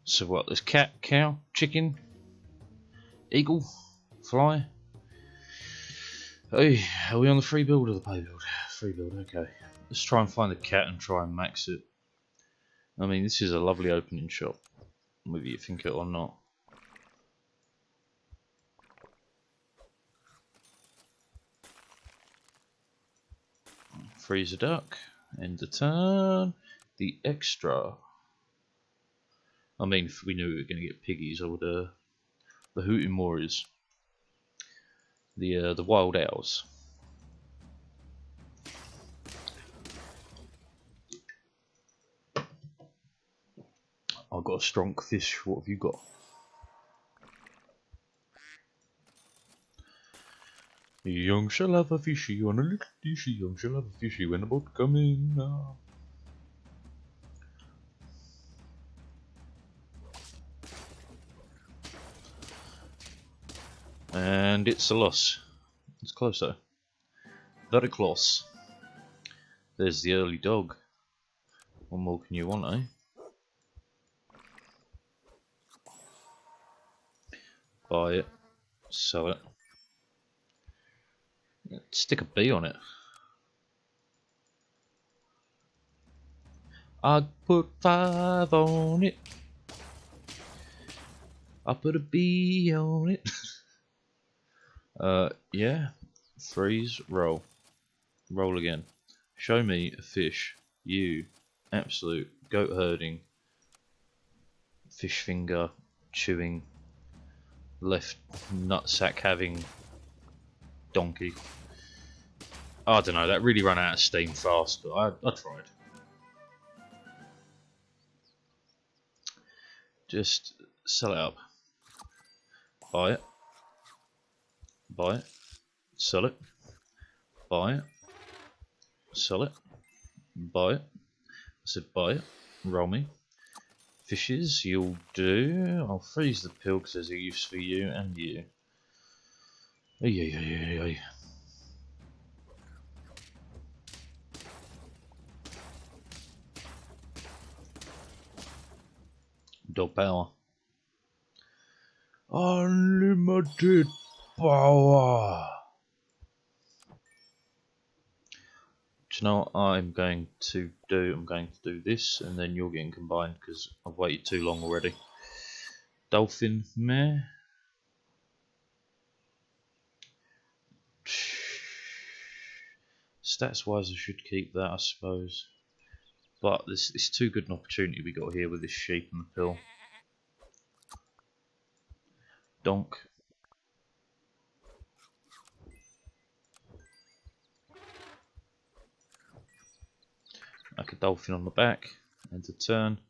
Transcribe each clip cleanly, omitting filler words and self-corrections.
So what? There's cat, cow, chicken, eagle, fly. Hey, are we on the free build or the pay build? Free build, okay. Let's try and find the cat and try and max it. I mean, this is a lovely opening shop, whether you think it or not. Freeze a duck, end the turn, the extra. I mean, if we knew we were going to get piggies, I would, the hooting moors, the wild owls. I've got a strong fish. What have you got? Young shall have a fishy on a little dishy. Young shall have a fishy when the boat come in. And it's a loss. It's close though. Very close. There's the early dog. What more can you want, eh? Buy it. Sell it. Stick a B on it. I'd put 5 on it. I put a B on it. Yeah. Freeze, roll. Roll again. Show me a fish. You absolute goat herding, fish finger chewing, left nutsack having donkey. I don't know, that really ran out of steam fast, but I tried. Just sell it up. Buy it. Buy it. Sell it. Buy it. Sell it. Buy it. I said buy it. Roll me. Fishes, you'll do. I'll freeze the pill because there's a use for you and you. Ay. Dog power. Unlimited power. Do you know what I'm going to do? I'm going to do this and then you're getting combined because I've waited too long already. Dolphin, meh. Stats wise I should keep that, I suppose. But this is too good an opportunity we got here with this sheep and the pill. Donk. Like a dolphin on the back. End of turn.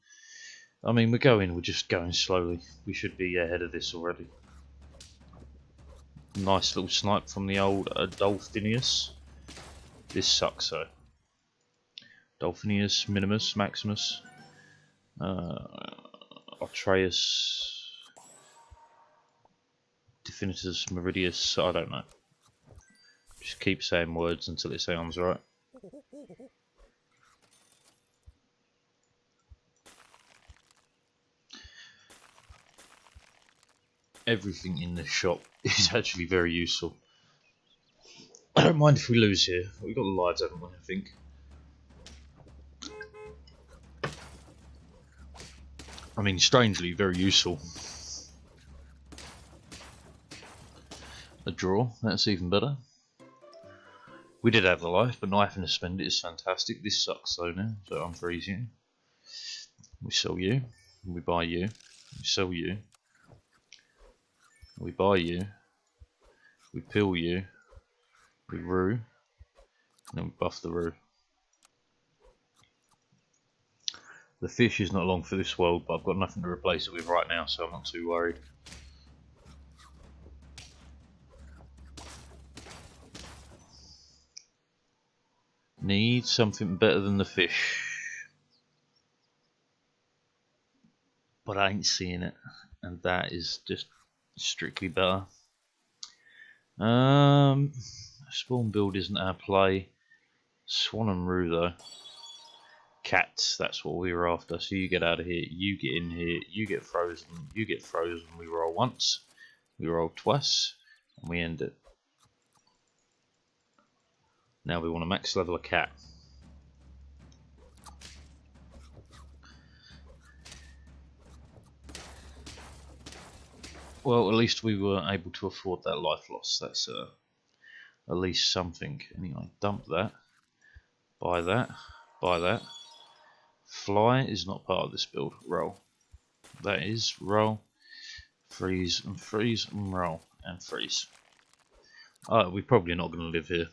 I mean, we're just going slowly. We should be ahead of this already. Nice little snipe from the old Dolphinius. This sucks though. Dolphinius, Minimus, Maximus, Atreus, Definitus, Meridius, I don't know. Just keep saying words until it sounds right. Everything in the shop is actually very useful. I don't mind if we lose here. We've got the lives, haven't we, I think. I mean, strangely, very useful. A draw, that's even better. We did have the life, but not having to spend it is fantastic. This sucks though now, so I'm freezing. We sell you, we buy you, we sell you, we buy you, we pill you, we rue, and then we buff the rue. The fish is not long for this world, but I've got nothing to replace it with right now, so I'm not too worried. Need something better than the fish. But I ain't seeing it, and that is just strictly better. Spawn build isn't our play. Swan and Rue though. Cats, that's what we were after. So you get out of here, you get in here, you get frozen, you get frozen. We roll once, we roll twice, and we end it. Now we want to max level a cat. Well, at least we were able to afford that life loss. That's at least something. Anyway, dump that. Buy that. Buy that. Fly is not part of this build. Roll. That is roll. Freeze and freeze and roll and freeze. We're probably not going to live here.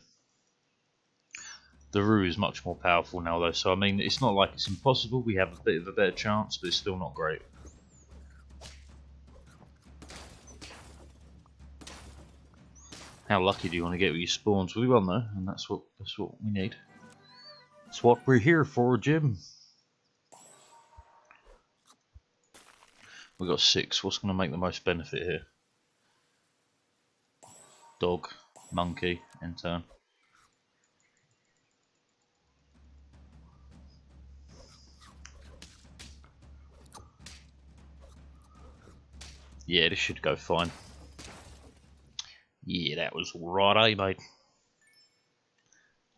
The Roo is much more powerful now though, so I mean it's not like it's impossible. We have a bit of a better chance, but it's still not great. How lucky do you want to get with your spawns? We won though, and that's what we need. That's what we're here for, Jim. We got 6. What's going to make the most benefit here? Dog, monkey, and turn. Yeah, this should go fine. Yeah, that was alright, eh, mate?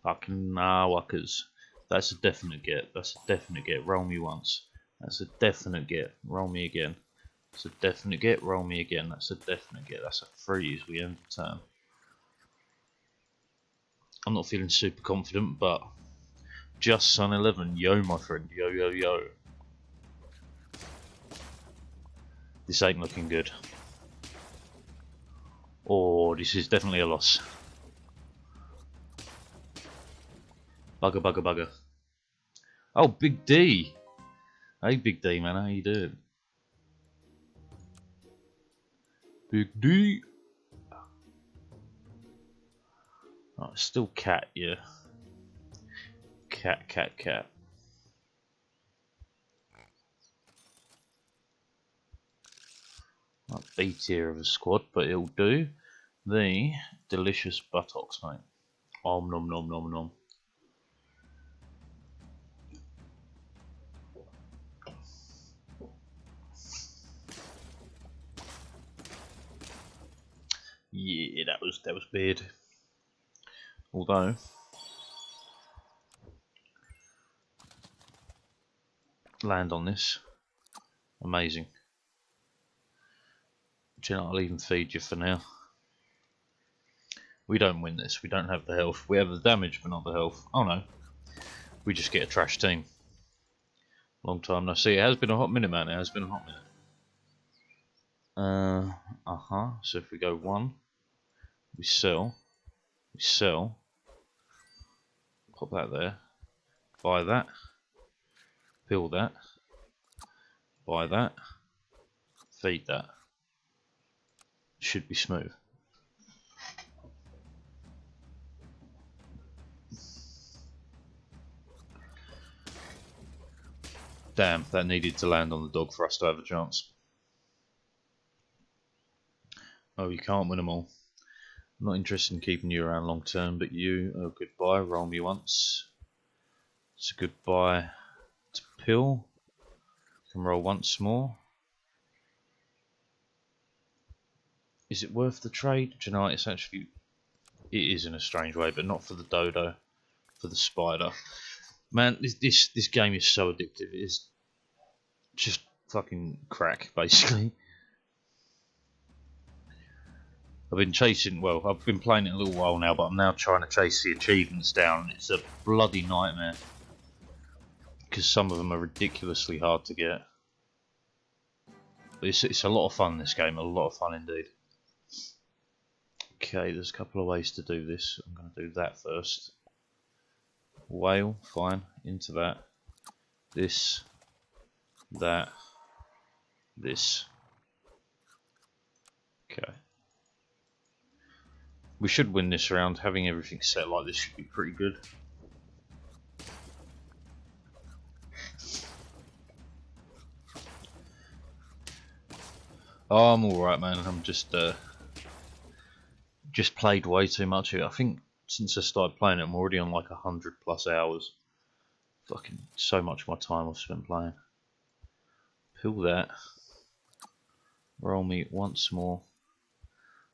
Fucking wuckers. That's a definite get. That's a definite get. Roll me once. That's a definite get. Roll me again. That's a definite get. Roll me again. That's a definite get. That's a freeze. We end the turn. I'm not feeling super confident, but just Sun 11. Yo, my friend. Yo, yo, yo. This ain't looking good. Oh, this is definitely a loss. Bugger, bugger, bugger. Oh, Big D. Hey, Big D, man. How you doing? Big D. Oh, still cat, yeah. Cat, cat, cat. Not B tier of a squad, but it'll do. The delicious buttocks, mate. Om nom nom nom nom. Yeah, that was weird. Although land on this, amazing. Do you know, I'll even feed you for now. We don't win this. We don't have the health. We have the damage, but not the health. Oh no, we just get a trash team. Long time no see. It has been a hot minute, man. It has been a hot minute. So if we go 1, we sell. We sell. Pop that there. Buy that. Peel that. Buy that. Feed that. Should be smooth. Damn, that needed to land on the dog for us to have a chance. Oh, you can't win them all. I'm not interested in keeping you around long term, but you, oh goodbye, roll me once. It's a goodbye to Pill. Can roll once more. Is it worth the trade? Do you know, it's actually, it is in a strange way, but not for the dodo, for the spider. Man, this game is so addictive. It is just fucking crack, basically. I've been chasing, well, I've been playing it a little while now, but I'm now trying to chase the achievements down. It's a bloody nightmare. Because some of them are ridiculously hard to get. But it's a lot of fun, this game, a lot of fun indeed. Okay, there's a couple of ways to do this. I'm going to do that first. Whale, fine, into that. This, that, this. Okay. We should win this round. Having everything set like this should be pretty good. Oh, I'm alright, man. I'm just played way too much of it. I think since I started playing it, I'm already on like 100+ hours. Fucking so much of my time I've spent playing. Pill that. Roll me once more.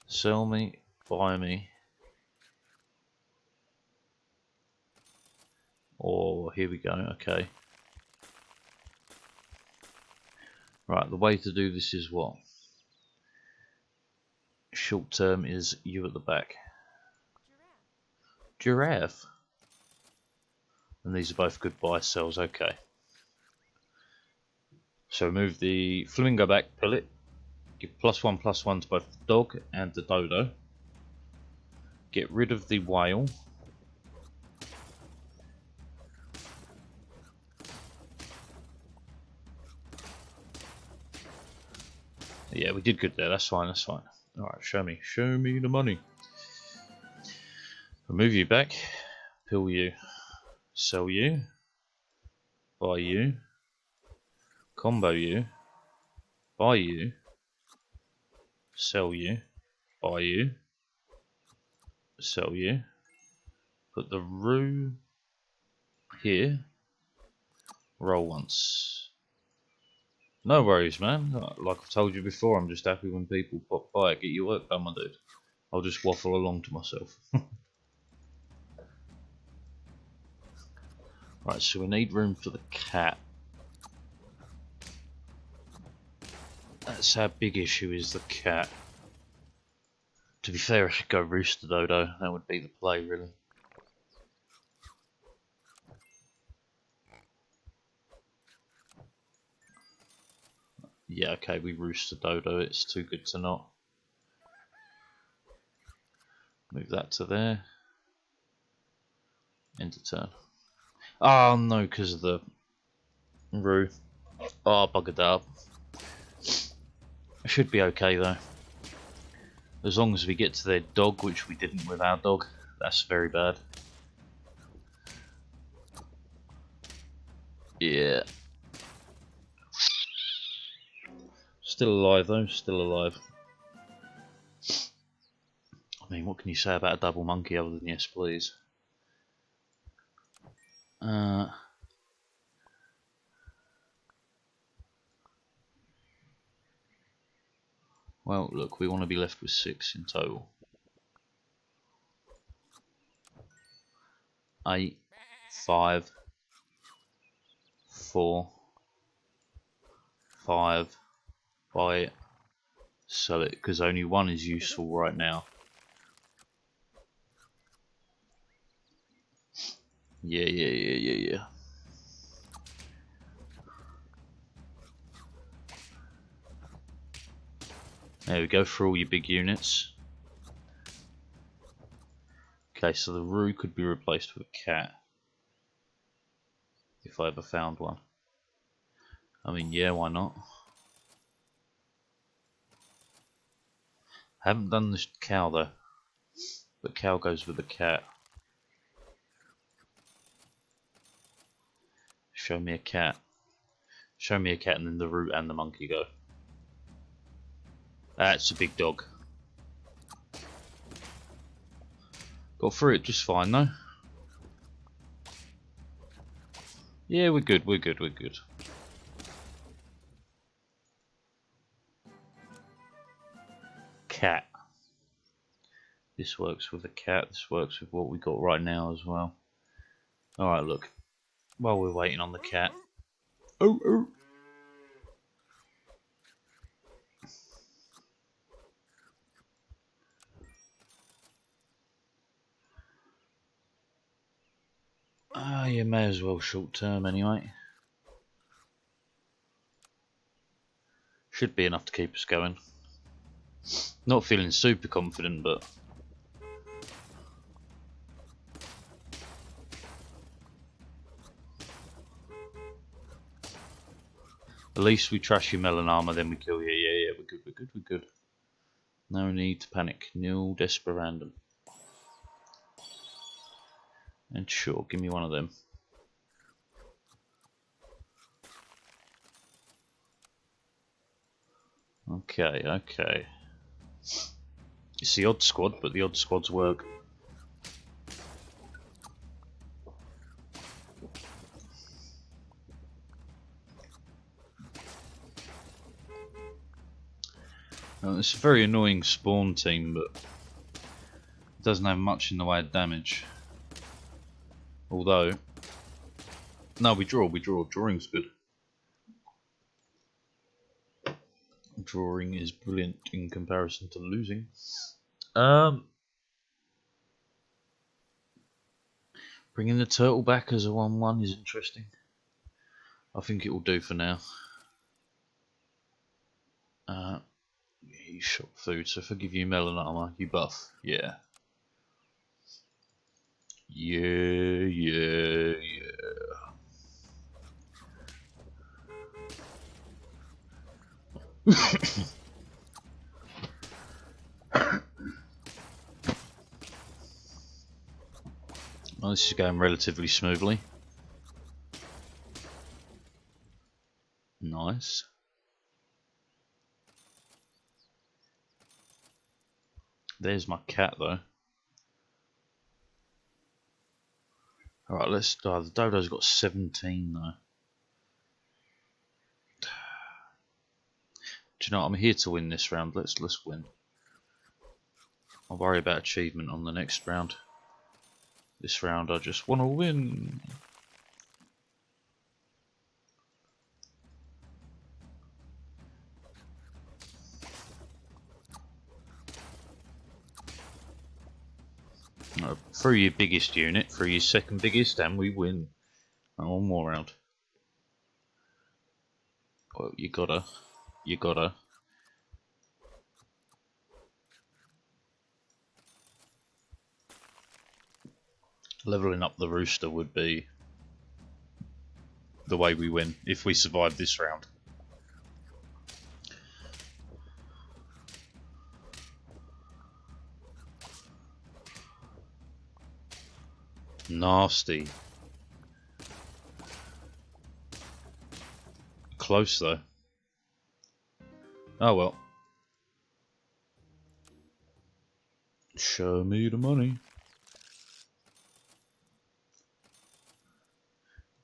Sell me. Buy me. Oh, here we go. Okay. Right, the way to do this is what? Short term is you at the back. Giraffe. And these are both good buy sells, okay. So move the flamingo back, pull it. Give +1/+1 to both the dog and the dodo. Get rid of the whale. Yeah, we did good there, that's fine, that's fine. Alright, show me the money. Remove you back, pill you, sell you, buy you, combo you, buy you, sell you, buy you, sell you, put the roo here, roll once. No worries, man. Like I've told you before, I'm just happy when people pop by. Get your work done, my dude. I'll just waffle along to myself. Right, so we need room for the cat. That's our big issue, is the cat. To be fair, I should go rooster dodo. That would be the play, really. Yeah, okay, we rooster dodo. It's too good to not. Move that to there. End of turn. Oh no, because of the roo. Oh, I buggered that up. It should be okay though. As long as we get to their dog, which we didn't with our dog. That's very bad. Yeah. Still alive though, still alive. I mean, what can you say about a double monkey other than yes please? Well, look, we want to be left with 6 in total. 8, 5, 4, 5, buy it, sell it, because only one is useful right now. Yeah. There we go, for all your big units. Okay, so the roo could be replaced with a cat. If I ever found one. I mean, yeah, why not? I haven't done this cow though. But cow goes with the cat. Show me a cat. Show me a cat and then the root and the monkey go. That's a big dog. Got through it just fine though. Yeah, we're good. Cat. This works with a cat, this works with what we got right now as well. Alright, look. While we're waiting on the cat. Oh. You may as well short term anyway. Should be enough to keep us going. Not feeling super confident, but at least we trash your melon armor, then we kill you. Yeah, we're good. No need to panic. Nil desperandum. And sure, give me one of them. Okay. It's the odd squad, but the odd squads work. It's a very annoying spawn team, but it doesn't have much in the way of damage. Although, no, we draw. Drawing's good. Drawing is brilliant in comparison to losing. Bringing the turtle back as a 1-1 is interesting. I think it will do for now. You shot food, so if I give you melon armor, you buff. Yeah. Yeah. Well, this is going relatively smoothly. Nice. There's my cat though. Alright, let's start. The dodo's got 17 though. Do you know what? I'm here to win this round. Let's win. I'll worry about achievement on the next round. This round I just want to win. Through your biggest unit, through your second biggest, and we win. One more round. Well, you gotta. Leveling up the rooster would be the way we win if we survive this round. Nasty. Close though. Oh well. Show me the money.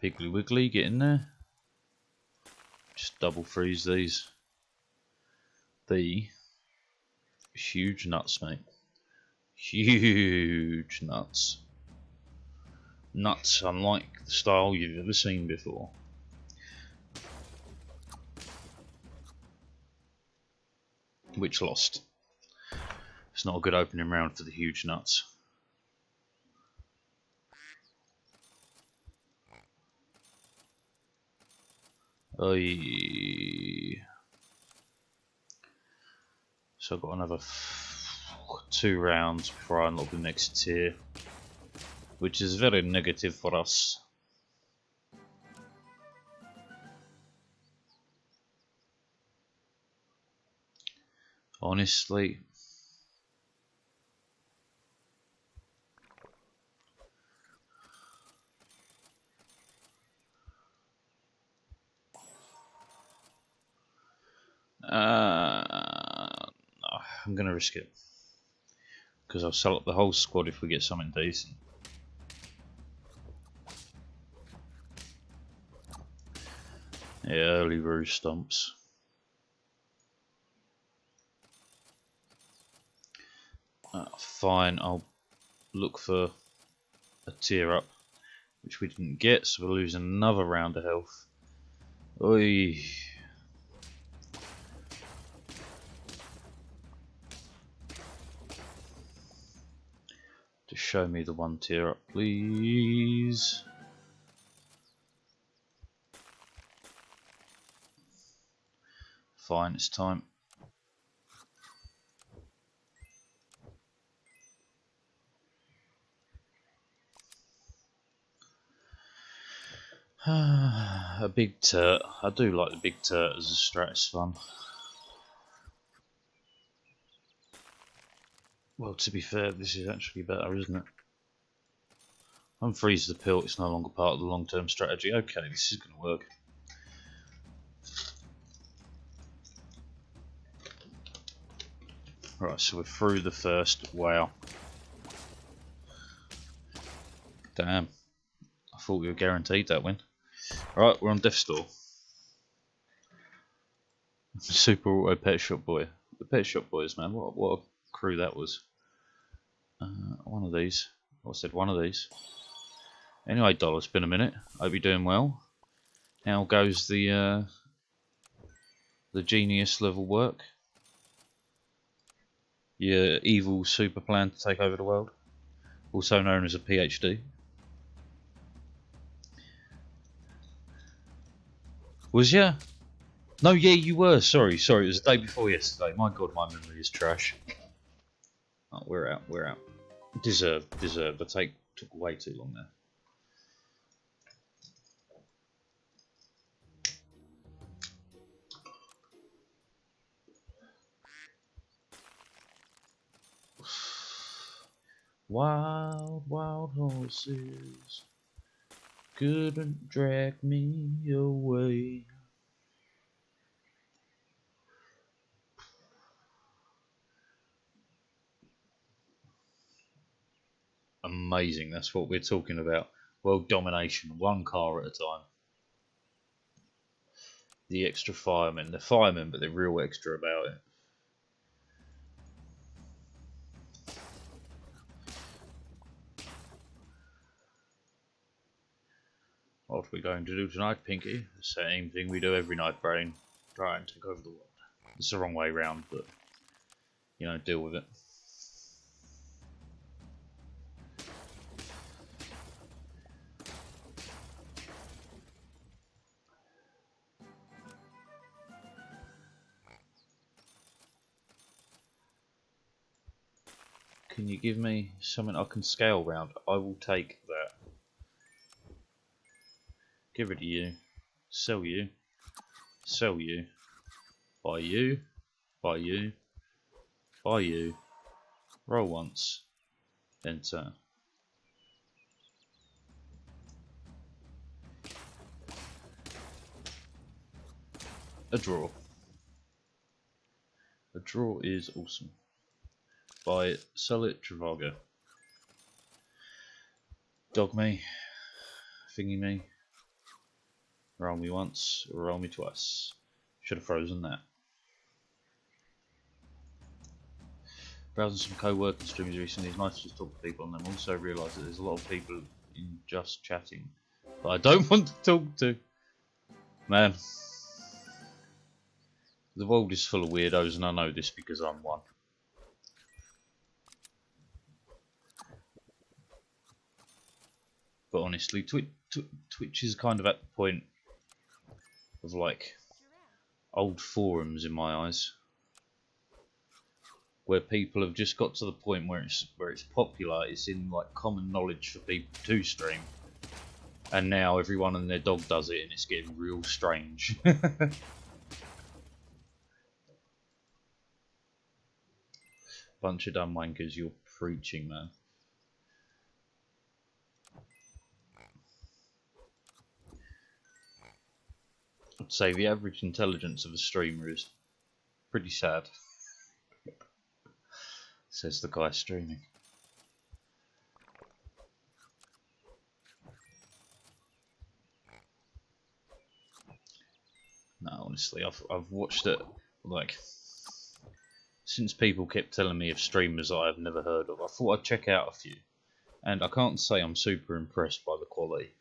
Piggly Wiggly, get in there. Just double freeze these. The huge nuts, mate. Huge nuts. Nuts unlike the style you've ever seen before. Which lost. It's not a good opening round for the huge nuts. Oy. So I've got another 2 rounds before I unlock the next tier, which is very negative for us. Honestly. I'm gonna risk it because I'll sell up the whole squad if we get something decent. Yeah, early roost stomps. Fine, I'll look for a tier up, which we didn't get, so we'll lose another round of health. Oi. Just show me the 1 tier up, please. Fine, it's time. A big turt. I do like the big turt as a strat, it's fun. Well, to be fair, this is actually better, isn't it? Unfreeze the pill, it's no longer part of the long-term strategy. Okay, this is going to work. Right, so we're through the first. Wow. Damn. I thought we were guaranteed that win. Right, we're on Death Store. Super Auto Pet Shop Boy. The Pet Shop Boys, man. What a crew that was. One of these. I said one of these. Anyway, Doll, it's been a minute. Hope you're doing well. How goes the genius level work? Your evil super plan to take over the world, also known as a PhD. Was ya? No, yeah, you were. Sorry. It was the day before yesterday. My God, my memory is trash. Oh, we're out. Deserved. The took way too long there. Wild, wild horses couldn't drag me away. Amazing, that's what we're talking about. World domination, one car at a time. The extra firemen. They're firemen, but they're real extra about it. What are we going to do tonight, Pinky? The same thing we do every night, Brain. Try and take over the world. It's the wrong way round, but, you know, deal with it. Can you give me something I can scale round? I will take that. Give it to you. Sell you. Sell you. Buy you. Buy you. Buy you. Roll once. Enter. A draw. A draw is awesome. Buy it. Sell it. Travago. Dog me. Thingy me. Roll me once. Roll me twice. Should have frozen that. Browsing some co-working streams recently, it's nice to just talk to people and then also realise that there's a lot of people in just chatting that I don't want to talk to. Man. The world is full of weirdos and I know this because I'm one. But honestly, Twitch is kind of at the point of like old forums in my eyes, where people have just got to the point where it's popular, it's in like common knowledge for people to stream, and now everyone and their dog does it, and it's getting real strange. Bunch of dumb wankers, you're preaching, man. I'd say the average intelligence of a streamer is pretty sad, says the guy streaming. No, honestly, I've watched it like since people kept telling me of streamers that I've never heard of. I thought I'd check out a few, and I can't say I'm super impressed by the quality.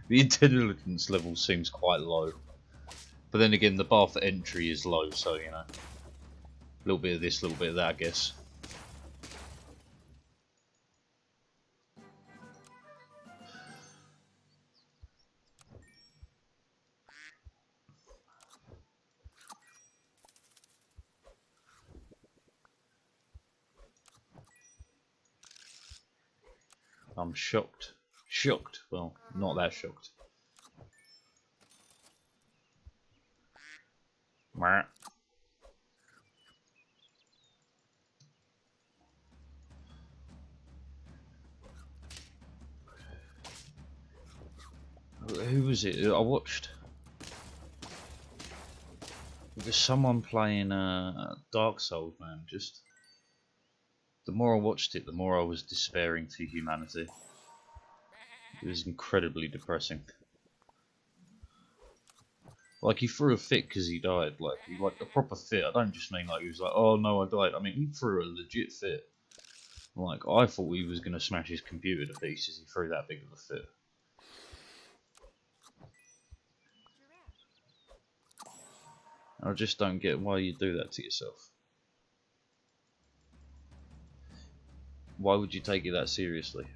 The intelligence level seems quite low, but then again the bar for entry is low, so you know, a little bit of this, a little bit of that, I guess. I'm shocked. Shocked. Well, not that shocked. Who was it I watched? There's someone playing Dark Souls, man. Just the more I watched it, the more I was despairing to humanity. It was incredibly depressing. Like, he threw a fit because he died. Like, a proper fit. I don't just mean like he was like, oh no, I died. I mean, he threw a legit fit. Like, I thought he was going to smash his computer to pieces. He threw that big of a fit. I just don't get why you do that to yourself. Why would you take it that seriously?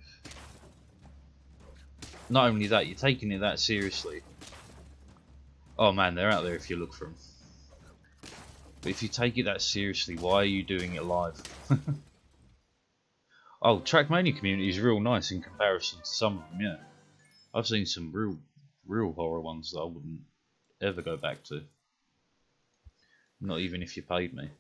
Not only that, you're taking it that seriously. Oh man, they're out there if you look for them. But if you take it that seriously, why are you doing it live? Oh, Trackmania community is real nice in comparison to some of them, yeah. I've seen some real horror ones that I wouldn't ever go back to. Not even if you paid me.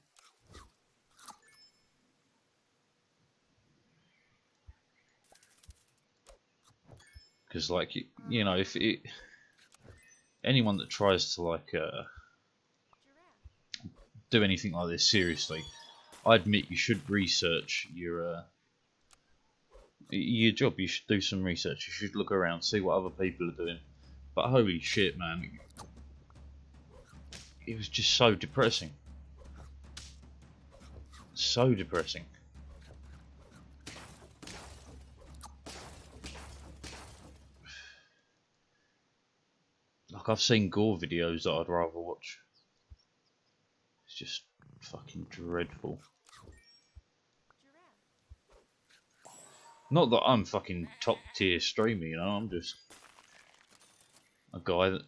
Because, like, you know, if it... anyone that tries to, like, do anything like this seriously, I admit you should research your job. You should do some research. You should look around, see what other people are doing. But holy shit, man, it was just so depressing. So depressing. Like, I've seen gore videos that I'd rather watch. It's just fucking dreadful. Not that I'm fucking top tier streamer, you know, I'm just a guy that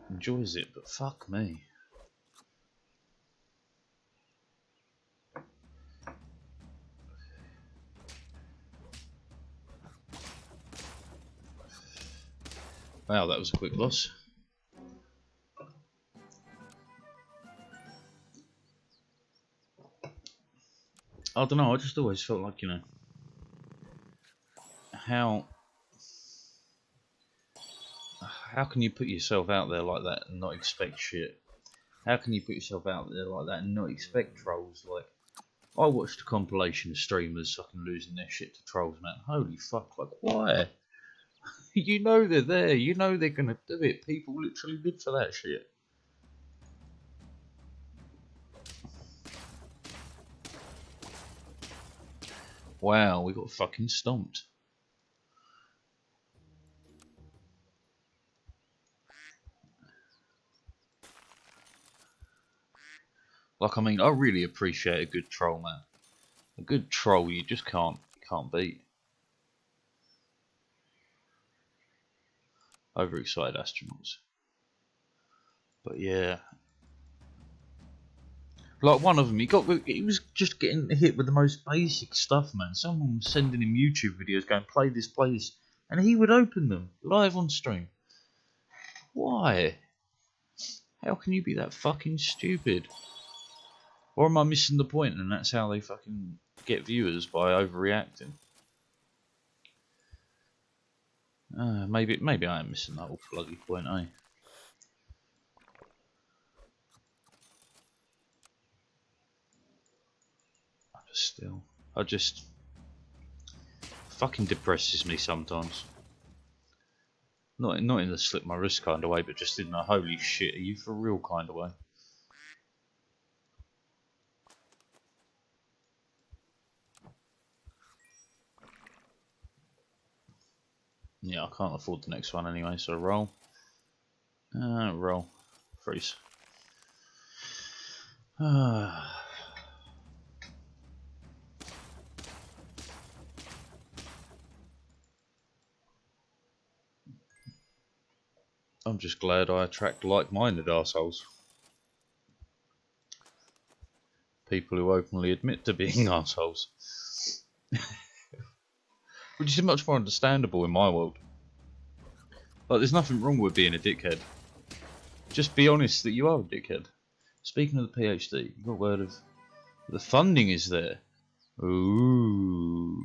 enjoys it, but fuck me. Wow, that was a quick loss. I don't know, I just always felt like, you know, how can you put yourself out there like that and not expect shit? How can you put yourself out there like that and not expect trolls? Like, I watched a compilation of streamers fucking losing their shit to trolls, man. Holy fuck, like, why? You know they're there, you know they're gonna do it. People literally live for that shit. Wow, we got fucking stomped. Like, I mean, I really appreciate a good troll, man. A good troll you just can't beat. Overexcited astronauts. But yeah. Like, one of them, he was just getting hit with the most basic stuff, man. Someone was sending him YouTube videos going, play this, and he would open them live on stream. Why? How can you be that fucking stupid? Or am I missing the point and that's how they fucking get viewers, by overreacting? Maybe I am missing that whole bloody point, eh? Still, fucking depresses me sometimes. Not in the slip my wrist kind of way, but just in the holy shit, are you for real kind of way. Yeah, I can't afford the next one anyway, so roll. Roll. Freeze. I'm just glad I attract like-minded arseholes. People who openly admit to being arseholes. Which is much more understandable in my world. Like, there's nothing wrong with being a dickhead. Just be honest that you are a dickhead. Speaking of the PhD, you got a word of... the funding is there. Ooh.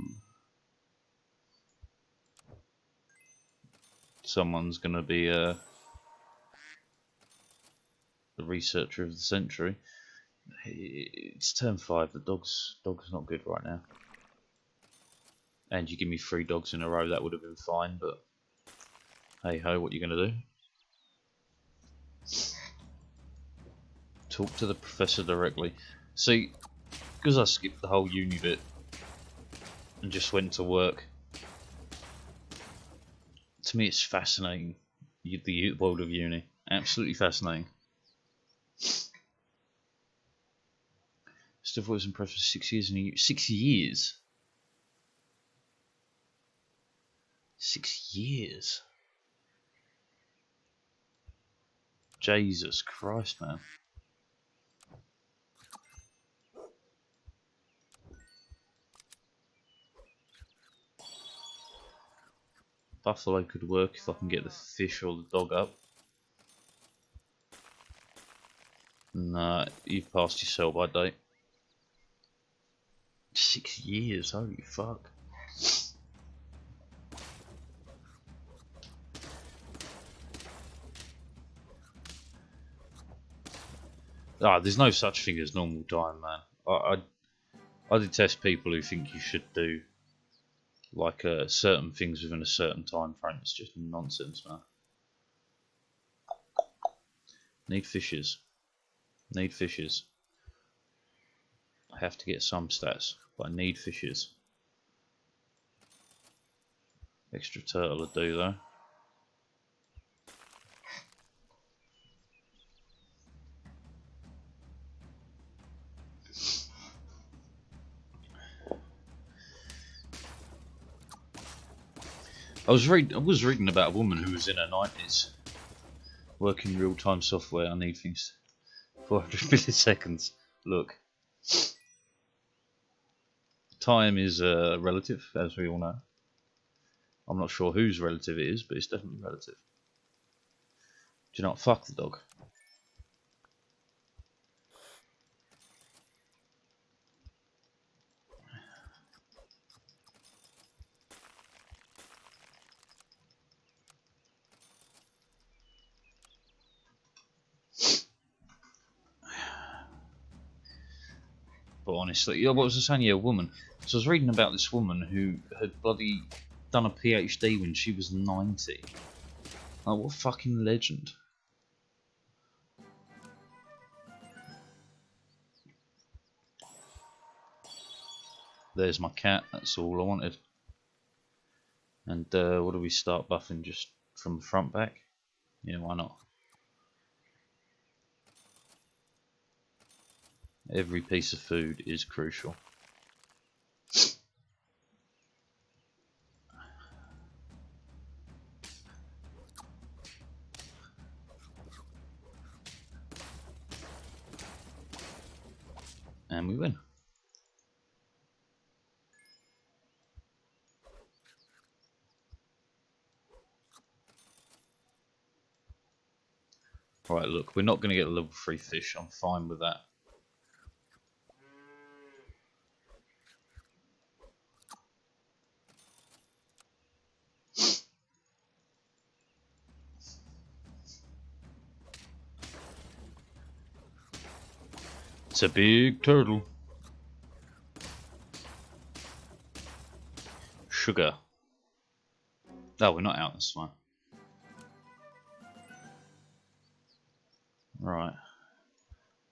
Someone's gonna be the researcher of the century. It's turn 5. The dog's not good right now. And you give me 3 dogs in a row, that would have been fine, but hey ho, what are you gonna do? Talk to the professor directly. See, because I skipped the whole uni bit and just went to work, to me it's fascinating. The world of uni. Absolutely fascinating. Still was impressed for 6 years in a year. 6 years? 6 years? Jesus Christ, man. Buffalo could work if I can get the fish or the dog up. Nah, you've passed your sell-by date. 6 years, holy fuck. There's no such thing as normal time, man. I detest people who think you should do like certain things within a certain time frame. It's just nonsense, man. Need fishes. Need fishes. I have to get some stats, but I need fishes. Extra turtle will do though. I was reading about a woman who was in her 90s working real-time software. I need things 400 milliseconds. Look, time is relative, as we all know. I'm not sure whose relative it is, but it's definitely relative. Do you not fuck the dog? But honestly, yeah, what was I saying? Yeah, a woman. So I was reading about this woman who had bloody done a PhD when she was 90. Like, what a fucking legend. There's my cat, that's all I wanted. And what do we start buffing? Just from the front back? Yeah, why not? Every piece of food is crucial. And we win. Right, look, we're not going to get a level 3 fish. I'm fine with that. It's a big turtle. Sugar. Oh, we're not out, that's fine. Right.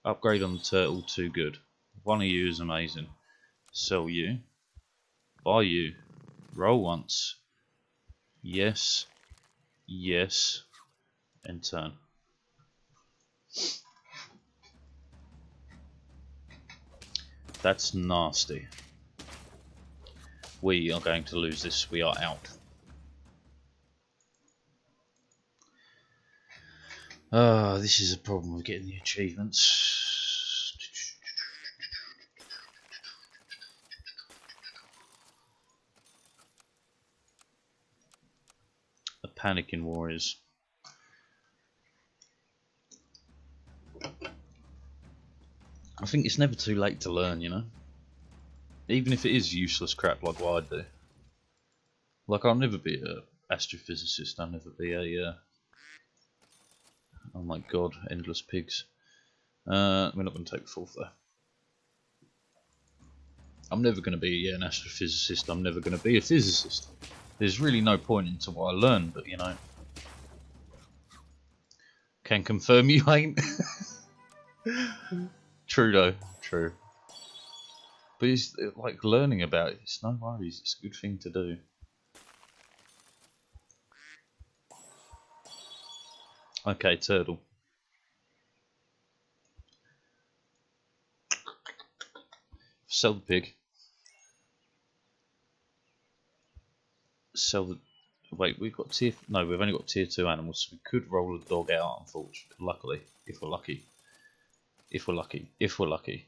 Upgrade on the turtle, too good. One of you is amazing. Sell you. Buy you. Roll once. Yes. Yes. And turn. That's nasty. We are going to lose this. We are out. This is a problem with getting the achievements. A panicking warriors. I think it's never too late to learn, you know? Even if it is useless crap like what I do. Like, I'll never be an astrophysicist, I'll never be a... oh my god, endless pigs. We're not going to take the fourth though. I'm never going to be an astrophysicist, I'm never going to be a physicist. There's really no point into what I learn, but you know... Can confirm you ain't. True though, true. But it's like learning about it. It's no worries. It's a good thing to do. Okay, turtle. Sell the pig. Sell the. Wait, we've got tier. No, we've only got tier 2 animals, so we could roll a dog out. Unfortunately, luckily, if we're lucky. If we're lucky. If we're lucky.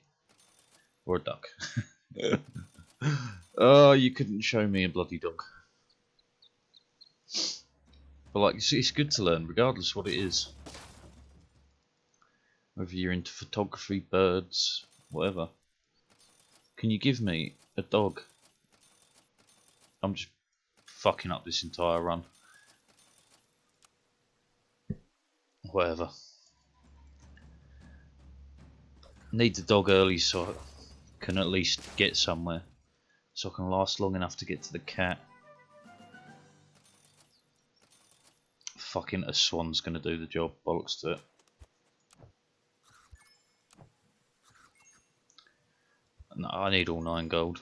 Or a duck. Oh, you couldn't show me a bloody dog. But like, it's good to learn, regardless what it is. Whether you're into photography, birds, whatever. Can you give me a dog? I'm just fucking up this entire run. Whatever. Need the dog early so I can at least get somewhere. So I can last long enough to get to the cat. Fucking a swan's gonna do the job, bollocks to it. No, I need all 9 gold.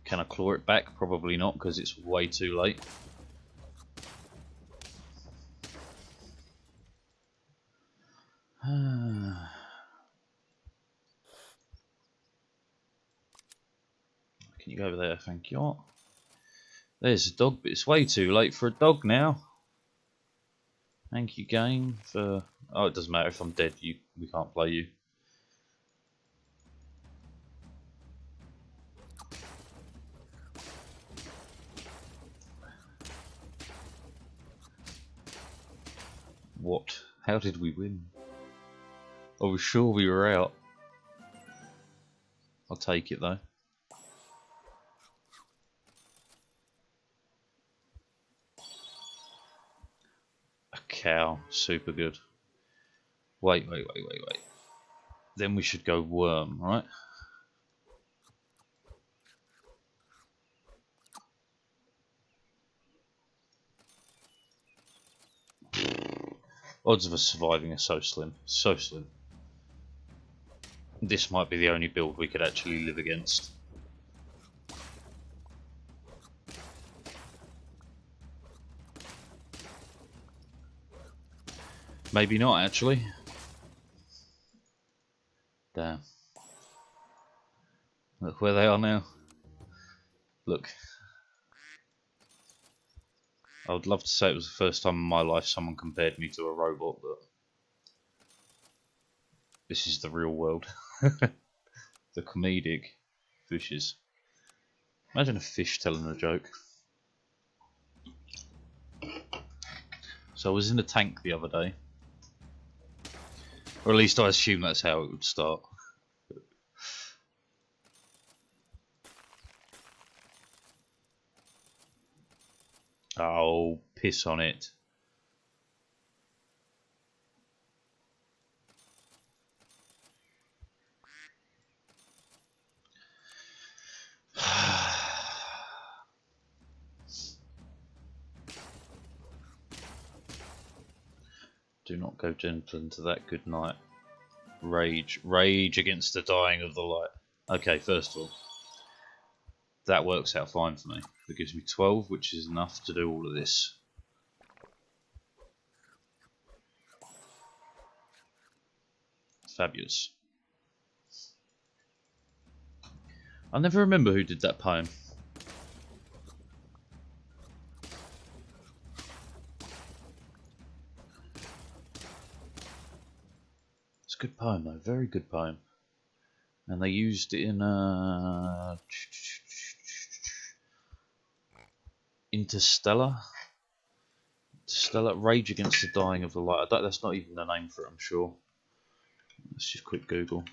Can I claw it back? Probably not, because it's way too late. Can you go over there? Thank you. There's a dog, but it's way too late for a dog now. Thank you, game, for... Oh, it doesn't matter if I'm dead. We can't play you. What? How did we win? I was sure we were out. I'll take it though. A cow, super good. Wait. Then we should go worm, right? Odds of us surviving are so slim, so slim. This might be the only build we could actually live against. Maybe not, actually. Damn. Look where they are now. Look. I would love to say it was the first time in my life someone compared me to a robot, but this is the real world. The comedic fishes. Imagine a fish telling a joke. So I was in a tank the other day. Or at least I assume that's how it would start. Oh, piss on it. Do not go gentle into that good night. Rage against the dying of the light. Okay, first of all, that works out fine for me. That gives me 12, which is enough to do all of this. Fabulous. I never remember who did that poem. It's a good poem though, very good poem. And they used it in Interstellar. Rage Against the Dying of the Light. That's not even the name for it, I'm sure. Let's just quick Google.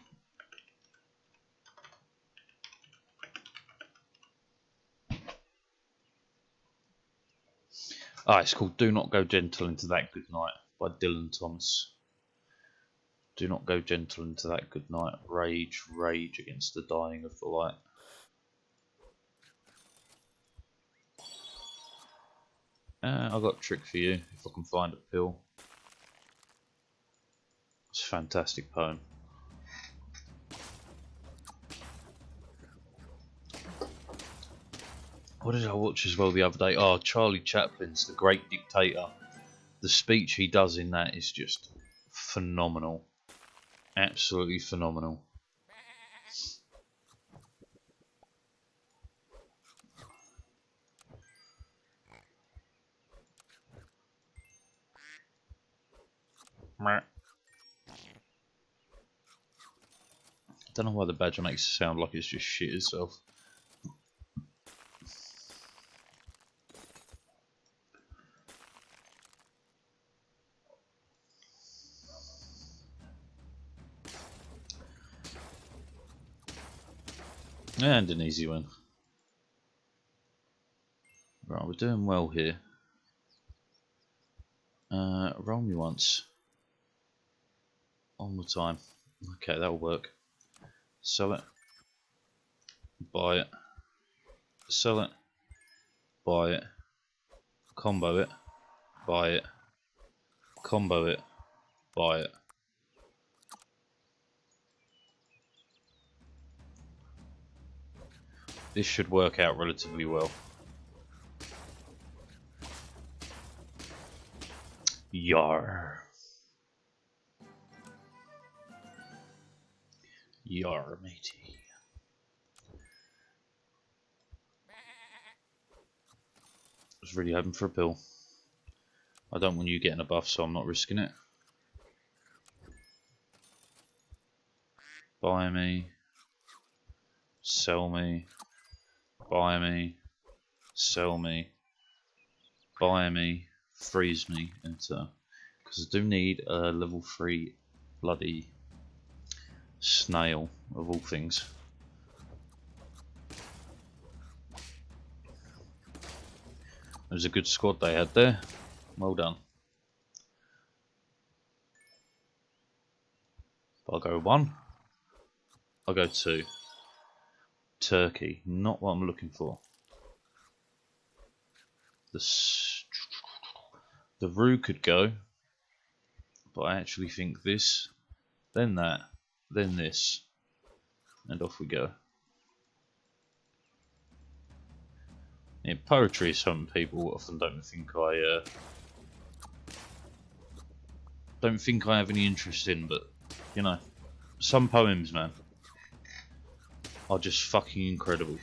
Ah, it's called Do Not Go Gentle Into That Good Night by Dylan Thomas. Do not go gentle into that good night. Rage Against the Dying of the Light. I've got a trick for you, if I can find a pill. It's a fantastic poem. What did I watch as well the other day? Oh, Charlie Chaplin's The Great Dictator. The speech he does in that is just phenomenal. Absolutely phenomenal. I don't know why the badger makes it sound like it's just shit itself. And an easy win. Right, we're doing well here. Roll me once. On the time. Okay, that'll work. Sell it. Buy it. Sell it. Buy it. Combo it. Buy it. Combo it. Buy it. This should work out relatively well. Yar. Yar, matey. I was really hoping for a pill. I don't want you getting a buff, so I'm not risking it. Buy me. Sell me. Buy me. Sell me. Buy me. Freeze me. Enter. Because I do need a level 3 bloody snail, of all things. It was a good squad they had there. Well done. I'll go 1. I'll go 2. Turkey. Not what I'm looking for. The Roo could go. But I actually think this, then that, then this. And off we go. Yeah, poetry is something people often don't think I have any interest in, but you know, some poems, man, are just fucking incredible.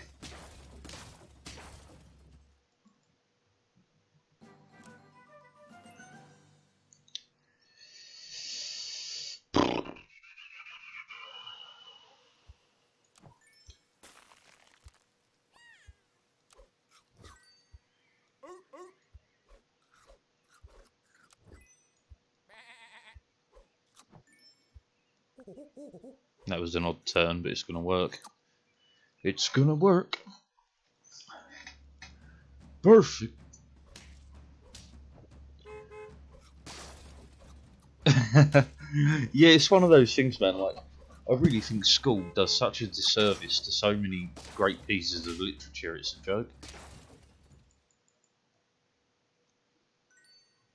That was an odd turn, but it's gonna work. It's gonna work. Perfect. Yeah, it's one of those things, man. Like, I really think school does such a disservice to so many great pieces of literature. It's a joke.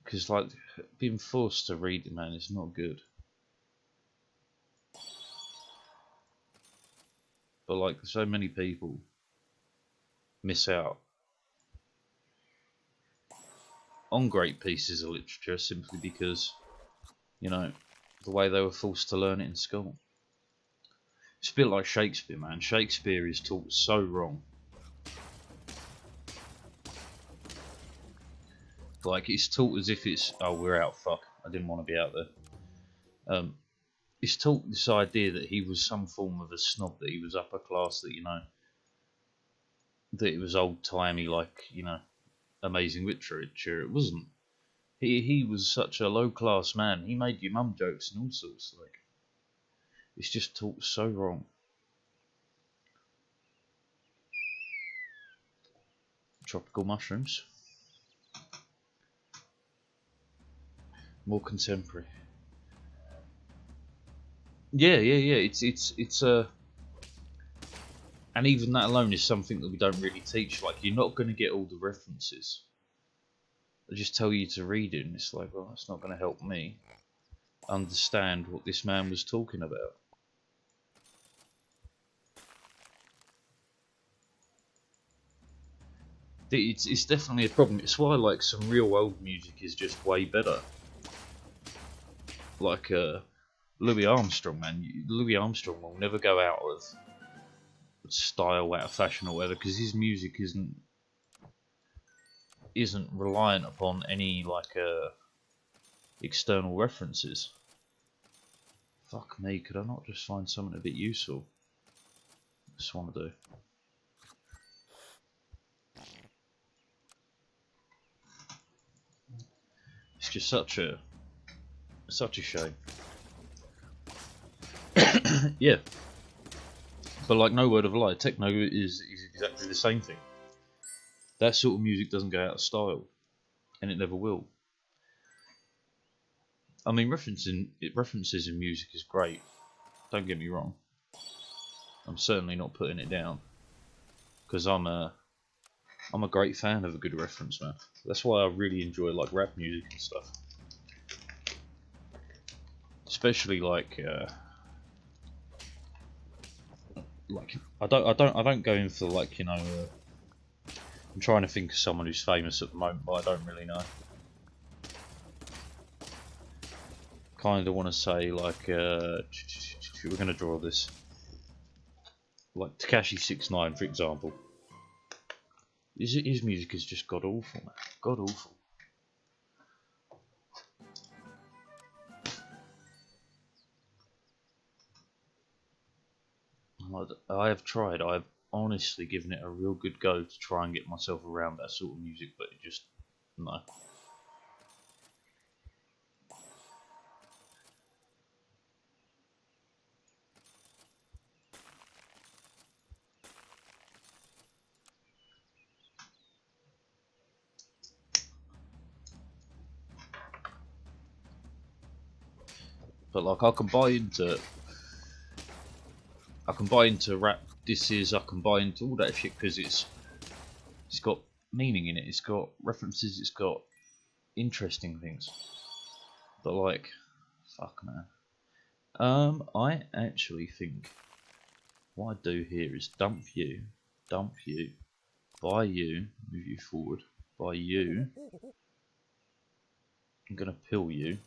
Because, like, being forced to read it, man, is not good. But, like, so many people miss out on great pieces of literature simply because, you know, the way they were forced to learn it in school. It's a bit like Shakespeare, man. Shakespeare is taught so wrong. Like, it's taught as if it's, oh, we're out, fuck, I didn't want to be out there. It's taught this idea that he was some form of a snob, that he was upper class, that, you know, that it was old-timey, like, you know, amazing literature. It wasn't. He was such a low-class man. He made your mum jokes and all sorts. Like, it's just taught so wrong. Tropical mushrooms. More contemporary. Yeah. It's and even that alone is something that we don't really teach. Like, you're not going to get all the references. I just tell you to read it, and it's like, well, it's not going to help me understand what this man was talking about. It's definitely a problem. It's why like some real old music is just way better. Like Louis Armstrong, man. Louis Armstrong will never go out of style, out of fashion or whatever, because his music isn't reliant upon any like external references. Fuck me, could I not just find something a bit useful? I just want to do. It's just such a shame. Yeah, but like no word of a lie, techno is exactly the same thing. That sort of music doesn't go out of style, and it never will. I mean, references in music is great. Don't get me wrong. I'm certainly not putting it down, because I'm a great fan of a good reference, man. That's why I really enjoy like rap music and stuff, especially like I don't go in for like, you know. I'm trying to think of someone who's famous at the moment, but I don't really know. Kind of want to say like we're gonna draw this like Tekashi 69, for example. His music is just god awful, man. God awful. I have tried. I've honestly given it a real good go to try and get myself around that sort of music, but it just no. But like I can buy into rap disses. I can buy into all that shit because it's got meaning in it. It's got references. It's got interesting things. But like, fuck man. I actually think what I do here is dump you, buy you, move you forward, buy you. I'm gonna pill you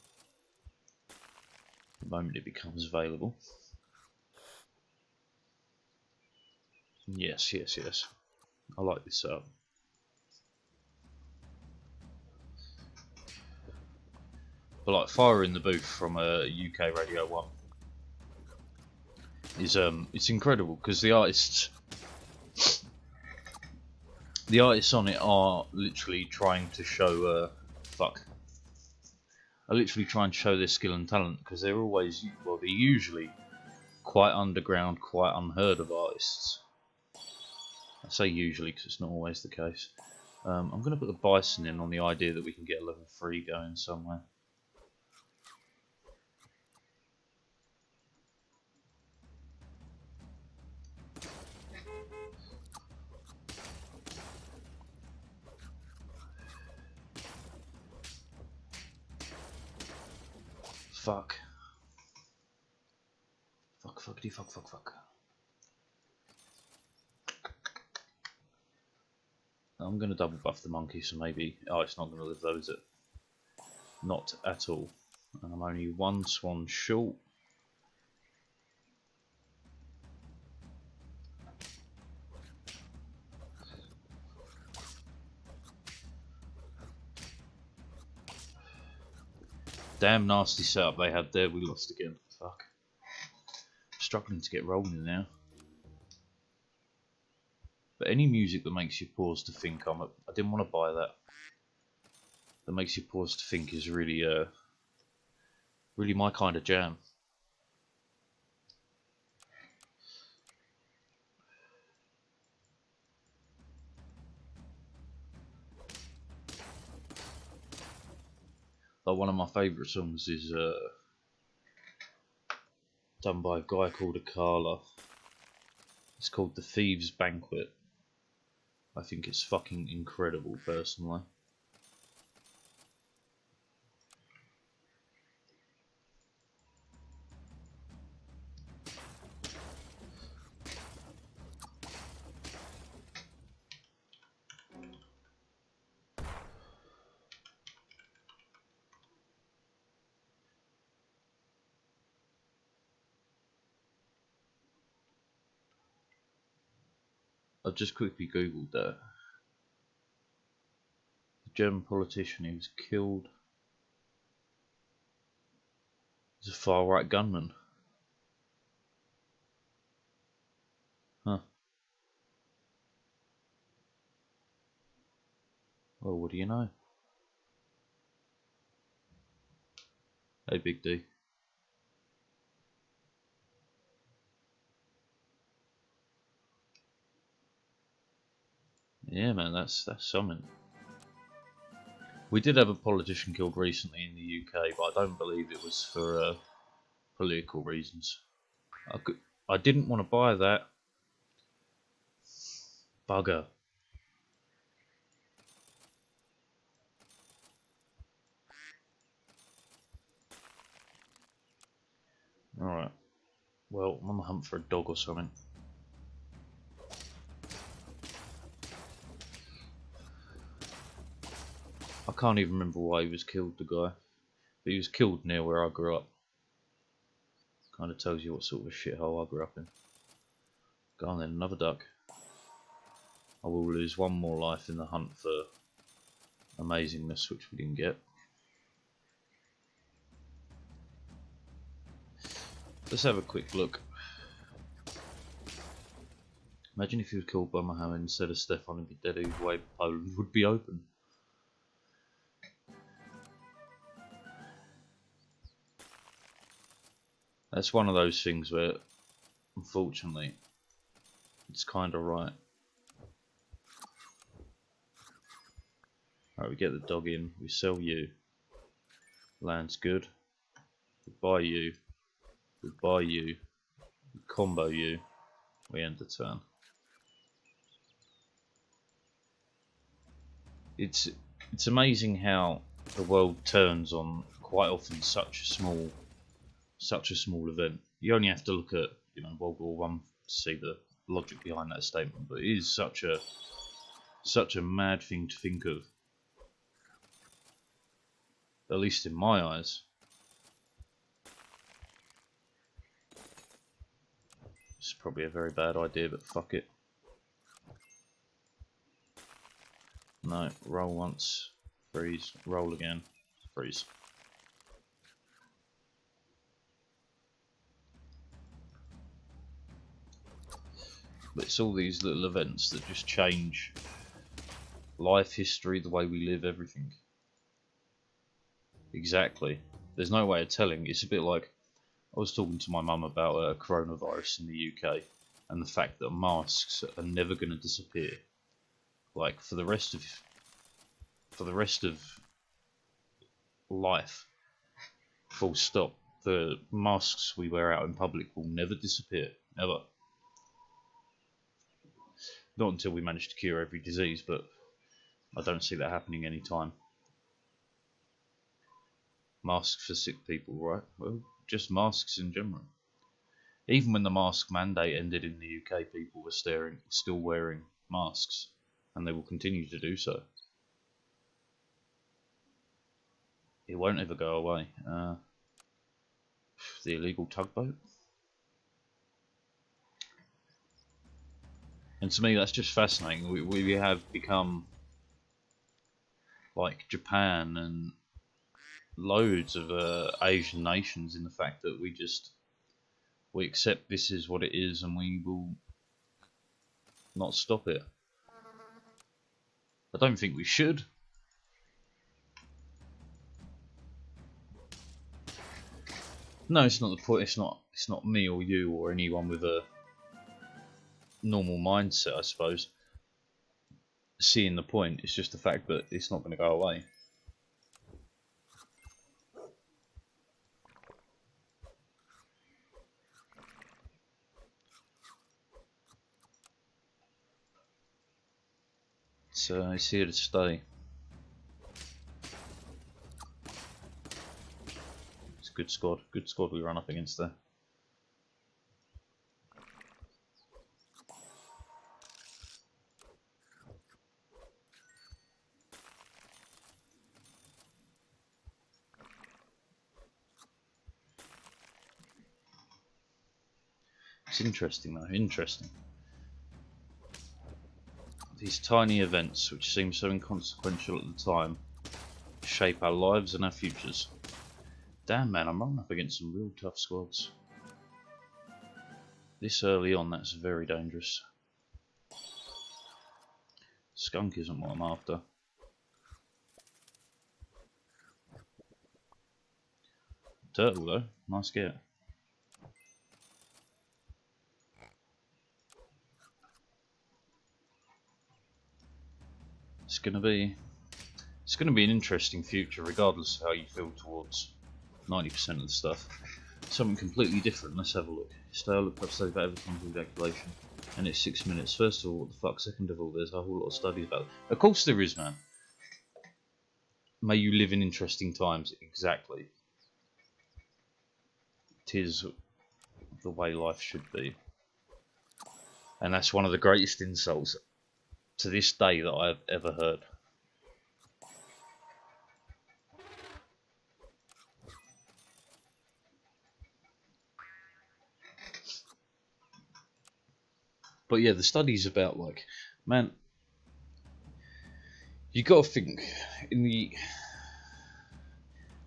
the moment it becomes available. Yes, yes, yes. I like this up. But like Fire in the Booth from UK Radio 1 is it's incredible because the artists on it are literally trying to show are literally trying to show their skill and talent, because they're always, well, they're usually quite underground, quite unheard of artists. I say usually because it's not always the case. I'm going to put the Bison in on the idea that we can get a level 3 going somewhere. Fuck. Fuck. I'm going to double buff the monkey, so maybe... Oh, it's not going to live though, is it? Not at all. And I'm only one swan short. Damn nasty setup they had there, we lost again. Fuck. Struggling to get rolling now. But any music that makes you pause to think, I didn't want to buy that. That makes you pause to think is really, really my kind of jam. Like one of my favourite songs is done by a guy called Akala. It's called The Thieves' Banquet. I think it's fucking incredible, personally. I've just quickly googled that. The German politician who was killed is a far right gunman. Huh. Well, what do you know? Hey, Big D. Yeah, man, that's something. We did have a politician killed recently in the UK, but I don't believe it was for political reasons. I didn't want to buy that. Bugger. Alright. Well, I'm on the hunt for a dog or something. I can't even remember why he was killed, the guy. But he was killed near where I grew up. Kind of tells you what sort of a shithole I grew up in. Go on then, another duck. I will lose one more life in the hunt for amazingness, which we didn't get. Let's have a quick look. Imagine if he was killed by Mohammed instead of Stefan and be dead either way. Poland would be open. That's one of those things where, unfortunately, it's kind of right. Alright, we get the dog in, we sell you. Land's good. We buy you. We buy you. We combo you. We end the turn. It's amazing how the world turns on quite often such a small event. You only have to look at World War One to see the logic behind that statement, but it is such a mad thing to think of. At least in my eyes. It's probably a very bad idea, but fuck it. No, roll once, freeze, roll again, freeze. But it's all these little events that just change life history, the way we live, everything. Exactly. There's no way of telling. It's a bit like I was talking to my mum about coronavirus in the UK and the fact that masks are never going to disappear. Like for the rest of life, full stop. The masks we wear out in public will never disappear. Never. Not until we manage to cure every disease, but I don't see that happening anytime. Masks for sick people, right? Well, just masks in general. Even when the mask mandate ended in the UK, people were still wearing masks, and they will continue to do so. It won't ever go away. The illegal tugboat? And to me, that's just fascinating. We have become like Japan and loads of Asian nations in the fact that we accept this is what it is and we will not stop it. I don't think we should. No, it's not the point. It's not me or you or anyone with a normal mindset, I suppose, seeing the point. It's just the fact that it's not going to go away. So it's here to stay. It's a good squad. Good squad we run up against there. It's interesting though. Interesting. These tiny events, which seem so inconsequential at the time, shape our lives and our futures. Damn man, I'm running up against some real tough squads. This early on, that's very dangerous. Skunk isn't what I'm after. Turtle though, nice get. It's gonna be an interesting future, regardless of how you feel towards 90% of the stuff. Something completely different. Let's have a look. Style look up study about everything with ejaculation, and it's 6 minutes. First of all, what the fuck? Second of all, there's a whole lot of studies about it. Of course there is, man. May you live in interesting times. Exactly. 'Tis the way life should be, and that's one of the greatest insults to this day that I've ever heard. But yeah, the studies about, like, man, you gotta think in the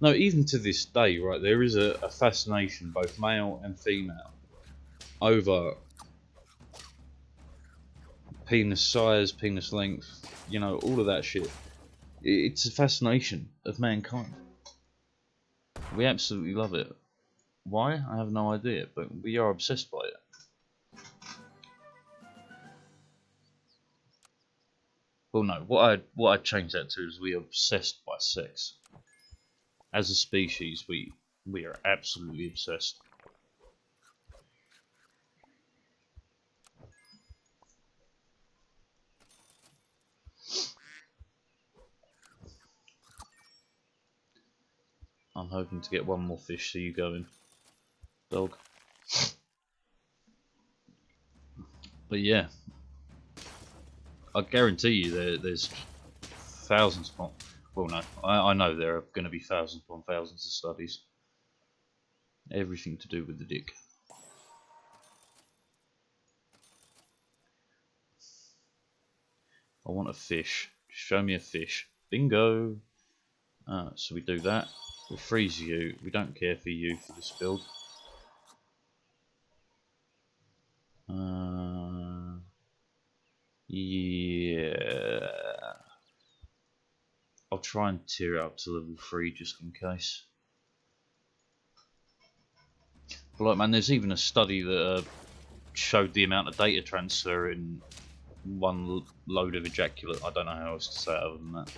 even to this day, right, there is a fascination, both male and female, over penis size, penis length, you know, all of that shit. It's a fascination of mankind. We absolutely love it. Why? I have no idea, but we are obsessed by it. Well, no, what I'd change that to is we are obsessed by sex. As a species, we are absolutely obsessed. I'm hoping to get one more fish, so you go in, dog. But yeah, I guarantee you there's thousands upon, well no, I know there are going to be thousands upon thousands of studies. Everything to do with the dick. I want a fish. Show me a fish. Bingo! So we do that. We'll freeze you. We don't care for you for this build. Yeah. I'll try and tier it up to level 3 just in case. But like, man, there's even a study that showed the amount of data transfer in one load of ejaculate. I don't know how else to say it other than that.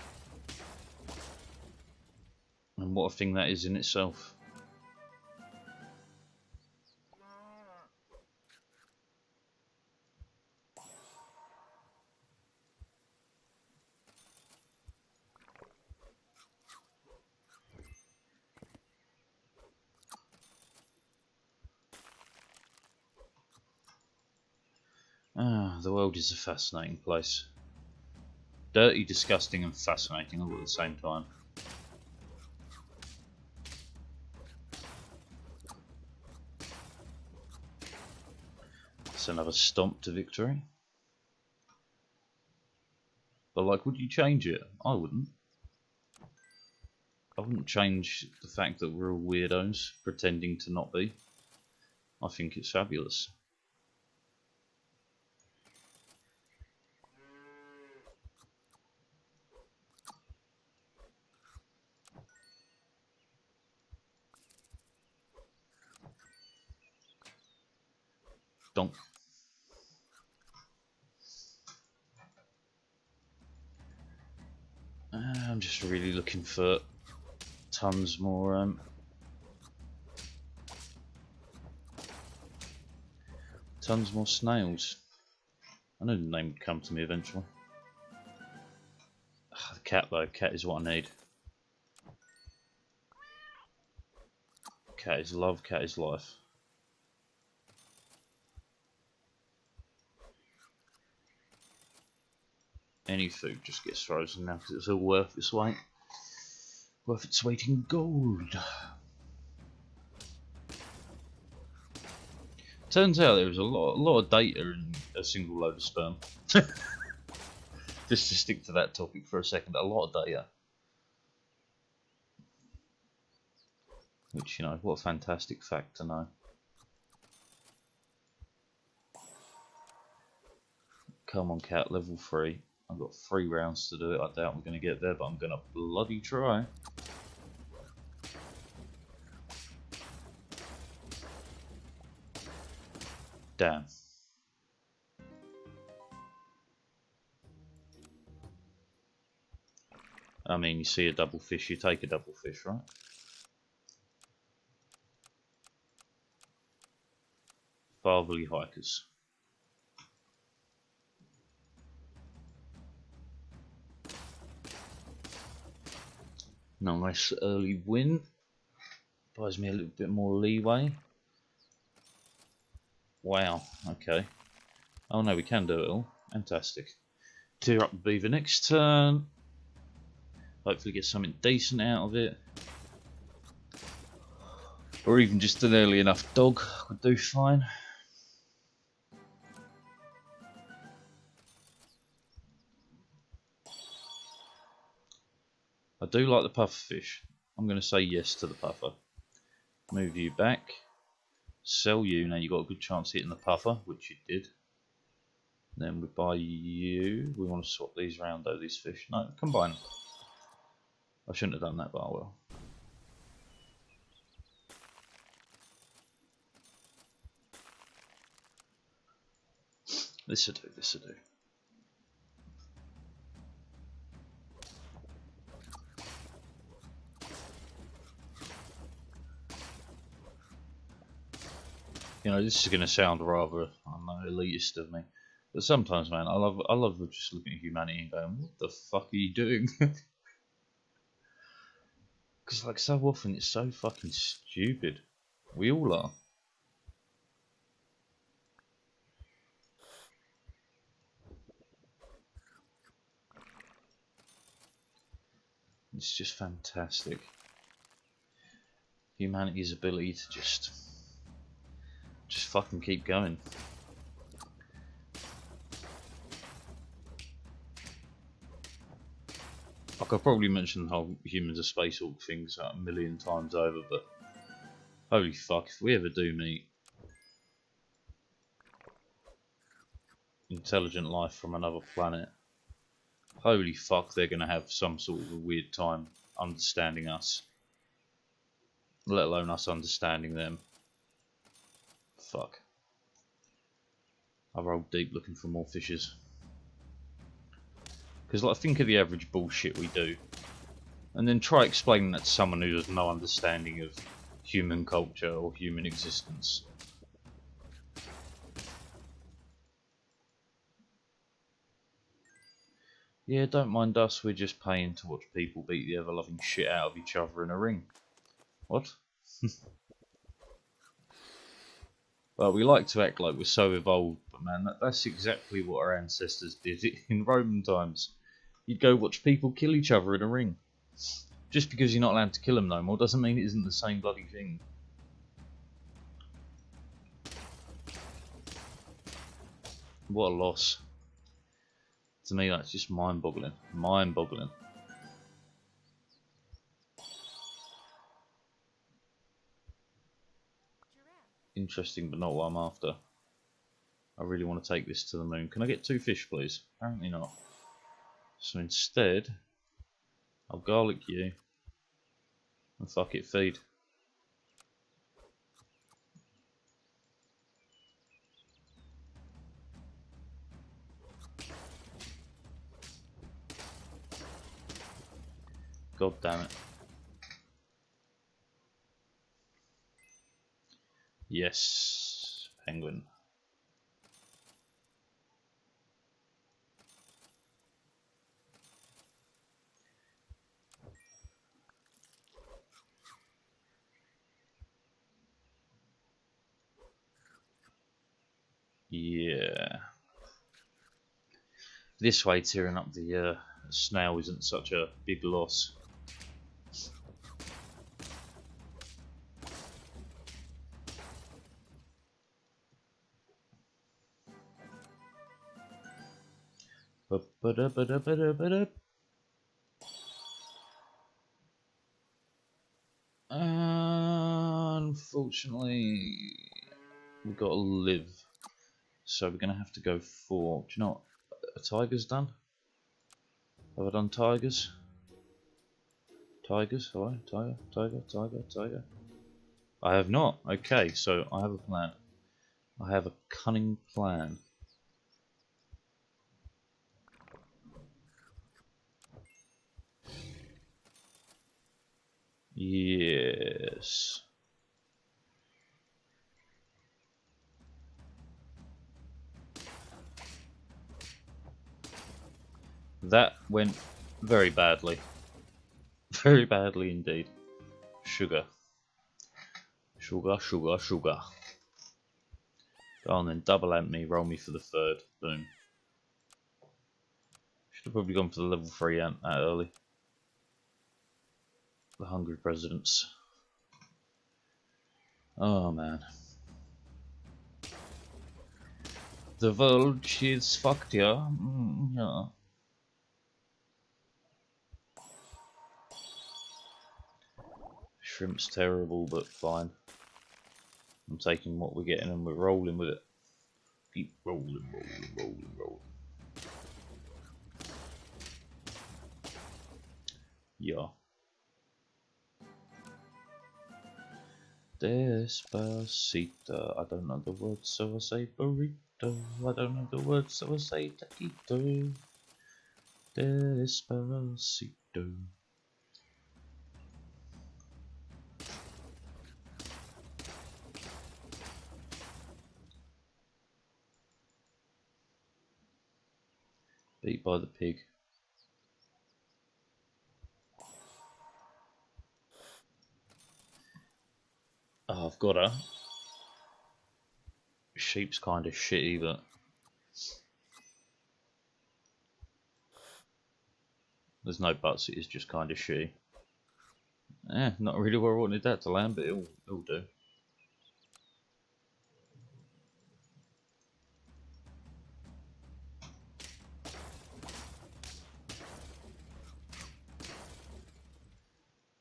And what a thing that is in itself. The world is a fascinating place. Dirty, disgusting, and fascinating all at the same time. It's another stomp to victory. But like, would you change it? I wouldn't. I wouldn't change the fact that we're all weirdos pretending to not be. I think it's fabulous. Donk. I'm just really looking for tons more snails. I know the name would come to me eventually. The cat though, cat is what I need. Cat is love, cat is life. Any food just gets frozen now because it's all worth its weight. Worth its weight in gold. Turns out there was a lot of data in a single load of sperm. Just to stick to that topic for a second, a lot of data. Which, you know, what a fantastic fact to know. Come on, cat, level 3. I've got 3 rounds to do it. I doubt we're going to get there, but I'm going to bloody try. Damn. I mean, you see a double fish, you take a double fish, right? Fatherly hikers. Nice early win. Buys me a little bit more leeway. Wow, okay. Oh no, we can do it all. Fantastic. Tear up the beaver next turn. Hopefully get something decent out of it. Or even just an early enough dog would do fine. I do like the pufferfish. I'm going to say yes to the puffer. Move you back. Sell you. Now you've got a good chance of hitting the puffer, which you did. Then we buy you. We want to swap these around though, these fish. No, combine them. I shouldn't have done that, but I will. This'll do, this'll do. You know, this is going to sound rather, I don't know, elitist of me. But sometimes, man, I love just looking at humanity and going, what the fuck are you doing? Because, like, so often it's so fucking stupid. We all are. It's just fantastic. Humanity's ability to just fucking keep going. I could probably mention the whole humans are space orc things a million times over, but holy fuck, if we ever do meet intelligent life from another planet, holy fuck, they're going to have some sort of a weird time understanding us, let alone us understanding them. Fuck. I rolled deep looking for more fishes. Because, like, think of the average bullshit we do, and then try explaining that to someone who has no understanding of human culture or human existence. Yeah, don't mind us, we're just paying to watch people beat the ever-loving shit out of each other in a ring. What? Well, we like to act like we're so evolved, but man, that's exactly what our ancestors did in Roman times. You'd go watch people kill each other in a ring. Just because you're not allowed to kill them no more doesn't mean it isn't the same bloody thing. What a loss. To me, that's just mind-boggling. Mind-boggling. Interesting, but not what I'm after. I really want to take this to the moon. Can I get 2 fish, please? Apparently not. So instead, I'll garlic you and fuck it, feed. God damn it. Yes, penguin. Yeah. This way, tearing up the snail isn't such a big loss. Unfortunately, we've got to live, so we're gonna have to go for. Do you know what a tiger's done? Have I done tigers? Tigers? Hello? Tiger. I have not. Okay, so I have a plan. I have a cunning plan. Yes. That went very badly. Very badly indeed. Sugar. Sugar. Go on then, double amp me, roll me for the third. Boom. Should have probably gone for the level 3 amp that early. The Hungry Presidents. Oh man. The world is fucked, yeah. Yeah. Shrimp's terrible, but fine. I'm taking what we're getting and we're rolling with it. Keep rolling. Yeah. Despacito. I don't know the words, so I say burrito. I don't know the words, so I say taquito. Despacito. Beat by the pig. Oh, I've got her. Sheep's kind of shitty, but there's no buts, it is just kind of shitty. Not really where I wanted that to land, but it'll do.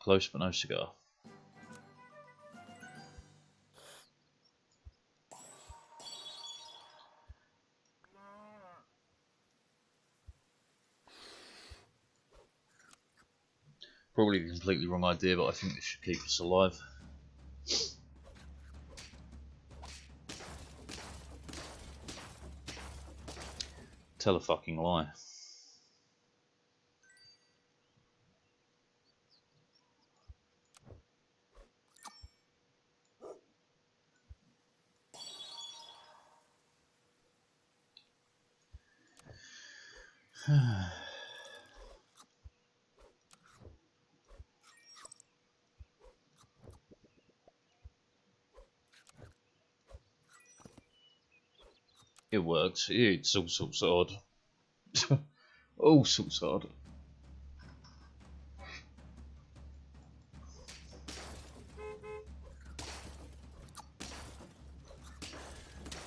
Close but no cigar. Probably a completely wrong idea, but I think this should keep us alive. Tell a fucking lie. It works. It's all sorts of odd. All sorts of odd.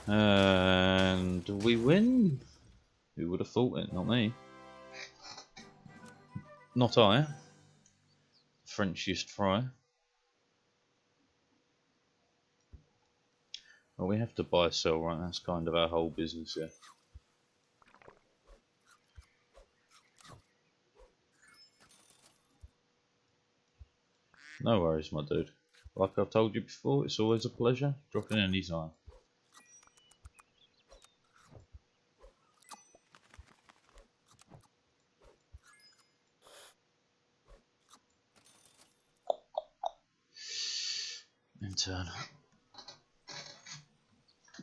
And we win. Who would have thought it? Not me. Not I. Frenchiest fry. Well, we have to buy, sell, right? That's kind of our whole business here. No worries, my dude. Like I've told you before, it's always a pleasure. Drop in any time. In turn.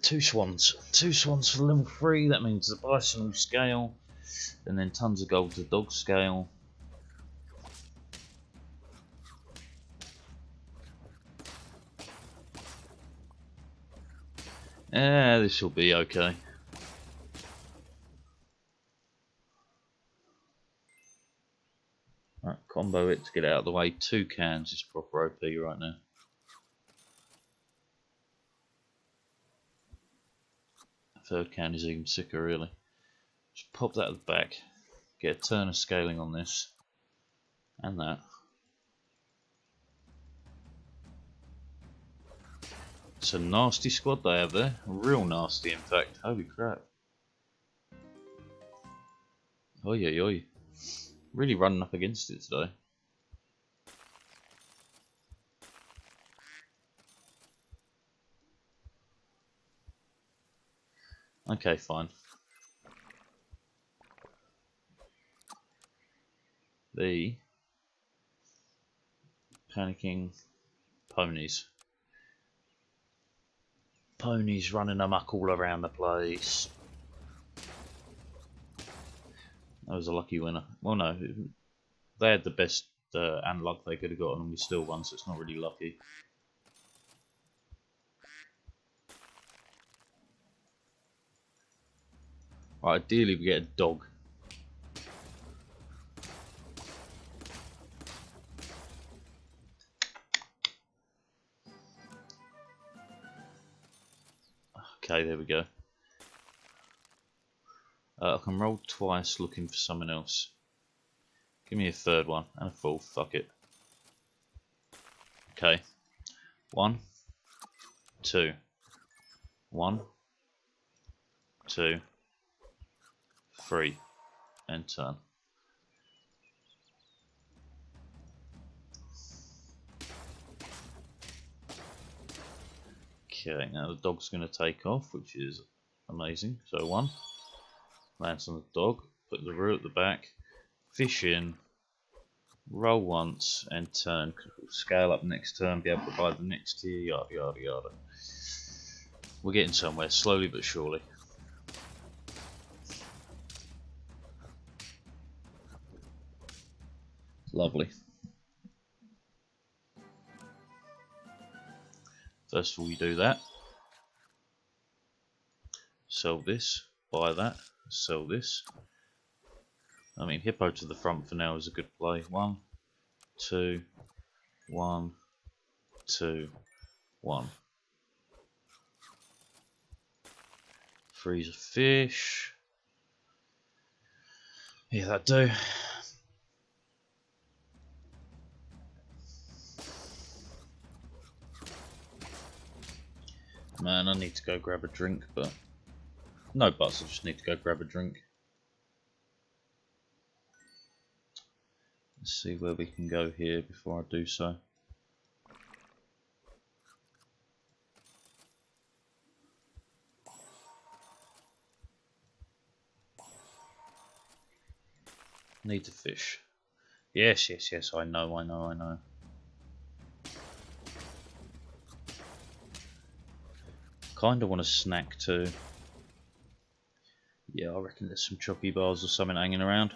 Two swans for level 3. That means the bison will scale, and then tons of gold to dog scale. This will be okay. Right, combo it to get it out of the way. 2 cans is proper OP right now. Third can is even sicker, really. Just pop that at the back. Get a turn of scaling on this. And that. It's a nasty squad they have there. Real nasty, in fact. Holy crap. Oi, oi, oi. Really running up against it today. Okay, fine. The panicking ponies. Ponies running amok all around the place. That was a lucky winner. Well, no, they had the best and luck they could have gotten, and we still won, so it's not really lucky. Right, ideally we get a dog. Okay, there we go. I can roll twice looking for someone else. Give me a third one and a fourth, fuck it. Okay. 1, 2. 1, 2, 3. And turn. Okay, now the dog's going to take off, which is amazing. So 1, lands on the dog, put the root at the back, fish in, roll once, and turn. Scale up next turn, be able to buy the next tier, yada yada yada. We're getting somewhere, slowly but surely. Lovely. First of all, you do that. Sell this, buy that, sell this. I mean, hippo to the front for now is a good play. 1, 2, 1, 2, 1. Freeze a fish. Yeah, that do. Man, I need to go grab a drink, but no buts, I just need to go grab a drink. Let's see where we can go here before I do so. Need to fish. Yes, yes, yes, I know, I know, I know. Kinda want a snack too. Yeah, I reckon there's some choppy bars or something hanging around.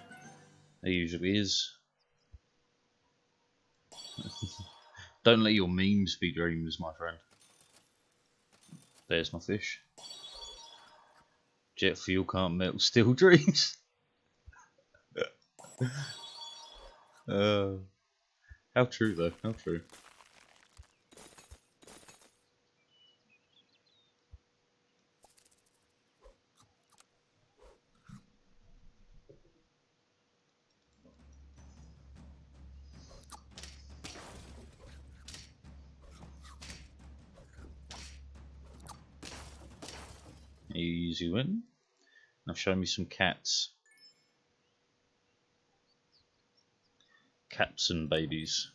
There usually is. Don't let your memes be dreams, my friend. There's my fish. Jet fuel can't melt steel dreams. How true though, how true. Easy win. Now show me some cats. Cats and babies.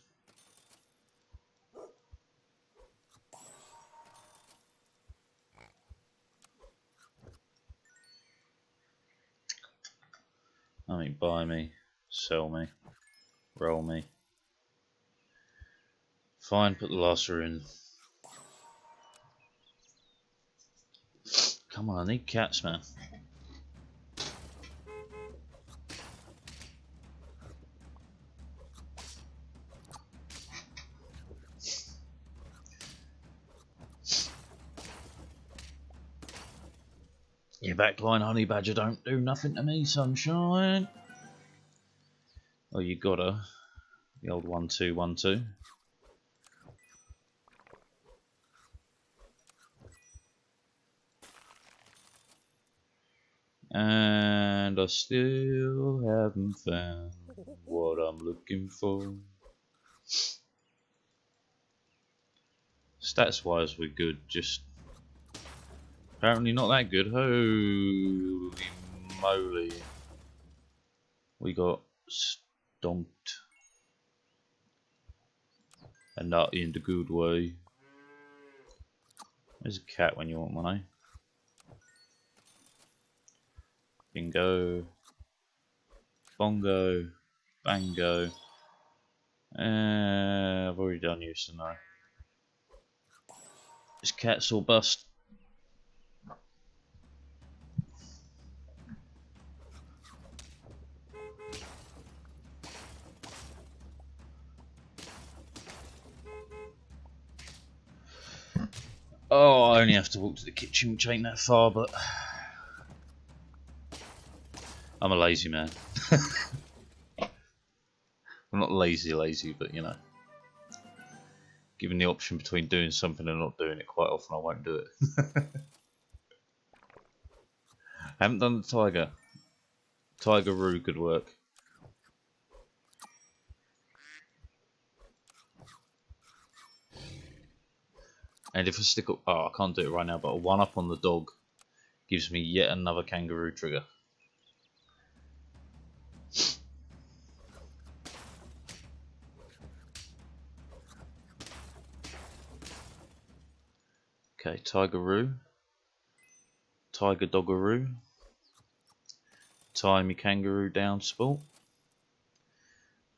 I mean, buy me, sell me, roll me. Fine, put the lasso in. Come on, I need cats, man. Your backline honey badger don't do nothing to me, sunshine. Oh, you gotta. The old 1-2, 1-2. And I still haven't found what I'm looking for. Stats wise we're good, just apparently not that good. Holy moly. We got stomped. And not in the good way. There's a cat when you want one, eh? Bingo. Bongo. Bango. I've already done you, so no. This cat's all bust. Oh, I only have to walk to the kitchen, which ain't that far, but I'm a lazy man. I'm not lazy, but you know, given the option between doing something and not doing it, quite often I won't do it. I haven't done the tiger. Tiger-roo could work. And if I stick up, oh, I can't do it right now, but a 1-up on the dog gives me yet another kangaroo trigger. Okay, tiger-roo. Tiger-doggeroo. Tie me kangaroo down, sport.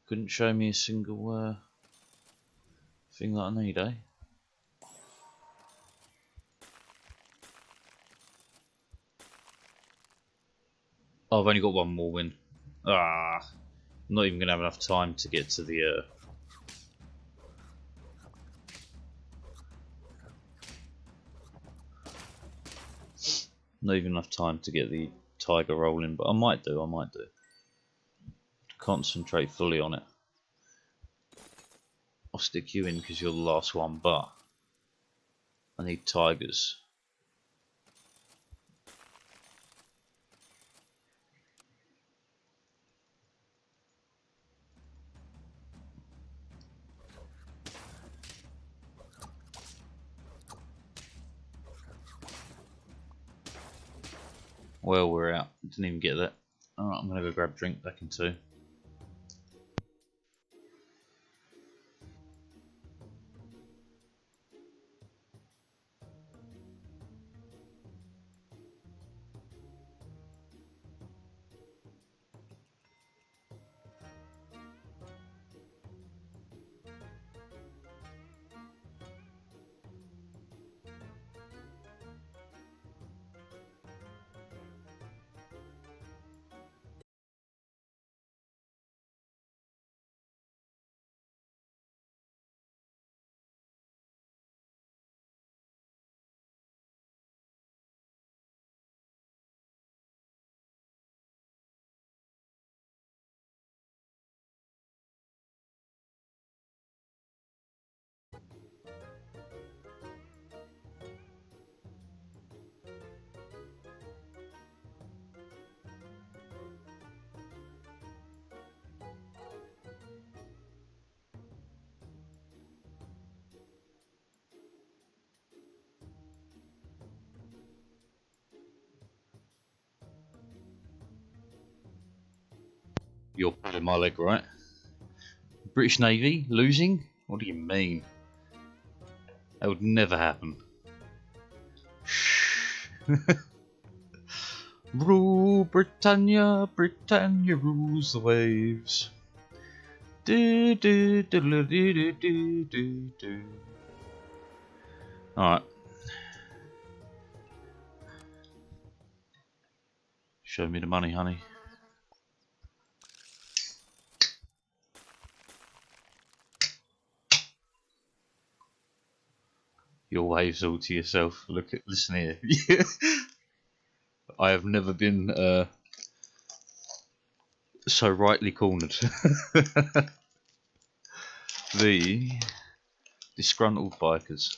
Couldn't show me a single thing that I need, eh? Oh, I've only got one more win. Ah, I'm not even going to have enough time to get to the... Not even enough time to get the tiger rolling, but I might do. Concentrate fully on it. I'll stick you in because you're the last one, but I need tigers. Well, we're out. Didn't even get that. Alright, I'm going to go grab a drink back in 2. You're pulling my leg, right? British Navy losing? What do you mean? That would never happen. Shh. Rule Britannia, Britannia rules the waves. Do do do do do do do do. All right. Show me the money, honey. Your waves all to yourself. Listen here. I have never been so rightly cornered. The disgruntled bikers.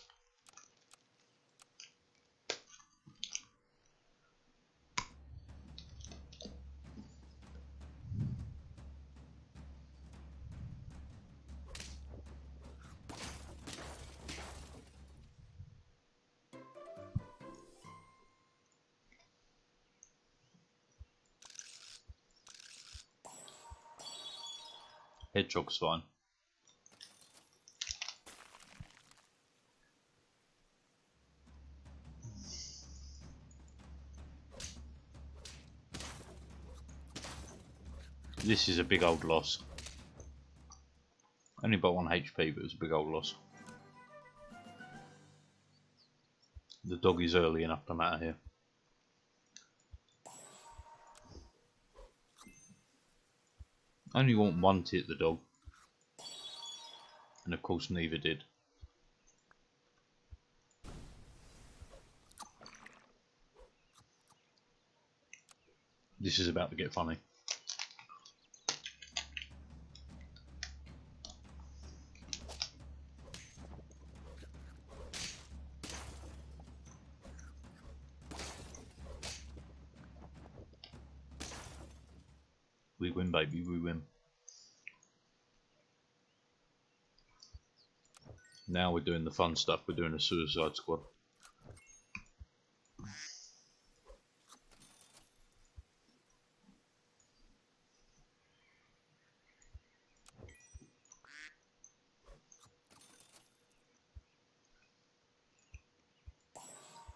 Hedgehog's fine. This is a big old loss. Only about 1 HP, but it was a big old loss. The dog is early enough to matter here. Only want 1 to hit the dog. And of course neither did. This is about to get funny. We win, baby, we win. Now we're doing the fun stuff, we're doing a Suicide Squad.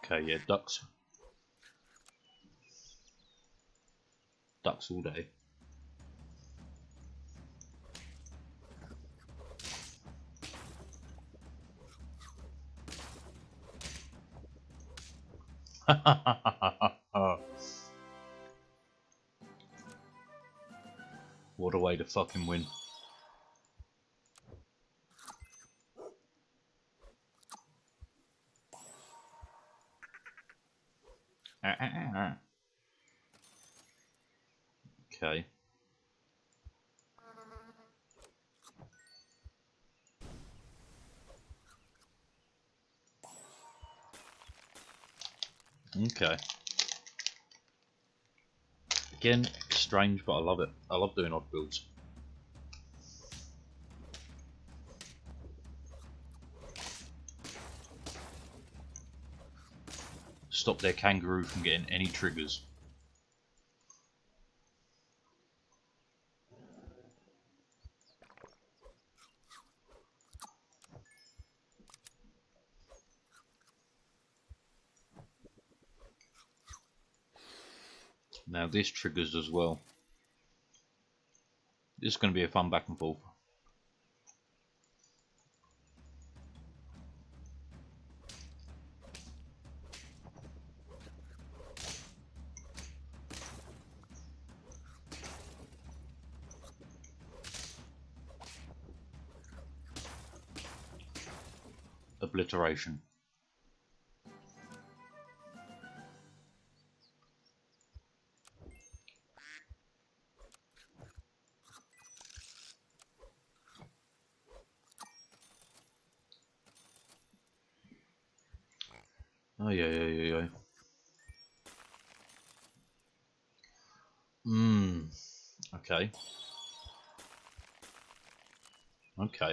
Okay, yeah, ducks. Ducks all day. What a way to fucking win. Okay. Okay. Again, strange, but I love it. I love doing odd builds. Stop their kangaroo from getting any triggers. Now this triggers as well. This is going to be a fun back and forth. Obliteration. Oh yeah. Okay.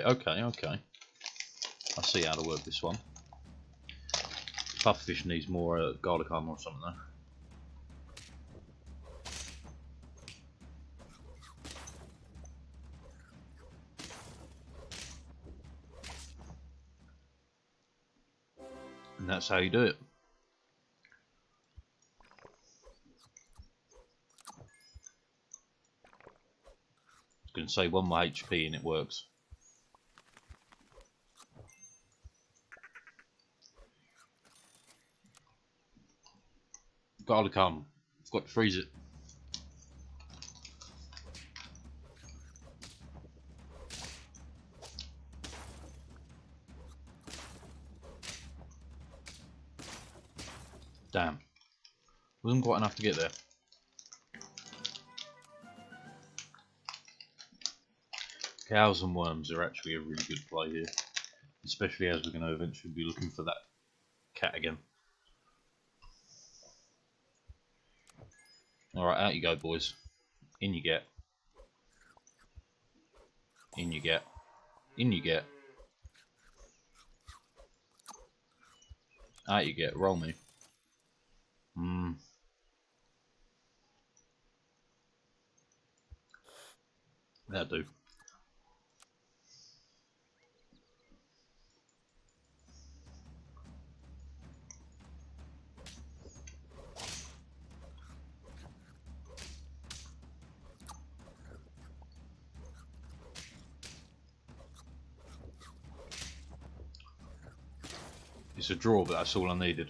Okay. I see how to work this one. Pufferfish needs more garlic armor or something though. And that's how you do it. I was going to say 1 more HP and it works. Garlic armor. I've got to freeze it. Damn. Wasn't quite enough to get there. Cows and worms are actually a really good play here. Especially as we're going to eventually be looking for that cat again. Alright, out you go, boys. In you get. In you get. In you get. Out you get. Roll me. That'll do. It's a draw, but that's all I needed.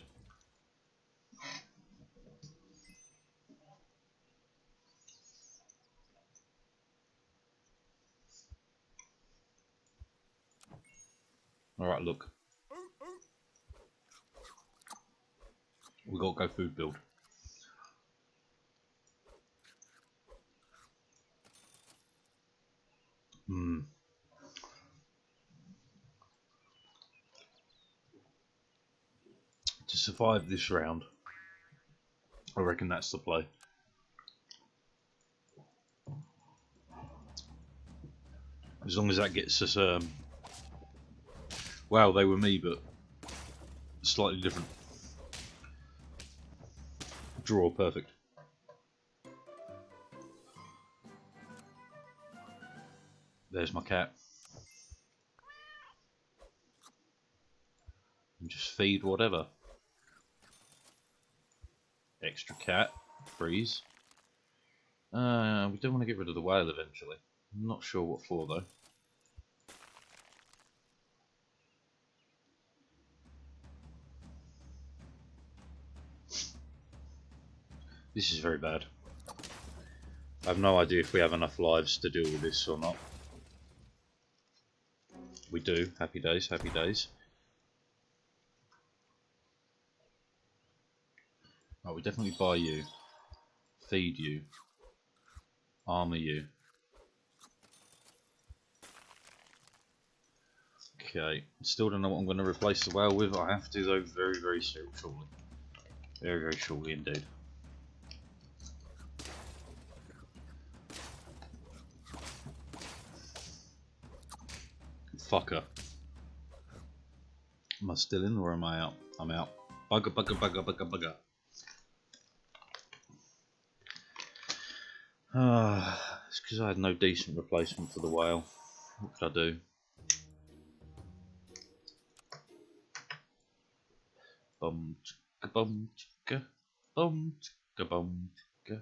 Alright, look. We gotta go food build. To survive this round, I reckon that's the play. As long as that gets us, wow, they were me, but slightly different. Draw, perfect. There's my cat. And just feed whatever. Extra cat, freeze. We do want to get rid of the whale eventually. I'm not sure what for though. This is very bad. I have no idea if we have enough lives to deal with this or not. We do. Happy days, happy days. Right, we definitely buy you. Feed you. Armour you. Okay, still don't know what I'm going to replace the whale with. I have to though very, very shortly. Very, very shortly indeed. Fucker. Am I still in or am I out? I'm out. Bugger, bugger, bugger, bugger, bugger. It's because I had no decent replacement for the whale. What could I do? Bum chicka bum chicka bum chicka bum chicka.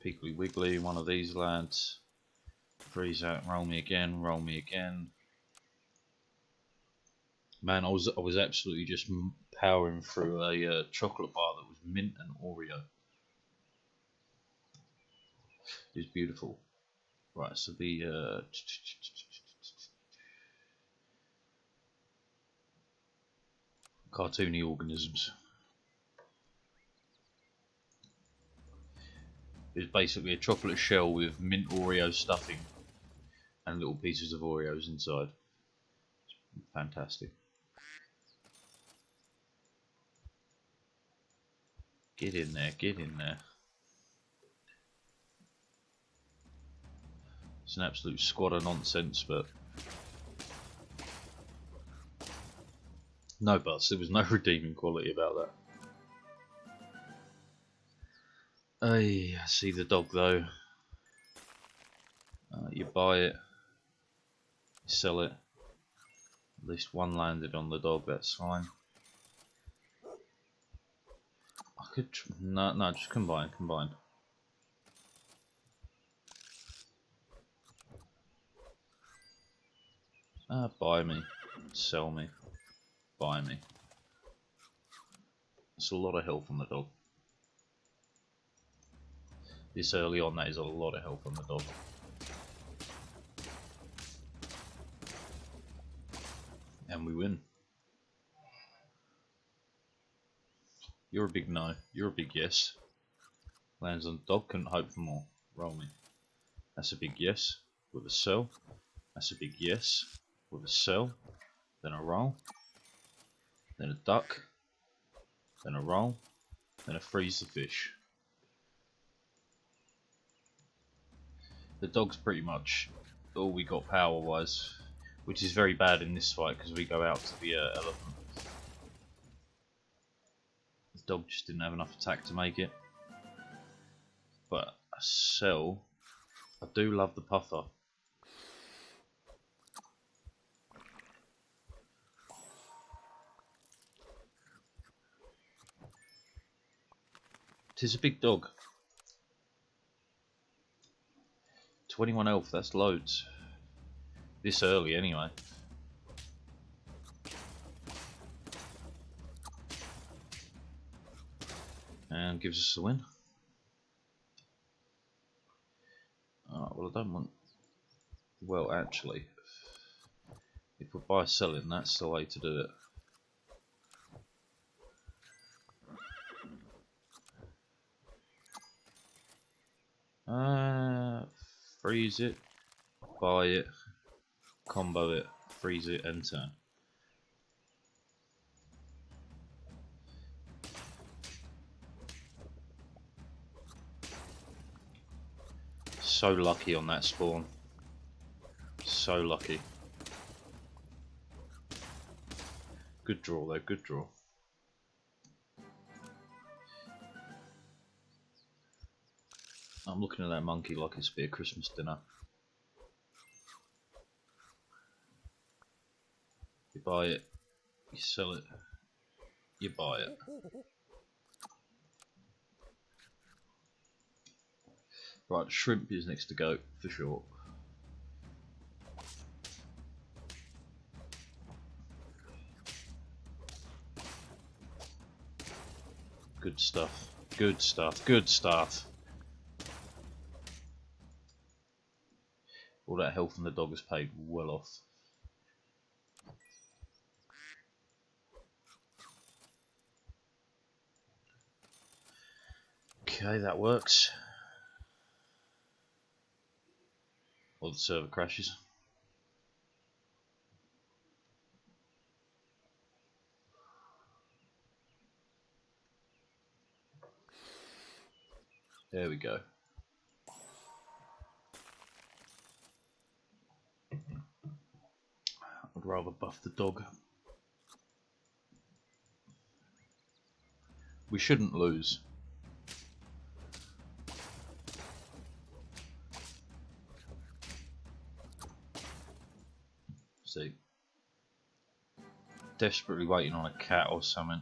Piggly Wiggly, one of these lads. Freeze out, roll me again, roll me again. Man, I was absolutely just powering through a chocolate bar that was mint and Oreo. It was beautiful. Right, so the cartoony organisms. It's basically a chocolate shell with mint Oreo stuffing and little pieces of Oreos inside. Fantastic. Get in there, get in there. It's an absolute squad of nonsense, but no buts. There was no redeeming quality about that. Hey, I see the dog though. You buy it, you sell it. At least one landed on the dog. That's fine. I could no, just combine. Buy me, sell me, buy me. It's a lot of health on the dog. This early on, that is a lot of health on the dog. And we win. You're a big no. You're a big yes. Lands on the dog, couldn't hope for more. Roll me. That's a big yes. With a sell. That's a big yes. With a sell. Then a roll. Then a duck. Then a roll. Then a freeze the fish. The dog's pretty much all we got power wise, which is very bad in this fight because we go out to the elephant. The dog just didn't have enough attack to make it. But a sell, I do love the puffer. Tis a big dog. 21 health, that's loads. This early anyway. and gives us the win. Well, I don't want... Well, actually, if we buy selling, that's the way to do it. Freeze it, buy it, combo it, freeze it, and turn. So lucky on that spawn. So lucky. Good draw though, good draw. I'm looking at that monkey like it's be a Christmas dinner. You buy it, you sell it, you buy it. Right, shrimp is next to go for sure. Good stuff, good stuff, good stuff. All that health from the dog is paid well off. Okay, that works. Or the server crashes. There we go. I'd rather buff the dog. We shouldn't lose. See. Desperately waiting on a cat or something.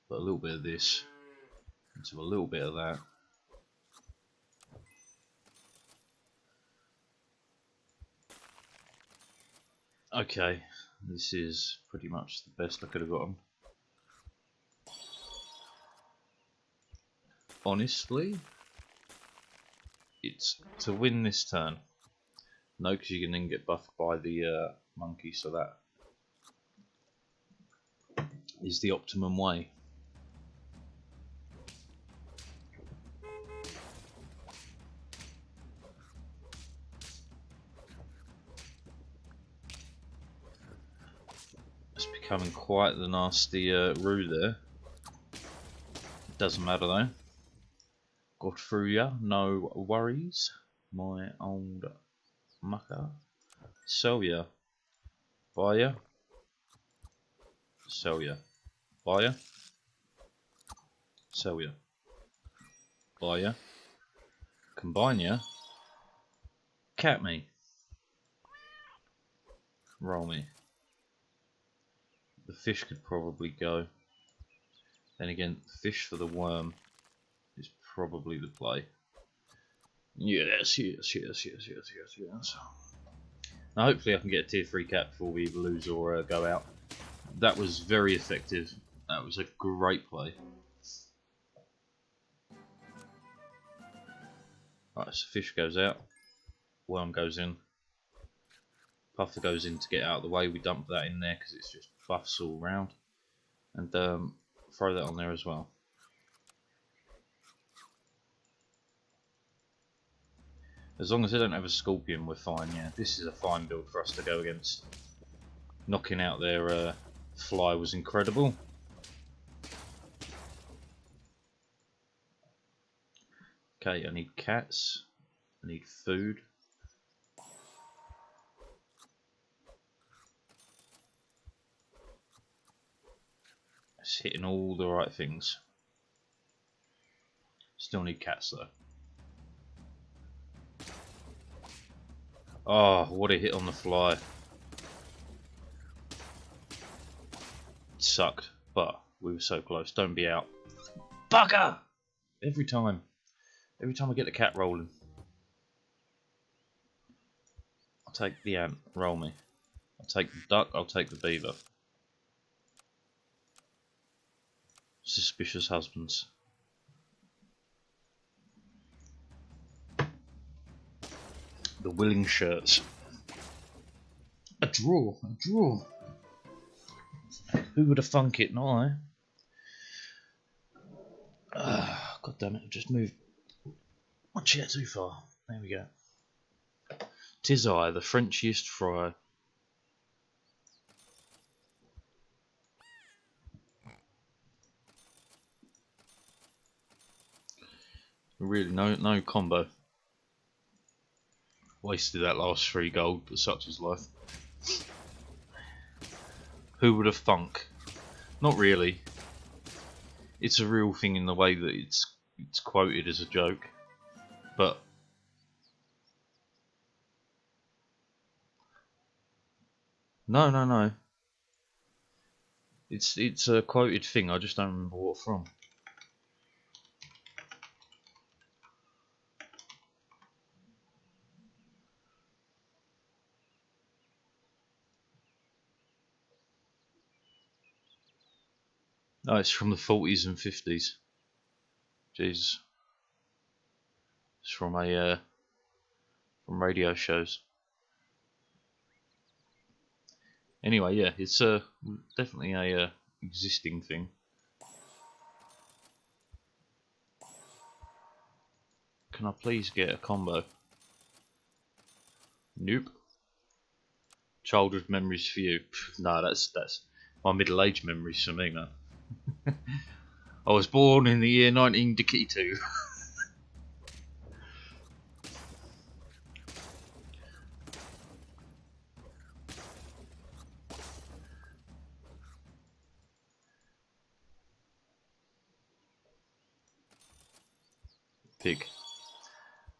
But a little bit of this. Into a little bit of that. Okay, this is pretty much the best I could have gotten. Honestly, it's to win this turn. No, because you can then get buffed by the monkey, so that is the optimum way. It's becoming quite the nasty roux there. Doesn't matter though. Got through ya, no worries. My old mucker. Sell ya. Buy ya. Sell ya. Buy ya. Sell ya. Buy ya. Combine ya. Cat me. Roll me. The fish could probably go. Then again, fish for the worm is probably the play. Yes, yes, yes, yes, yes, yes, yes. Now hopefully I can get a tier 3 cat before we either lose or go out. That was very effective. That was a great play. Right, so fish goes out. Worm goes in. Puffer goes in to get out of the way. We dump that in there because it's just buffs all round. And throw that on there as well. As long as they don't have a scorpion, we're fine. Yeah, this is a fine build for us to go against. Knocking out their fly was incredible. Okay, I need cats. I need food. It's hitting all the right things. Still need cats though. Oh, what a hit on the fly. It sucked, but we were so close. Don't be out. Bugger! Every time I get the cat rolling. I'll take the ant, roll me. I'll take the duck, I'll take the beaver. Suspicious husbands. The willing shirts. A draw, a draw. Who would have thunk it? Not I. God damn it! I just moved one chair too far. There we go. 'Tis I, the Frenchiest fry. Really, no combo. Wasted that last 3 gold, but such is life. Who would have thunk? Not really. It's a real thing in the way that it's quoted as a joke, but no. It's a quoted thing. I just don't remember what from. No, it's from the 40s and 50s. Jesus, it's from from radio shows. Anyway, yeah, it's definitely a existing thing. Can I please get a combo? Nope. Childhood memories for you. No, that's my middle-aged memories for me, man. I was born in the year 1992.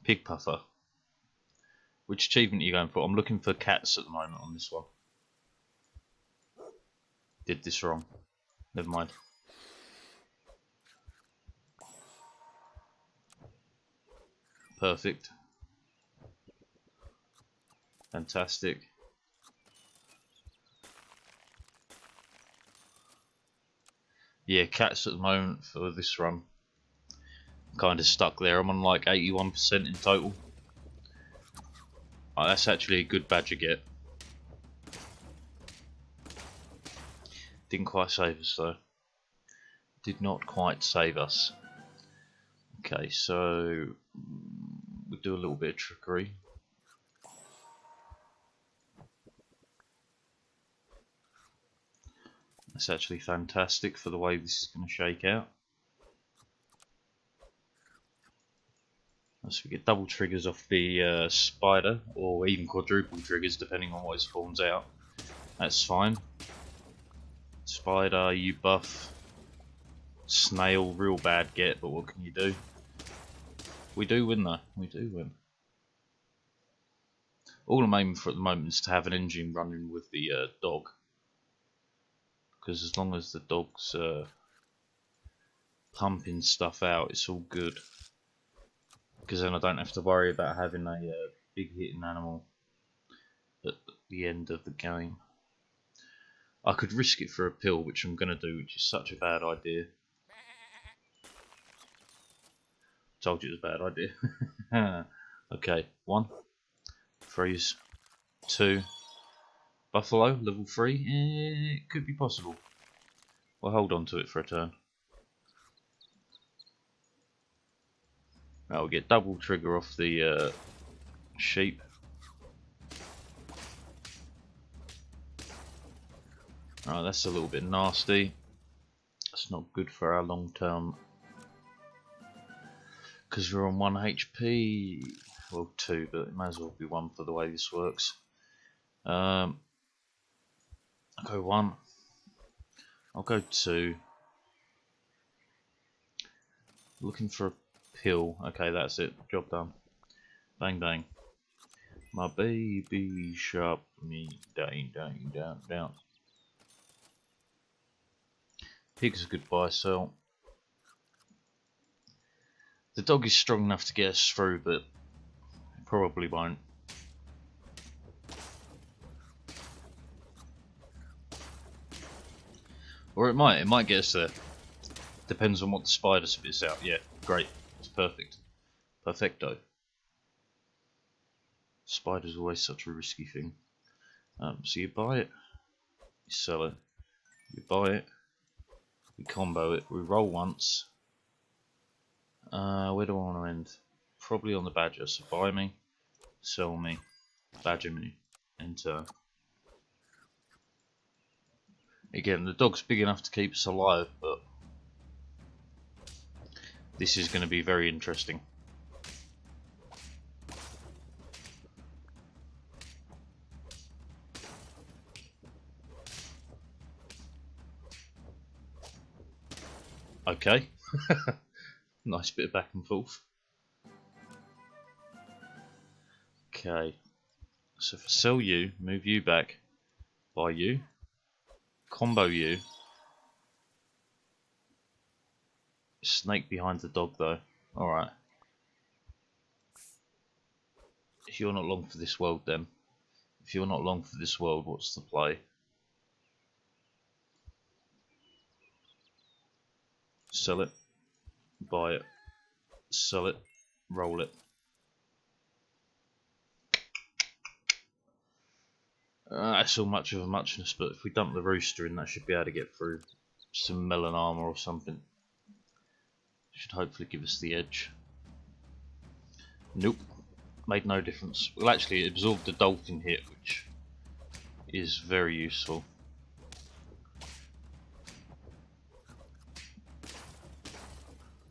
Pig puffer. Which achievement are you going for? I'm looking for cats at the moment on this one. Did this wrong. Never mind. Perfect. Fantastic. Yeah, cats at the moment for this run. Kind of stuck there. I'm on like 81% in total. Oh, that's actually a good badge to get. Didn't quite save us though. Did not quite save us. Okay, so we'll do a little bit of trickery. That's actually fantastic for the way this is going to shake out. So we get double triggers off the spider, or even quadruple triggers depending on what it spawns out. That's fine. Spider, you buff. Snail, real bad get, but what can you do? We do win though, we do win. All I'm aiming for at the moment is to have an engine running with the dog. Because as long as the dog's pumping stuff out, it's all good. Because then I don't have to worry about having a big hitting animal at the end of the game. I could risk it for a pill, which I'm going to do, which is such a bad idea. Told you it was a bad idea. Okay, 1. Freeze. 2. Buffalo, level 3. It could be possible. We'll hold on to it for a turn. Now we'll get double trigger off the sheep. Alright, that's a little bit nasty. That's not good for our long term. Because we're on 1 HP. Well, 2, but it might as well be 1 for the way this works. I'll go 1. I'll go 2. Looking for a pill. Okay, that's it. Job done. Bang bang. My baby sharp me down. Pig's a good buy sell. The dog is strong enough to get us through, but it probably won't. Or it might get us there. Depends on what the spider spits out. Yeah, great. It's perfect. Perfecto. Spider's always such a risky thing. So you buy it, you sell it, you buy it, we combo it, we roll once. Where do I want to end? Probably on the badger. So buy me, sell me, badger me, enter. Again, the dog's big enough to keep us alive, but this is going to be very interesting. Okay. Nice bit of back and forth. Okay. So for sell you, move you back, buy you, combo you. Snake behind the dog though. Alright. If you're not long for this world then. If you're not long for this world, what's the play? Sell it, buy it, sell it, roll it. That's all much of a muchness, but if we dump the rooster in, that should be able to get through some melon armor or something. Should hopefully give us the edge. Nope, made no difference. Well, actually, it absorbed the dolphin hit, which is very useful.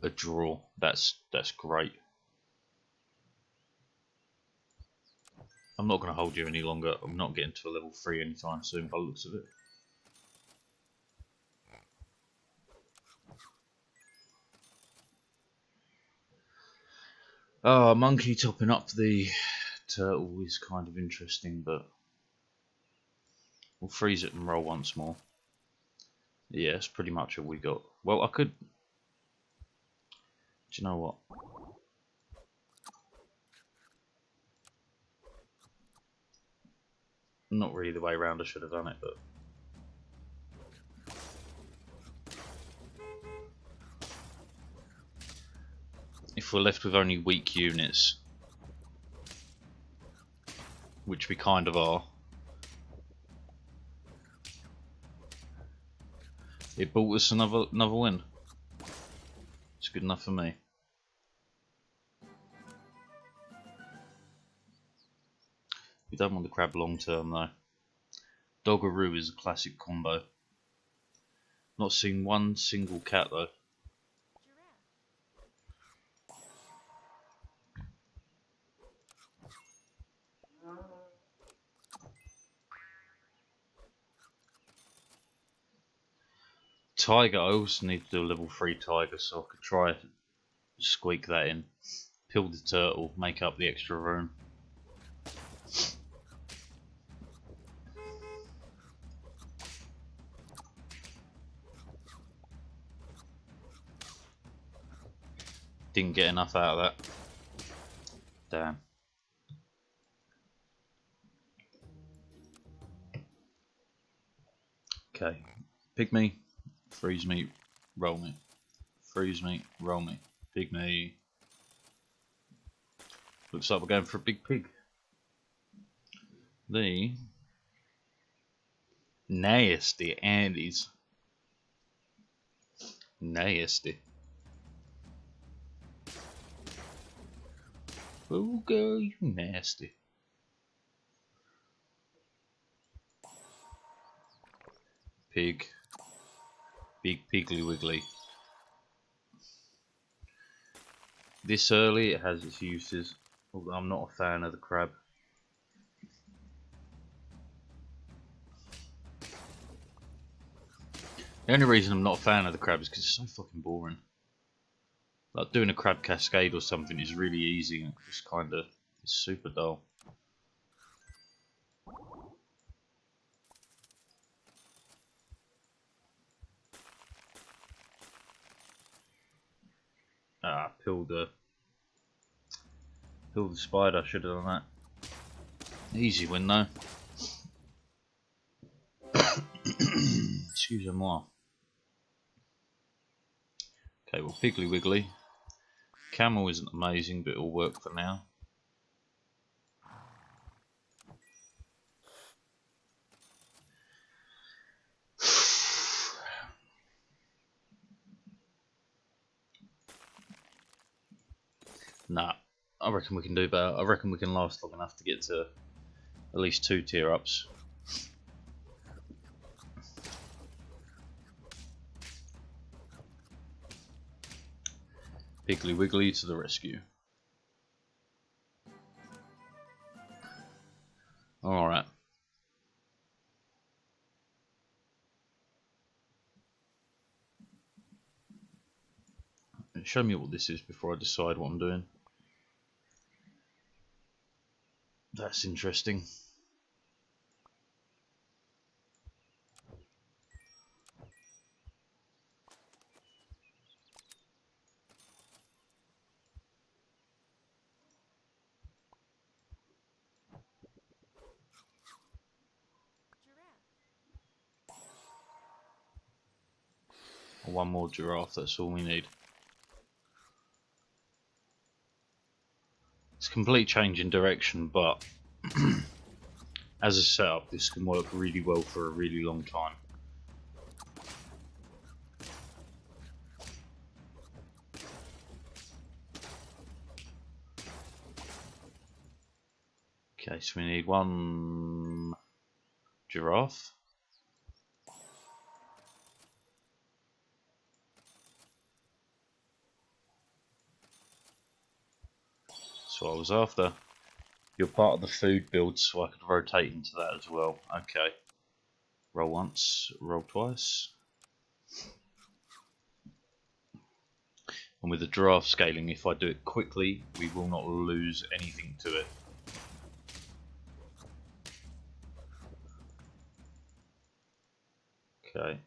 A draw. That's great. I'm not going to hold you any longer. I'm not getting to a level 3 anytime soon by the looks of it. Oh, monkey topping up the turtle is kind of interesting, but we'll freeze it and roll once more. Yeah, that's pretty much all we got. Well, I could... Do you know what? Not really the way round I should have done it, but... If we're left with only weak units, which we kind of are, it bought us another win. It's good enough for me. We don't want the crab long term though. Doggeroo is a classic combo. Not seen one single cat though. Tiger, I also need to do a level 3 tiger, so I could try to squeak that in. Pill the turtle, make up the extra room. Didn't get enough out of that. Damn. Okay, pick me, freeze me, roll me. Freeze me, roll me. Pick me. Looks like we're going for a big pig. The nasty Andes. Nasty. Oh girl, you nasty. Pig. Big piggly wiggly. This early it has its uses, although I'm not a fan of the crab. The only reason I'm not a fan of the crab is because it's so fucking boring. Like doing a crab cascade or something is really easy and just kind of it's super dull. Ah, pill the spider. Should have done that. Easy win though. Excuse-moi. Okay, well, Piggly Wiggly. Camel isn't amazing, but it'll work for now. Nah, I reckon we can do better. I reckon we can last long enough to get to at least 2 tier ups. Piggly Wiggly to the rescue. Alright. Show me what this is before I decide what I'm doing. That's interesting. One more giraffe, that's all we need. It's a complete change in direction, but as a setup, this can work really well for a really long time. Okay, so we need 1 giraffe. That's what I was after. You're part of the food build, so I could rotate into that as well. Okay. Roll once, roll twice. And with the giraffe scaling, if I do it quickly, we will not lose anything to it. Okay.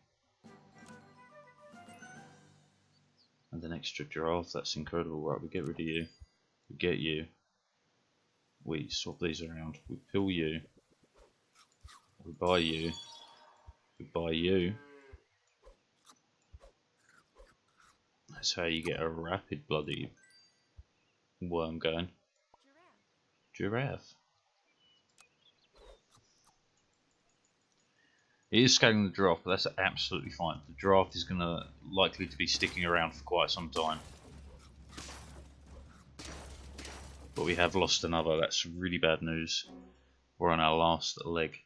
And an extra giraffe, that's incredible. Right, we get rid of you. We get you. We swap these around. We pill you. We buy you. We buy you. That's how you get a rapid bloody worm going. Giraffe. It is scaling the giraffe, but that's absolutely fine. The giraffe is gonna likely to be sticking around for quite some time. But we have lost another. That's really bad news. We're on our last leg.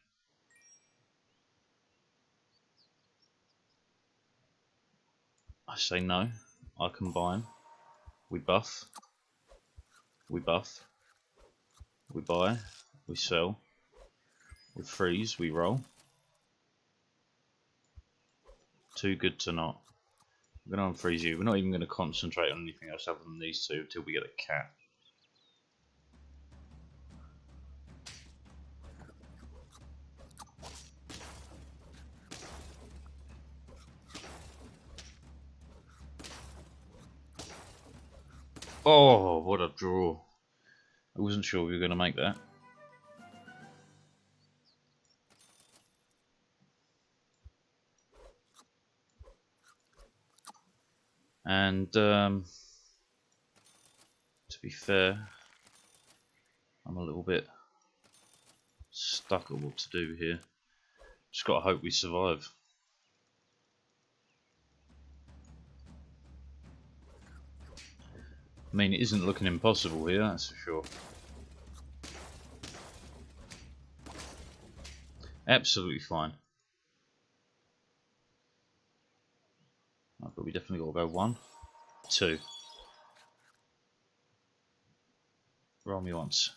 I say no. I combine. We buff. We buff. We buy. We sell. We freeze. We roll. Too good to not. We're going to unfreeze you. We're not even going to concentrate on anything else other than these two until we get a cat. Oh, what a draw. I wasn't sure we were going to make that. And to be fair, I'm a little bit stuck at what to do here. Just got to hope we survive. I mean, it isn't looking impossible here, that's for sure. Absolutely fine. Oh, but we definitely got to go 1, 2. Roll me once.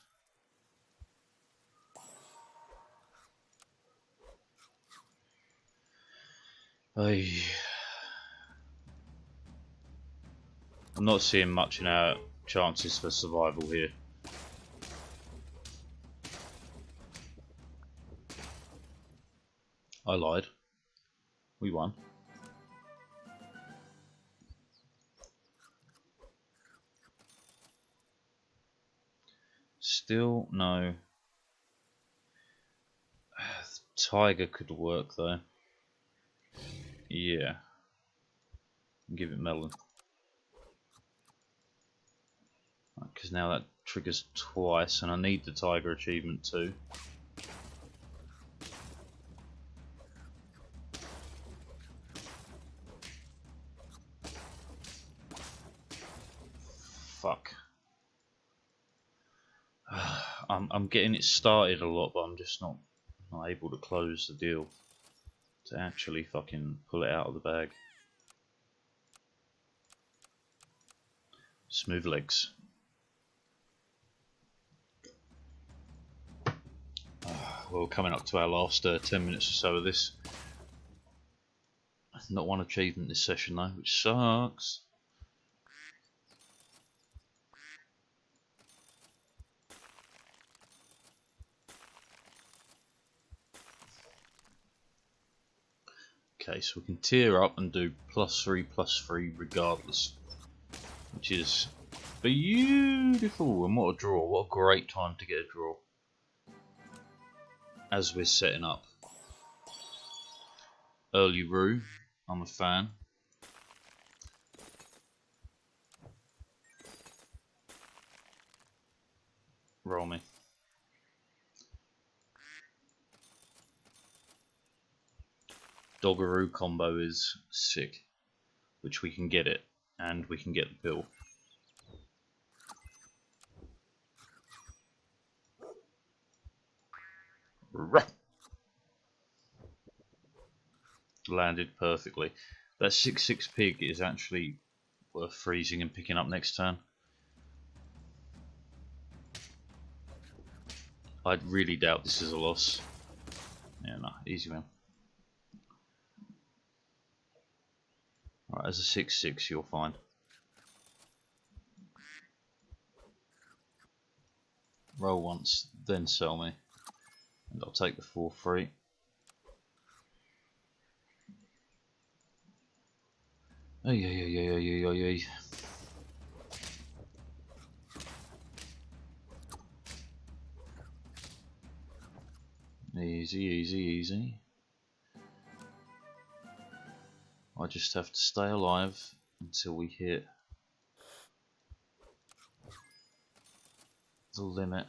I'm not seeing much in our chances for survival here. I lied. We won. Still no. Tiger could work though. Yeah. Give it melon. because now that triggers twice, and I need the tiger achievement too. Fuck. I'm getting it started a lot, but I'm just not able to close the deal to actually fucking pull it out of the bag. Smooth legs. Well, coming up to our last 10 minutes or so of this. Not one achievement this session though, which sucks. Okay, so we can tier up and do +3/+3 regardless, which is beautiful. And what a draw, what a great time to get a draw as we're setting up. Early Roo, I'm a fan. Roll me. Doggeroo combo is sick, which we can get it, and we can get the pill. Landed perfectly. That 6/6 pig is actually worth freezing and picking up next turn. I really doubt this is a loss. Yeah, no, easy man. Alright, as a 6/6 you're fine. Roll once, then sell me. And I'll take the 4/3. Oh yeah. Easy. I just have to stay alive until we hit the limit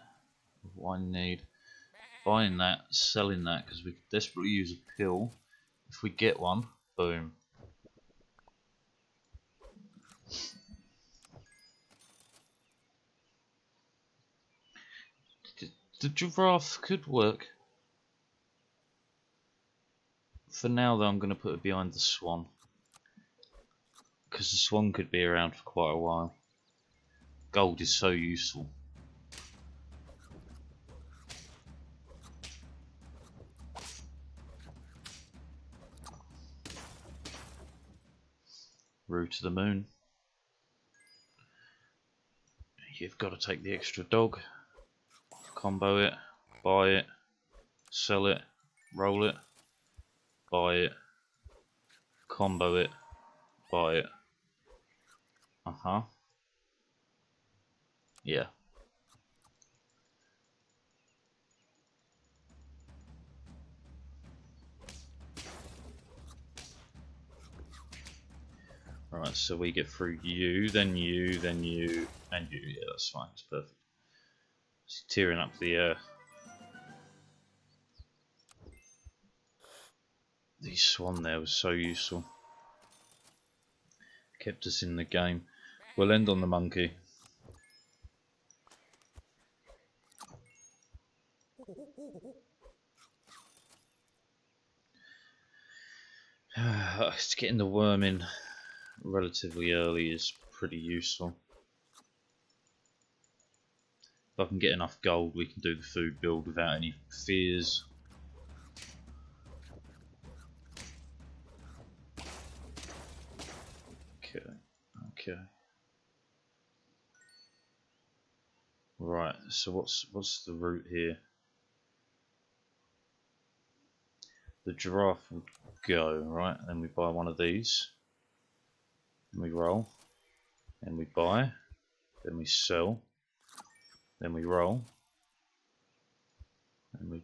of what I need. Buying that, selling that, because we could desperately use a pill. If we get one, boom. The giraffe could work. For now though, I'm going to put it behind the swan, because the swan could be around for quite a while. Gold is so useful. Route to the moon. You've got to take the extra dog, combo it, buy it, sell it, roll it, buy it, combo it, buy it. Yeah. Right, so we get through you, then you, then you, and you. Yeah, that's fine. It's perfect. It's tearing up the swan there was so useful. Kept us in the game. We'll end on the monkey. It's getting the worm in relatively early is pretty useful. If I can get enough gold, we can do the food build without any fears. Okay. Right, so what's the route here? The giraffe would go, right? Then we buy one of these. Then we roll. Then we buy. Then we sell. Then we roll. Then we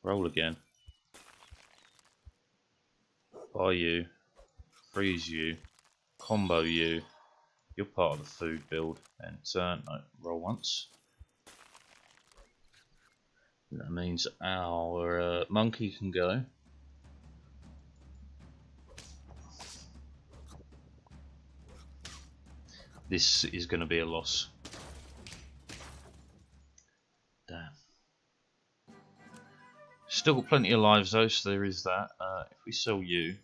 roll again. Buy you. Freeze you. Combo you. You're part of the food build, and no, roll once. That means our monkey can go. This is going to be a loss. Damn. Still got plenty of lives though, so there is that. If we sell you,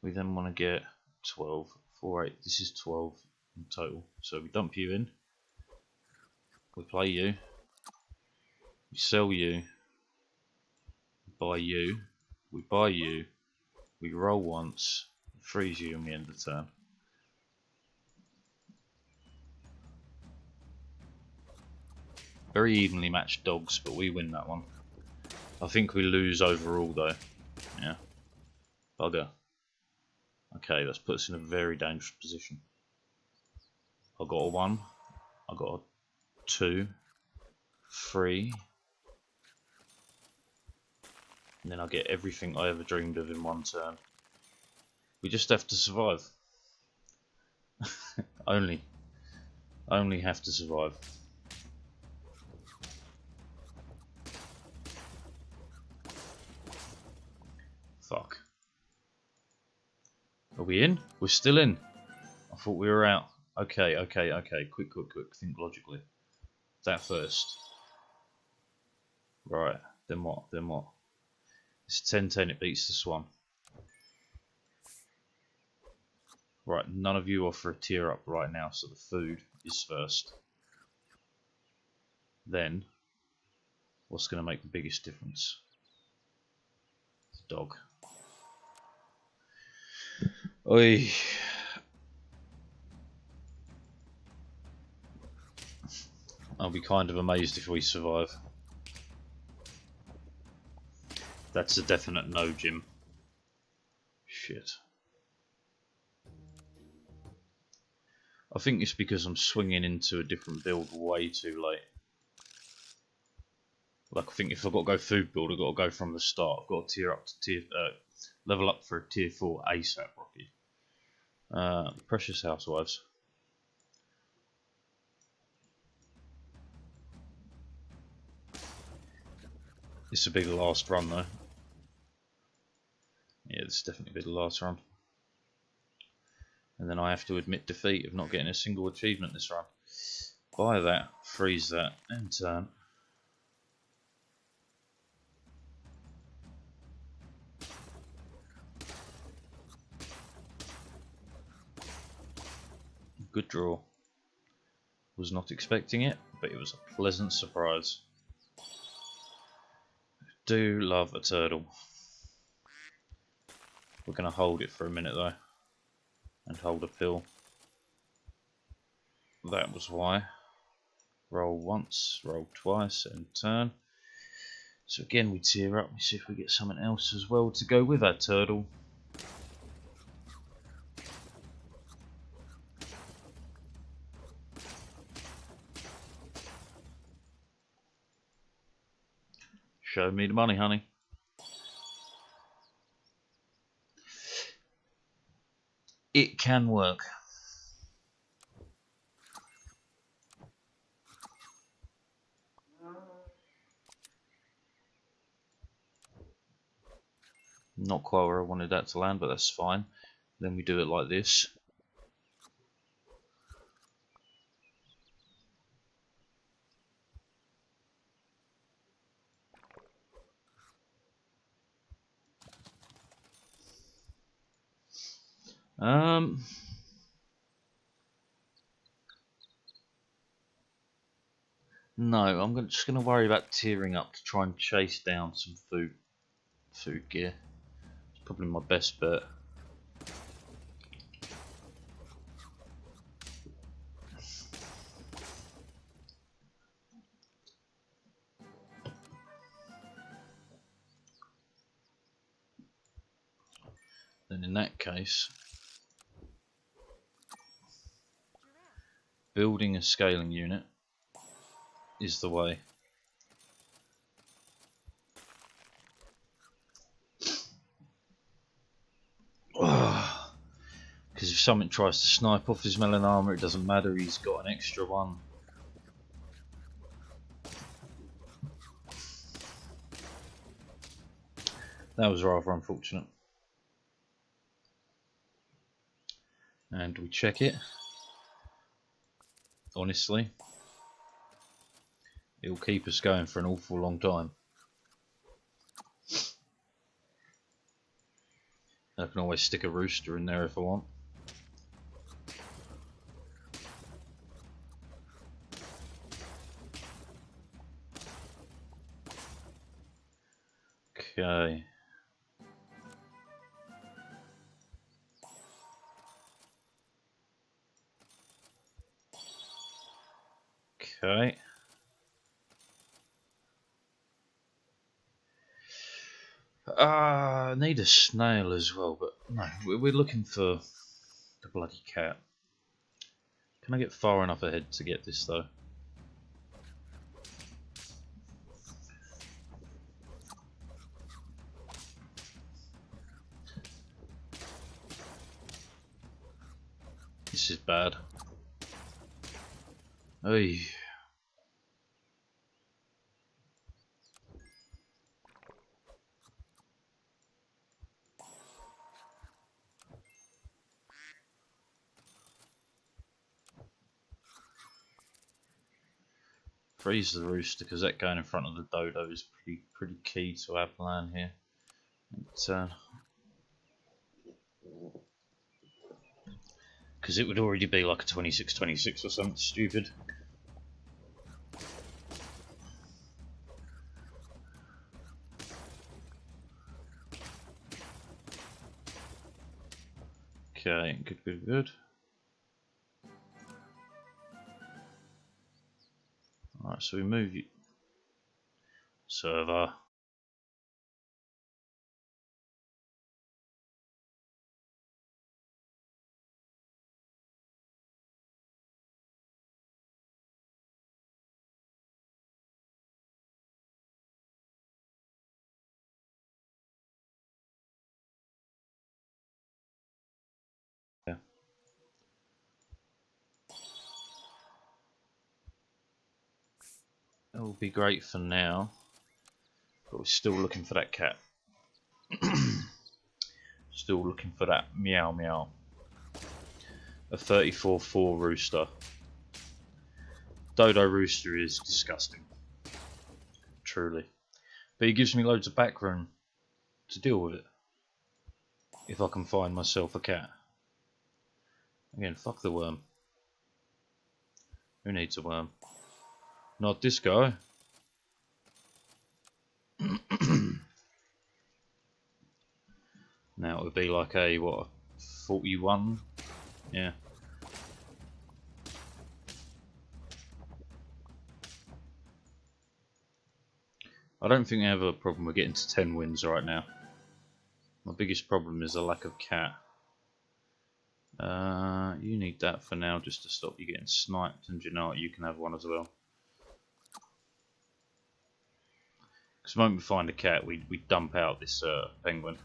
we then want to get 12, 4, 8. This is 12 in total. So we dump you in. We play you. We sell you. Buy you. We buy you. We roll once. Freeze you, and we end the turn. Very evenly matched dogs, but we win that one. I think we lose overall though. Yeah. Bugger. Okay, that's put us in a very dangerous position. I got a 1. I got a 2. 3. And then I get everything I ever dreamed of in one turn. We just have to survive. Only have to survive. Fuck. Are we in? We're still in. I thought we were out. Okay. Quick. Think logically. That first. Right. Then what? It's 10-10. It beats the Swan. Right. None of you offer a tier up right now, so the food is first. Then, what's going to make the biggest difference? The dog. Oi. I'll be kind of amazed if we survive. That's a definite no, Jim. Shit. I think it's because I'm swinging into a different build way too late. Like, I think if I've got to go food build, I've got to go from the start. I've got to tier up to level up for a tier 4 ASAP, Rocky. Precious Housewives. This will be the last run though. Yeah, this will definitely be the last run. And then I have to admit defeat of not getting a single achievement this run. Buy that, freeze that, and turn. Good draw. Was not expecting it, but it was a pleasant surprise. Do love a turtle. We're going to hold it for a minute though, and hold a pill. That was why. Roll once, roll twice, and turn. So again we tier up, we see if we get something else as well to go with our turtle. Show me the money, honey. It can work. Not quite where I wanted that to land, but that's fine. Then we do it like this. No, I'm just going to worry about tiering up to try and chase down some food gear. It's probably my best bet. Then in that case, building a scaling unit is the way. Because if something tries to snipe off his melon armor, it doesn't matter, he's got an extra one. That was rather unfortunate. And we check it. Honestly, it'll keep us going for an awful long time. I can always stick a rooster in there if I want. Okay. Okay. I need a snail as well, but no, we're looking for the bloody cat. Can I get far enough ahead to get this though? This is bad. Oy. Freeze the rooster, because that going in front of the dodo is pretty key to our plan here. Because it would already be like a 26-26 or something stupid. Okay, good. Alright, so we move you. Server. Yeah. That will be great for now, but we're still looking for that cat. Still looking for that meow meow. A 34-4 rooster. Dodo rooster is disgusting. Truly. But he gives me loads of backroom to deal with it. If I can find myself a cat. Again, fuck the worm. Who needs a worm? Not this guy. Now it would be like a, what, 41? Yeah. I don't think I have a problem with getting to 10 wins right now. My biggest problem is a lack of cat. You need that for now just to stop you getting sniped, and you know what, you can have one as well. Because the moment we find a cat, we dump out this penguin.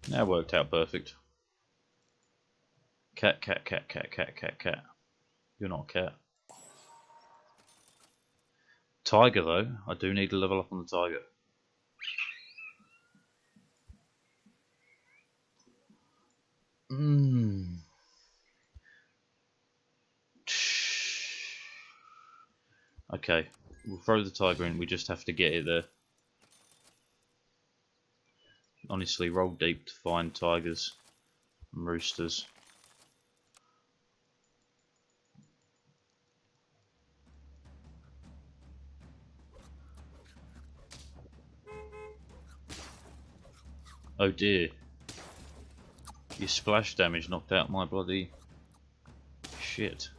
That worked out perfect. Cat. You're not a cat. Tiger though, I do need to level up on the tiger. Okay, we'll throw the tiger in, we just have to get it there. Honestly, roll deep to find tigers and roosters. Oh dear. Your splash damage knocked out my bloody shit.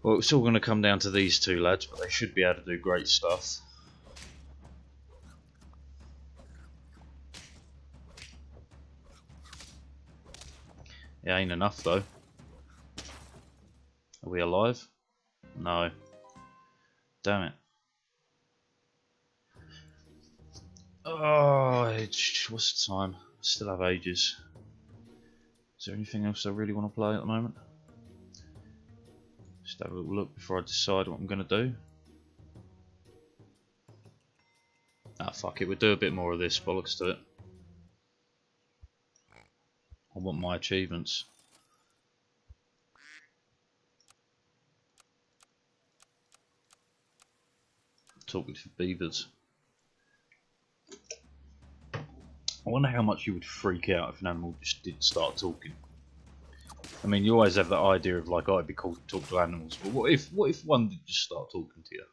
Well, it's all going to come down to these two lads, but they should be able to do great stuff. It ain't enough though. Are we alive? No. Damn it. Oh, what's the time? I still have ages. Is there anything else I really want to play at the moment? Just have a little look before I decide what I'm going to do. Ah, fuck it, we'll do a bit more of this, bollocks to it. I want my achievements. Talking to beavers. I wonder how much you would freak out if an animal just did start talking. I mean, you always have that idea of like, oh, it'd be cool to talk to animals, but what if one did just start talking to you?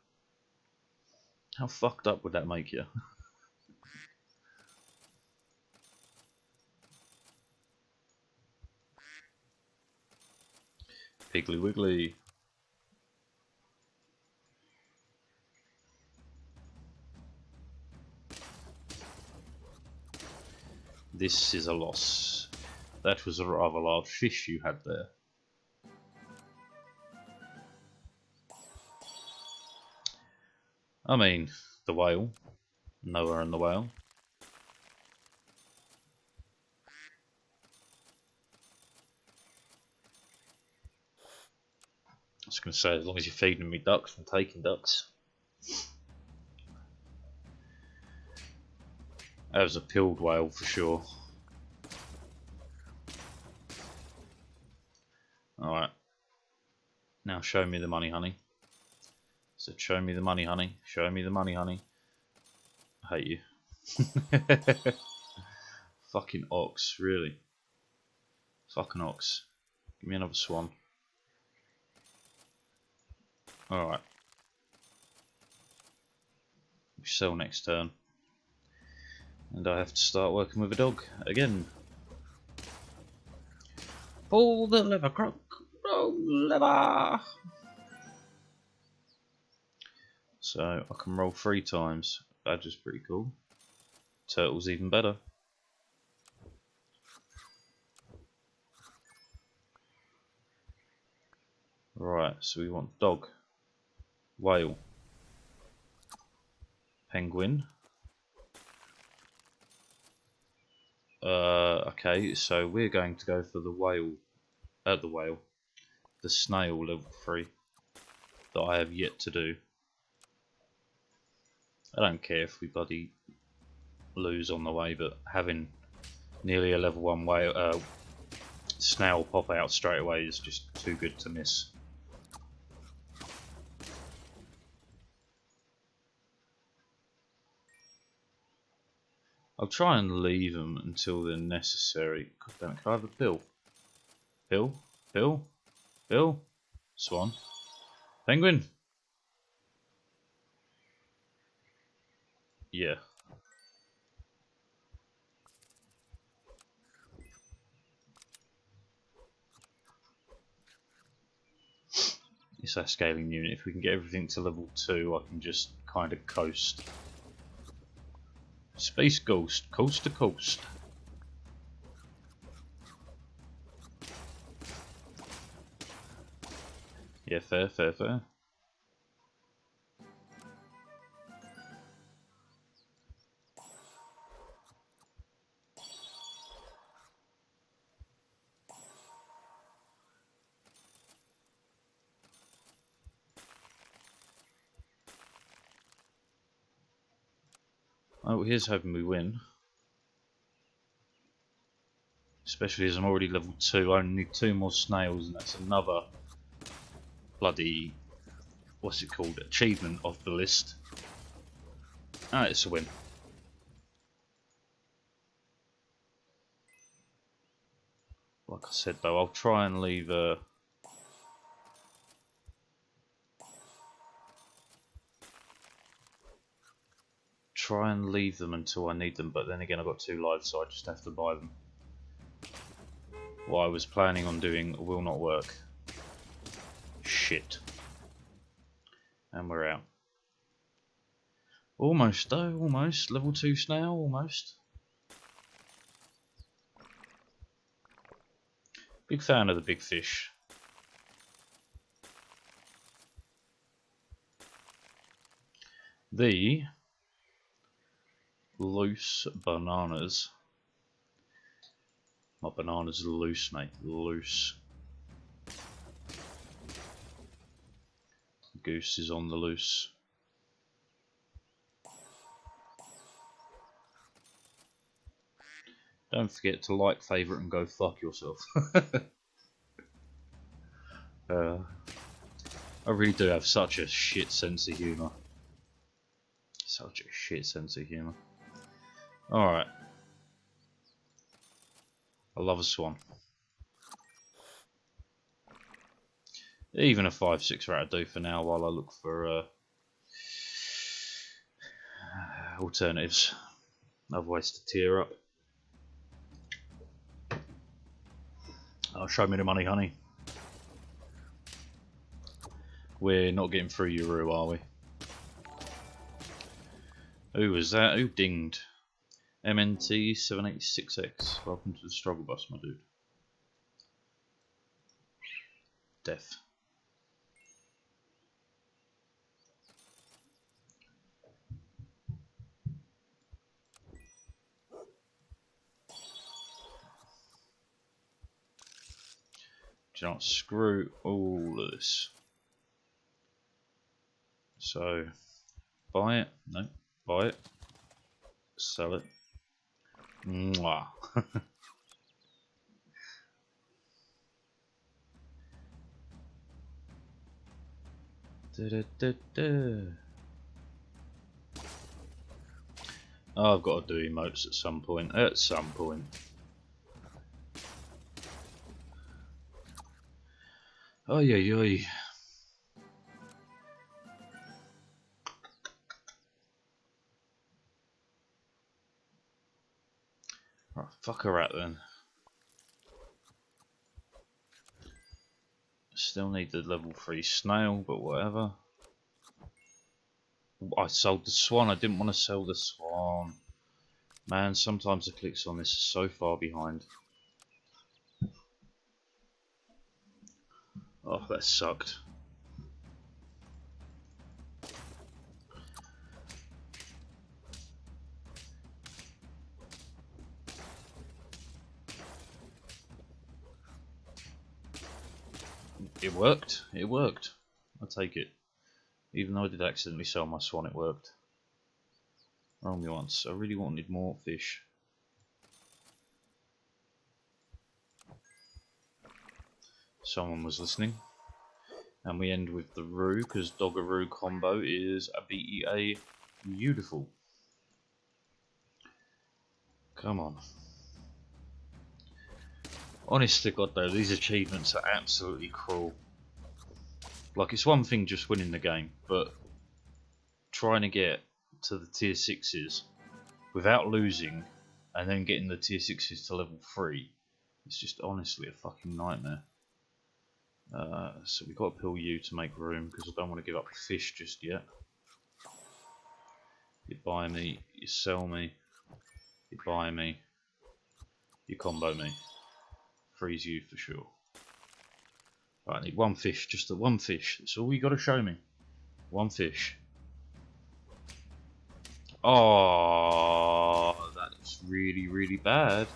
How fucked up would that make you? Piggly Wiggly. This is a loss. That was a rather large fish you had there. I mean, the whale. Noah and the whale. I was going to say, as long as you're feeding me ducks and taking ducks. That was a pilled whale for sure. Alright. Now show me the money, honey. So show me the money, honey. Show me the money, honey. I hate you. Fucking ox, really. Fucking ox. Give me another swan. Alright. We sell next turn. And I have to start working with a dog again. Pull the lever, crook. Pull the lever. So I can roll 3 times. Badger's pretty cool. Turtle's even better. Right, so we want dog, whale, penguin. Okay, so we're going to go for the whale, the snail level 3 that I have yet to do. I don't care if we bloody lose on the way, but having nearly a level 1 whale, snail pop out straight away is just too good to miss. I'll try and leave them until they're necessary. God damn it, can I have a pill? Pill? Pill? Pill? Swan? Penguin? Yeah. It's our scaling unit. If we can get everything to level 2, I can just kind of coast. Space Ghost, coast to coast. Yeah, fair, fair, fair. Oh, here's hoping we win. Especially as I'm already level 2, I only need 2 more snails and that's another bloody, what's it called, achievement of the list. Ah, it's a win. Like I said though, I'll try and leave them until I need them, but then again I've got 2 lives, so I just have to buy them. What I was planning on doing will not work. Shit. And we're out. Almost though, almost. Level 2 snail, almost. Big fan of the big fish. The loose bananas. My banana's loose, mate. Loose. Goose is on the loose. Don't forget to like, favourite, and go fuck yourself. I really do have such a shit sense of humour. Such a shit sense of humour. Alright. I love a swan. Even a 5-6 rat will do for now while I look for alternatives. Other ways to tear up. Oh, show me the money, honey. We're not getting through Uru, are we? Who was that? Who dinged? MNT 786X. Welcome to the struggle bus, my dude. Death. Do you know what? Screw all of this. So, buy it. No, buy it. Sell it. Mwah. Oh, I've got to do emotes at some point. At some point. Oi, oi, oi. Right, fuck her out then. Still need the level 3 snail, but whatever. I sold the swan. I didn't want to sell the swan. Man, sometimes the clicks on this are so far behind. Oh, that sucked. It worked. It worked. I'll take it. Even though I did accidentally sell my swan, it worked. Roll me once. I really wanted more fish. Someone was listening. And we end with the Roo, because Doggaroo combo is a BEA beautiful. Come on. Honest to God though, these achievements are absolutely cruel. Like, it's one thing just winning the game, but trying to get to the tier 6s without losing and then getting the tier 6s to level 3, it's just honestly a fucking nightmare. So we've got to pill you to make room because I don't want to give up fish just yet. You buy me, you sell me, you buy me, you combo me. Freeze you for sure. Right, I need one fish, just the one fish. That's all you got to show me. One fish. Oh, that's really, really bad.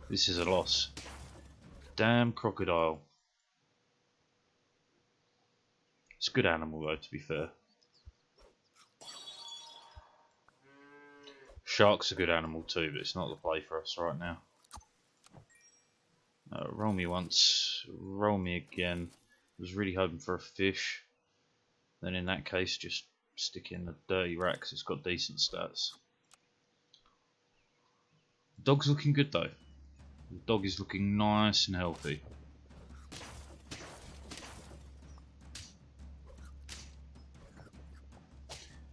This is a loss. Damn crocodile. It's a good animal though, to be fair. Shark's a good animal too, but it's not the play for us right now. Roll me once, roll me again. I was really hoping for a fish. Then in that case, just stick in the dirty rat because it's got decent stats. The dog's looking good though. The dog is looking nice and healthy.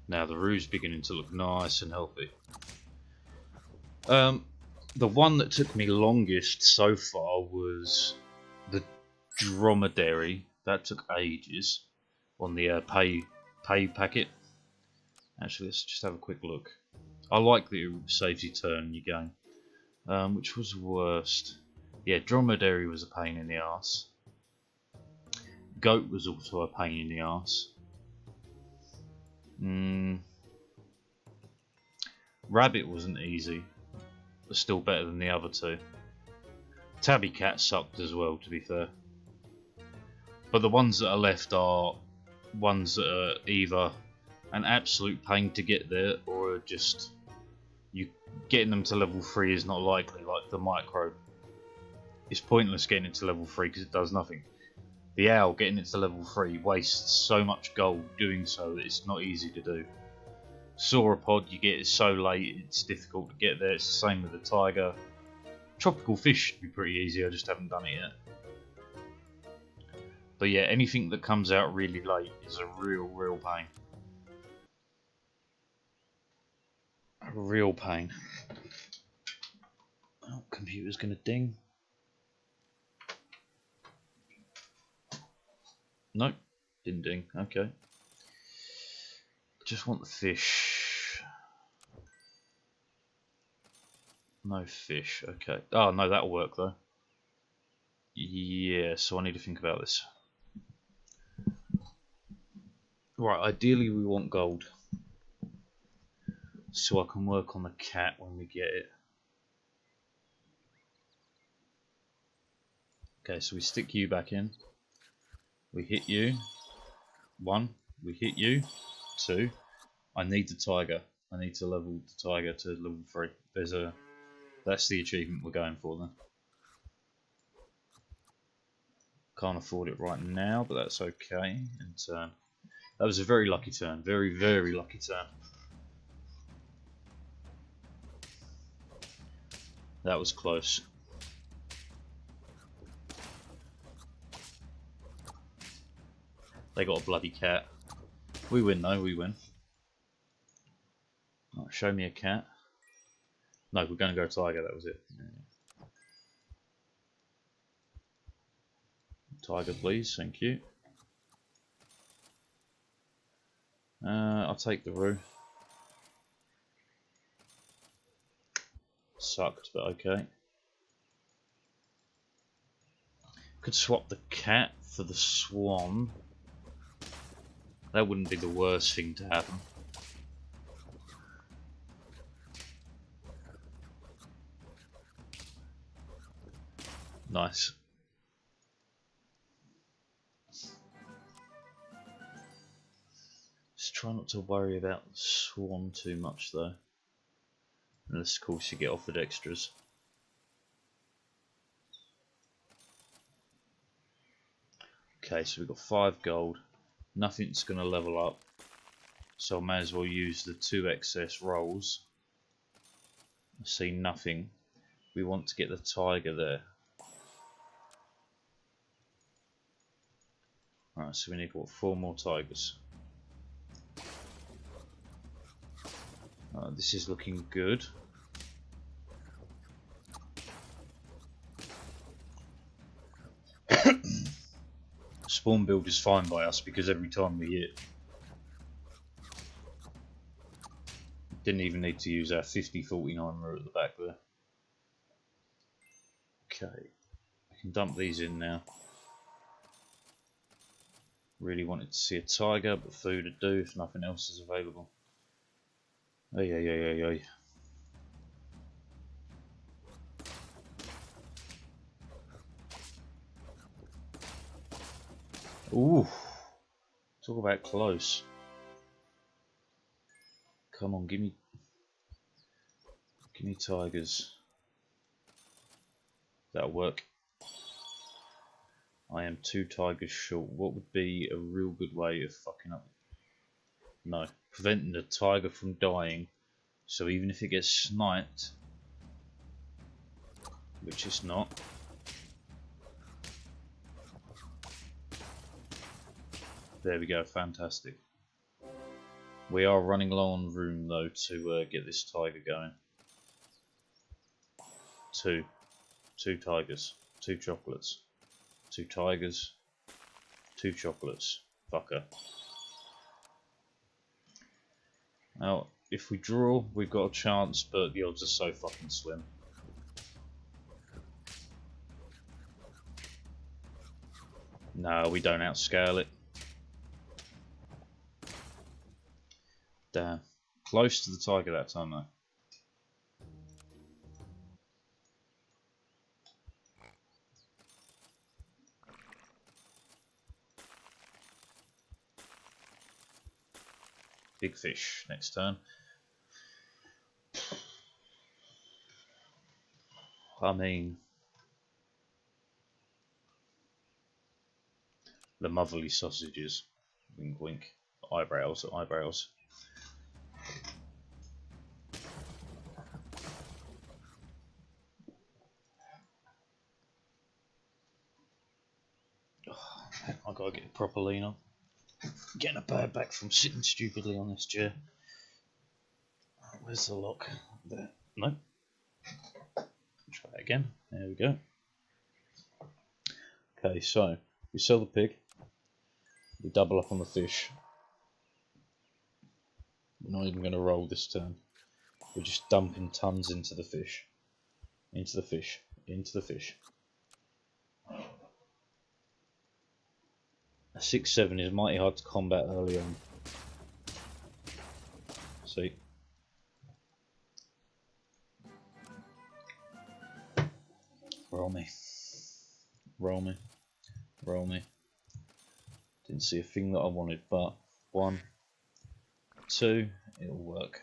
Now the Roo's beginning to look nice and healthy. The one that took me longest so far was the dromedary. That took ages on the pay packet. Actually, let's just have a quick look. I like that it saves you turn in your game. Which was worst? Yeah, dromedary was a pain in the arse. Goat was also a pain in the arse. Rabbit wasn't easy, but still better than the other two. Tabby Cat sucked as well, to be fair. But the ones that are left are ones that are either an absolute pain to get there, or just getting them to level 3 is not likely, like the micro. It's pointless getting it to level 3 because it does nothing. The owl, getting it to level 3, wastes so much gold doing so that it's not easy to do. Sauropod, you get it so late, it's difficult to get there. It's the same with the tiger. Tropical fish should be pretty easy, I just haven't done it yet. But yeah, anything that comes out really late is a real pain. A real pain. Oh, computer's gonna ding. Nope, didn't ding. Okay. Just want the fish. No fish. Okay. Oh no, that'll work though. Yeah, so I need to think about this. Right, ideally we want gold, so I can work on the cat when we get it. Okay, so we stick you back in. We hit you. 1. We hit you. 2. I need the tiger. I need to level the tiger to level 3. That's the achievement we're going for then. Can't afford it right now, but that's okay. And turn. That was a very lucky turn. Very lucky turn. That was close. They got a bloody cat. We win though, we win. Right, show me a cat. No, we're going to go tiger, that was it. Yeah. Tiger please, thank you. I'll take the roux. Sucked, but okay. Could swap the cat for the swan. That wouldn't be the worst thing to happen. Nice. Just try not to worry about the swan too much though. Unless of course you get offered extras. Okay, so we've got 5 gold. Nothing's going to level up. So I may as well use the 2 excess rolls. I see nothing. We want to get the tiger there. Alright, so we need what, 4 more tigers. This is looking good. Spawn build is fine by us because every time we hit, didn't even need to use our 50-49 route at the back there. Okay, I can dump these in now. Really wanted to see a tiger, but food would do if nothing else is available. Ay. Ooh, talk about close. Come on, give me tigers. That'll work. I am 2 tigers short. What would be a real good way of fucking up? No, preventing the tiger from dying. So even if it gets sniped, which it's not. There we go, fantastic. We are running low on room though to get this tiger going. 2 tigers, 2 chocolates, 2 tigers, 2 chocolates. Fucker. Now, if we draw, we've got a chance, but the odds are so fucking slim. No, we don't outscale it. Damn. Close to the tiger that time though. Big fish next turn. I mean, the motherly sausages. Wink, wink. Eyebrows, eyebrows. I gotta get a proper lean on. Getting a bad back from sitting stupidly on this chair. Where's the lock? There. No. Try it again. There we go. Okay, so we sell the pig. We double up on the fish. We're not even going to roll this turn. We're just dumping tons into the fish. Into the fish. Into the fish. A 6-7 is mighty hard to combat early on. See? Roll me. Roll me. Roll me. Didn't see a thing that I wanted, but 1, 2, it'll work.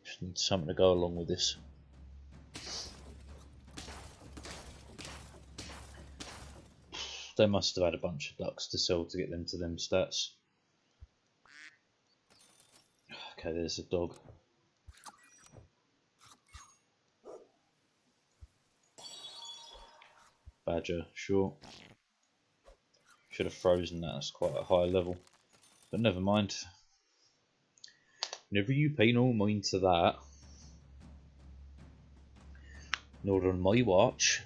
Just need something to go along with this. They must have had a bunch of ducks to sell to get them to them stats. Okay, there's a dog. Badger, sure. Should have frozen that, that's quite a high level. But never mind. Never you pay no mind to that. Not on my watch.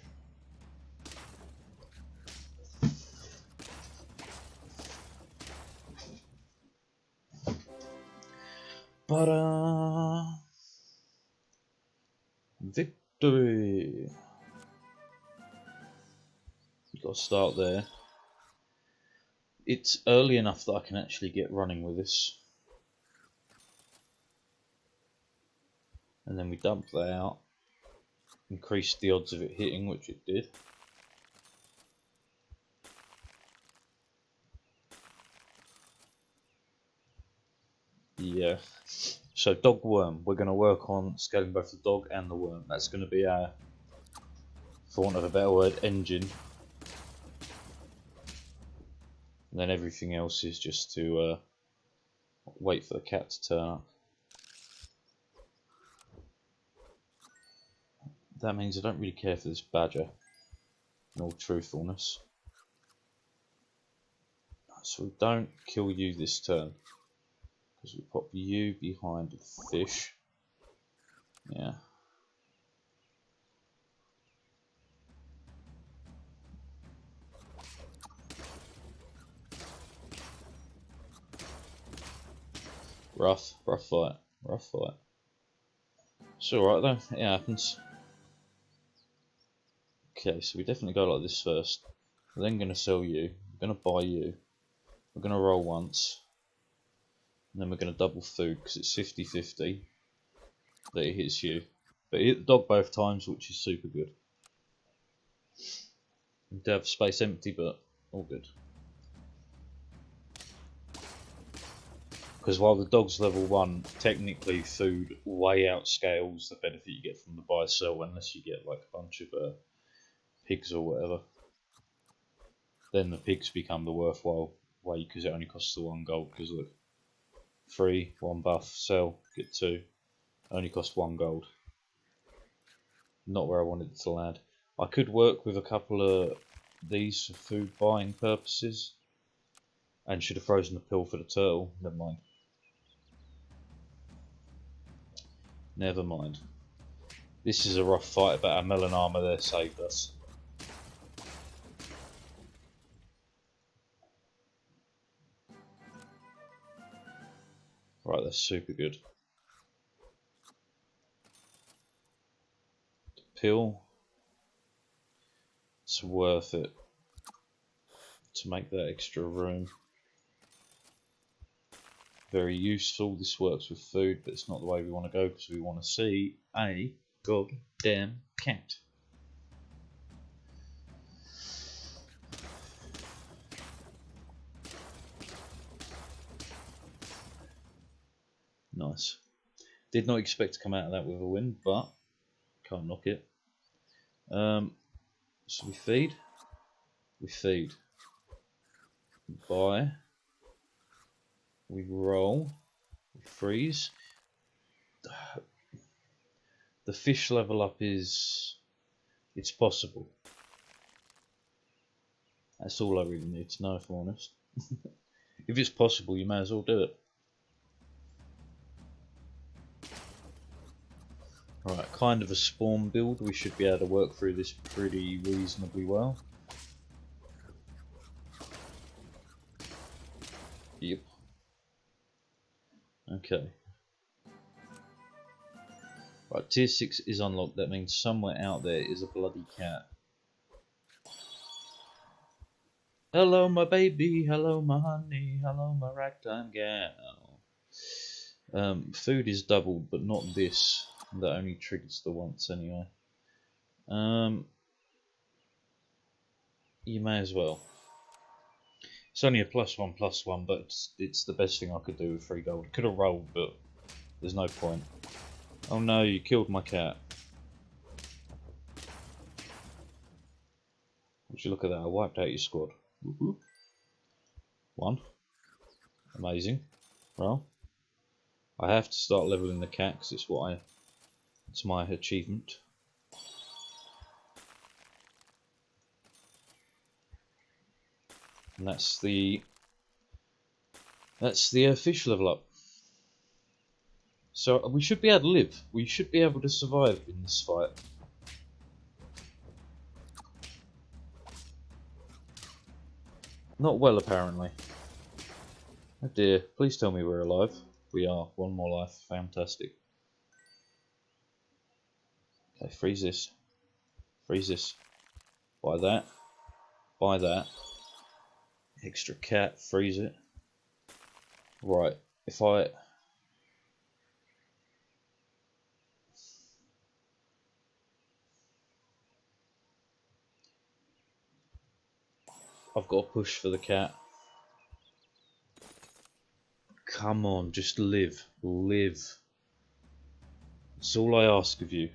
But victory. You've got to start there. It's early enough that I can actually get running with this. And then we dump that out. Increase the odds of it hitting, which it did. Yeah. So dog worm. We're going to work on scaling both the dog and the worm. That's going to be our, for want of a better word, engine. And then everything else is just to wait for the cat to turn up. That means I don't really care for this badger, in all truthfulness. So we don't kill you this turn, because we pop you behind the fish. Yeah. Rough fight, rough fight. It's alright though, it happens. Okay, so we definitely go like this first. We're then going to sell you, we're going to buy you, we're going to roll once, and then we're going to double food because it's 50-50 that it hits you. But it hit the dog both times, which is super good. We do have space empty, but all good. Because while the dog's level 1, technically food way outscales the benefit you get from the buy sell, unless you get like a bunch of pigs or whatever. Then the pigs become the worthwhile way because it only costs the 1 gold. Because look, 3, 1 buff, sell, get 2, only cost 1 gold. Not where I wanted it to land. I could work with a couple of these for food buying purposes, and should have frozen the pill for the turtle. Never mind. Never mind. This is a rough fight, but our melon armor there saved us. Right, that's super good. The pill, it's worth it to make that extra room. Very useful. This works with food, but it's not the way we want to go because we want to see a goddamn cat. Nice. Did not expect to come out of that with a win, but can't knock it. So we feed. We feed. We buy. We roll. We freeze. The fish level up is... it's possible. That's all I really need to know, if I'm honest. If it's possible, you may as well do it. Alright, kind of a spawn build. We should be able to work through this pretty reasonably well. Yep. Okay. Right, tier 6 is unlocked. That means somewhere out there is a bloody cat. Hello, my baby. Hello, my honey. Hello, my ragtime gal. Food is doubled, but not this. That only triggers the once anyway. You may as well. It's only a +1/+1, but it's the best thing I could do with 3 gold. Could have rolled, but there's no point. Oh no, you killed my cat. Would you look at that? I wiped out your squad. Woohoo. 1. Amazing. Well, I have to start leveling the cat because it's my achievement. And that's the fish level up. So we should be able to live. We should be able to survive in this fight. Not well, apparently. Oh dear, please tell me we're alive. We are. 1 more life. Fantastic. Okay, freeze this. Freeze this. Buy that. Buy that. Extra cat. Freeze it. Right. If I've got to push for the cat. Come on, just live. Live. That's all I ask of you.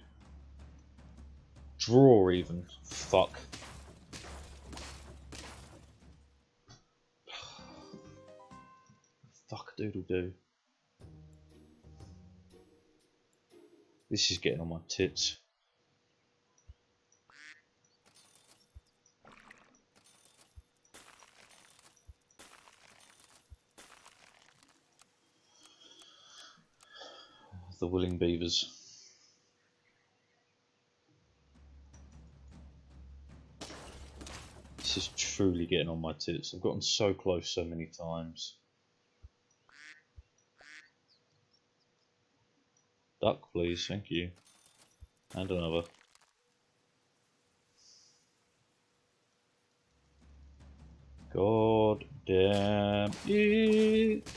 Draw even. Fuck. Fuck doodle doo. This is getting on my tits. The willing beavers. This is truly getting on my tits. I've gotten so close so many times. Duck, please, thank you. And another. God damn it!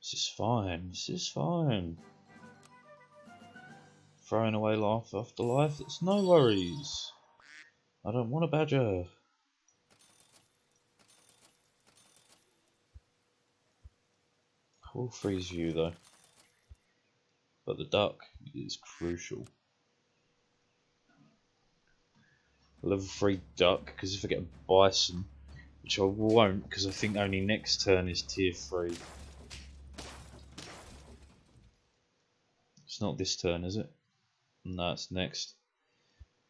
This is fine, this is fine. Throwing away life after life, it's no worries. I don't want a badger. I will freeze you though. But the duck is crucial. Level 3 duck, because if I get a bison, which I won't, because I think only next turn is tier 3. It's not this turn, is it? No, it's next.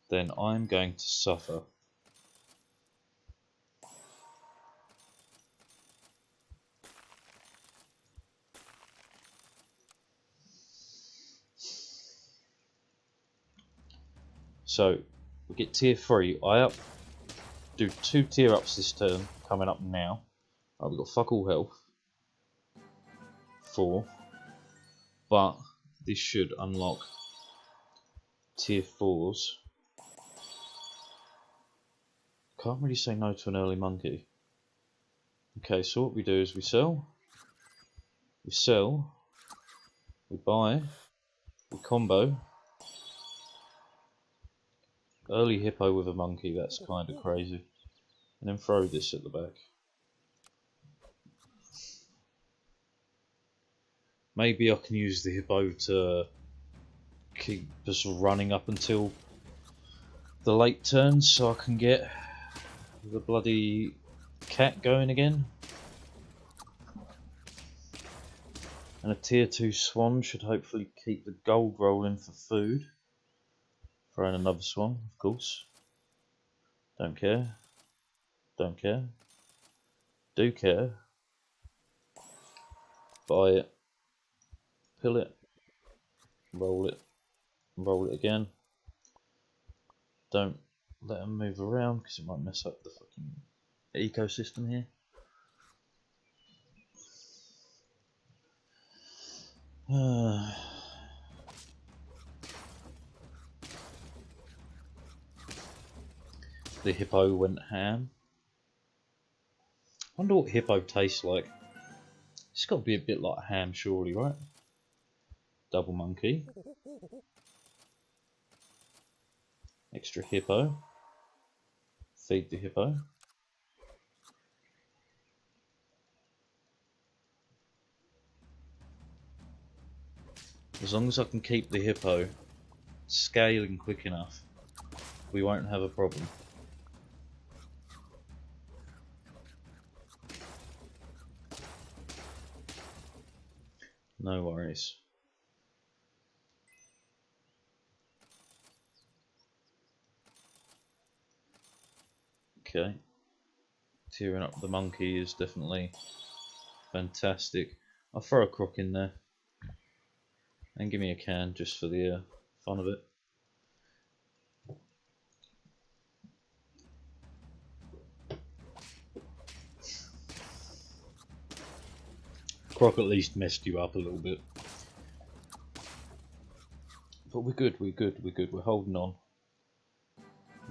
Then I'm going to suffer. So, we get tier 3. I do 2 tier ups this turn, coming up now. Right, we've got fuck all health. 4. But this should unlock tier 4s. Can't really say no to an early monkey. Okay, so what we do is we sell, we buy, we combo. Early hippo with a monkey, that's kind of crazy. And then throw this at the back. Maybe I can use the hippo to keep us running up until the late turns so I can get the bloody cat going again. And a tier 2 swan should hopefully keep the gold rolling for food. Throw in another swan, of course. Don't care. Don't care. Do care. Buy it. Pill it. Roll it. Roll it again. Don't let them move around because it might mess up the fucking ecosystem here. The hippo went ham. Wonder what hippo tastes like. It's got to be a bit like ham, surely, right? Double monkey. Extra hippo. Feed the hippo. As long as I can keep the hippo scaling quick enough, we won't have a problem. No worries. Okay. Tearing up the monkey is definitely fantastic. I'll throw a croc in there. And give me a can just for the fun of it. Croc at least messed you up a little bit. But we're good, we're good, we're good. We're holding on.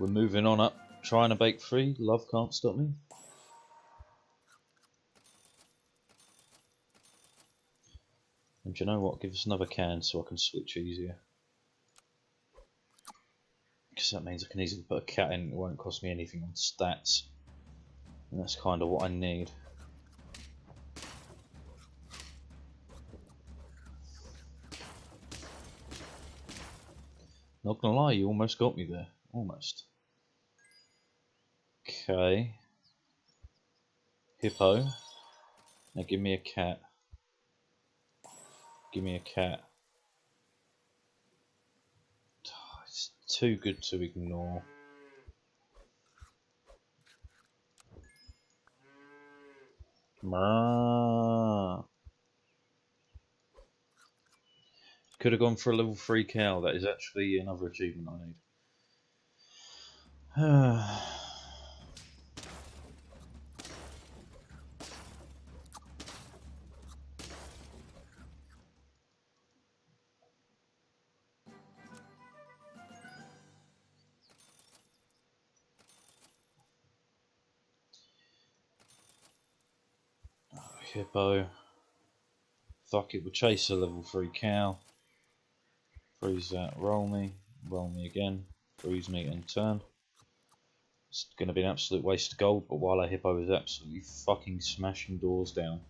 We're moving on up. Trying to bake free. Love can't stop me. And do you know what? Give us another can so I can switch easier. Because that means I can easily put a cat in. It won't cost me anything on stats. And that's kind of what I need. Not gonna lie, you almost got me there. Almost. Okay. Hippo. Now give me a cat. Give me a cat. Oh, it's too good to ignore. Could have gone for a level 3 cow. That is actually another achievement I need. Hippo. Fuck it, we'll chase a level 3 cow. Freeze that, roll me again, freeze me and turn. It's going to be an absolute waste of gold, but while our hippo is absolutely fucking smashing doors down,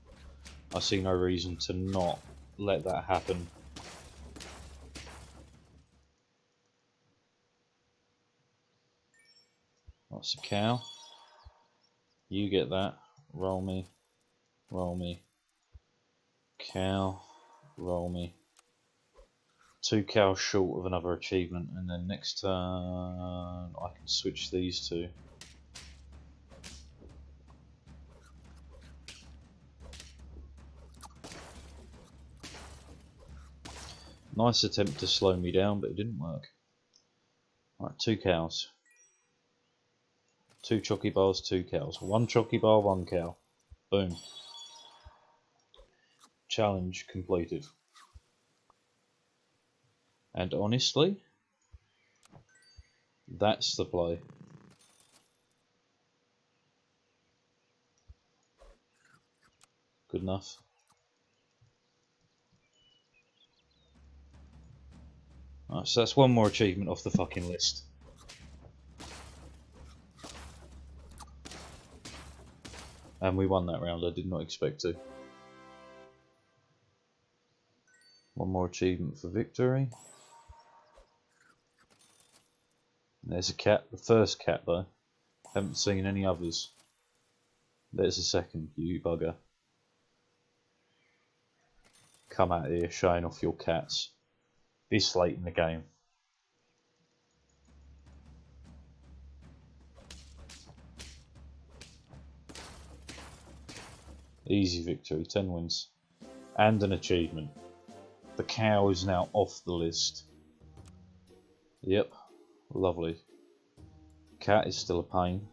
I see no reason to not let that happen. That's a cow. You get that. Roll me. Cow. Roll me. 2 cows short of another achievement, and then next turn I can switch these two. Nice attempt to slow me down, but it didn't work. Right, 2 cows. 2 chocky bars, 2 cows. 1 chocky bar, 1 cow. Boom. Challenge completed. And honestly, that's the play. Good enough. Alright, so that's one more achievement off the fucking list. And we won that round, I did not expect to. One more achievement for victory. There's a cat, the first cat though. Haven't seen any others. There's a second, you bugger. Come out here showing off your cats. This late in the game. Easy victory, 10 wins. And an achievement. The cow is now off the list. Yep, lovely. Cat is still a pain.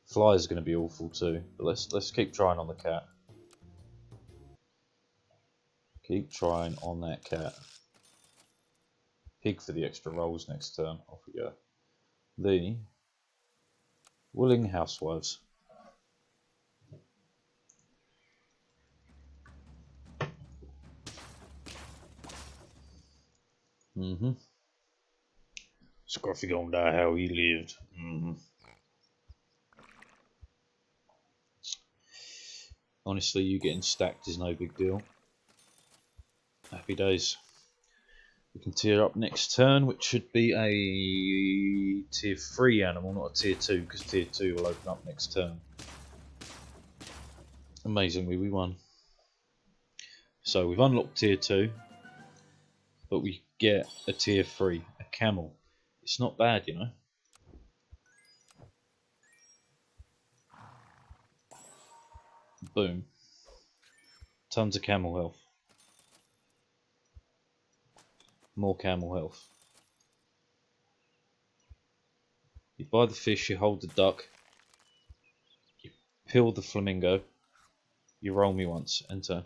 Fly is going to be awful too, but let's keep trying on the cat. Keep trying on that cat. Pig for the extra rolls next turn. Off we go. The willing housewives. Scruffy gonna die how he lived. Honestly, you getting stacked is no big deal. Happy days. We can tier up next turn, which should be a tier 3 animal, not a tier 2, because tier 2 will open up next turn. Amazingly, we won. So we've unlocked tier 2, but we get a tier 3, a camel. It's not bad, you know. Boom. Tons of camel health. More camel health. You buy the fish, you hold the duck, you peel the flamingo, you roll me once, and turn.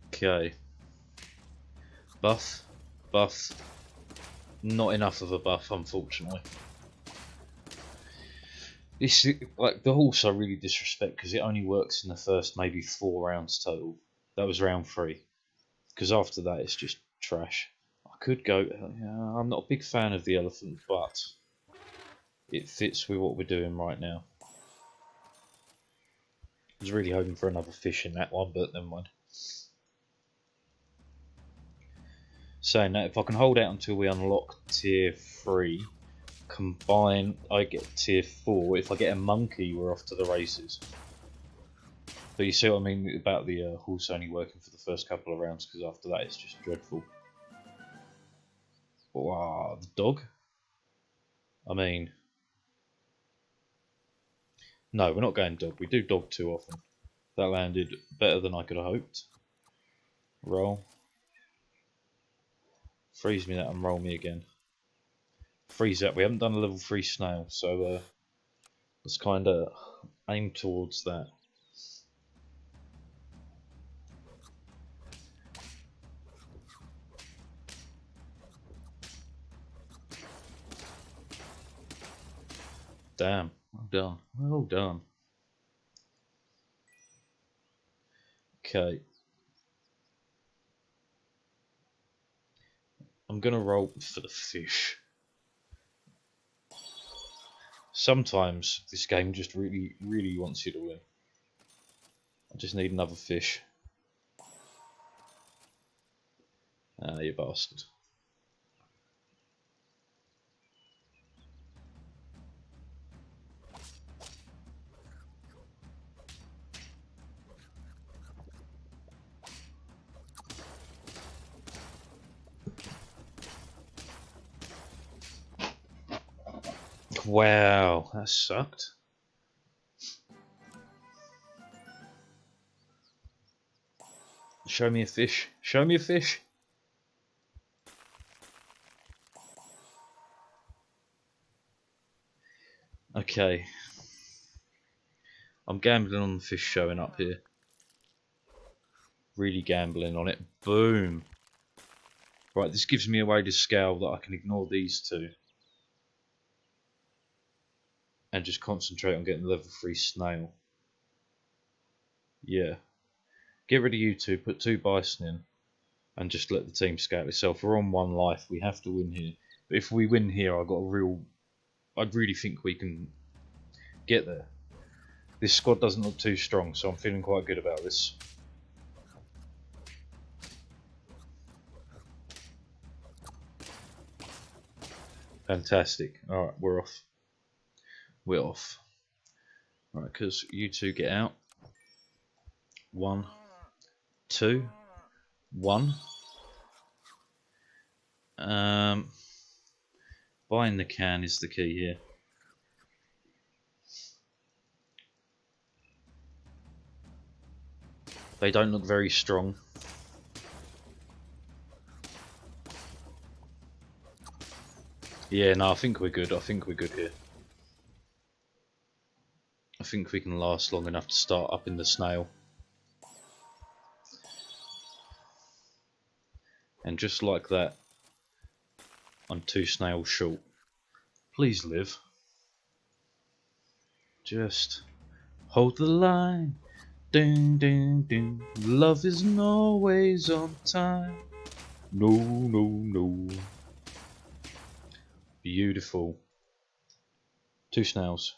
Okay. Buff, buff. Not enough of a buff, unfortunately. This, like, the horse I really disrespect because it only works in the first maybe 4 rounds total. That was round 3. Because after that it's just trash. I could go, I'm not a big fan of the elephant, but it fits with what we're doing right now. I was really hoping for another fish in that one, but never mind. Saying that, if I can hold out until we unlock tier 3, combine, I get tier 4. If I get a monkey, we're off to the races. But you see what I mean about the horse only working for the first couple of rounds, because after that it's just dreadful. Wow, the dog? I mean... No, we're not going dog. We do dog too often. That landed better than I could have hoped. Roll. Freeze me that and roll me again. Freeze that. We haven't done a level 3 snail, so let's kind of aim towards that. Damn, well done, well done. Okay. I'm gonna roll for the fish. Sometimes this game just really wants you to win. I just need another fish. Ah, you bastard. Wow, that sucked. Show me a fish. Show me a fish. Okay. I'm gambling on the fish showing up here. Really gambling on it. Boom. Right, this gives me a way to scale that I can ignore these two. and just concentrate on getting level 3 snail. Yeah. Get rid of you two, put 2 bison in, and just let the team scout itself. We're on 1 life, we have to win here. But if we win here, I really think we can get there. This squad doesn't look too strong, so I'm feeling quite good about this. Fantastic. Alright, we're off. We're off. Alright, because you two get out. 1, 2, 1. Buying the can is the key here. They don't look very strong. Yeah, no, I think we're good. I think we're good here. I think we can last long enough to start up in the snail. And just like that, I'm 2 snails short. Please live. Just hold the line. Ding, ding, ding. Love isn't always on time. No, no, no. Beautiful. 2 snails.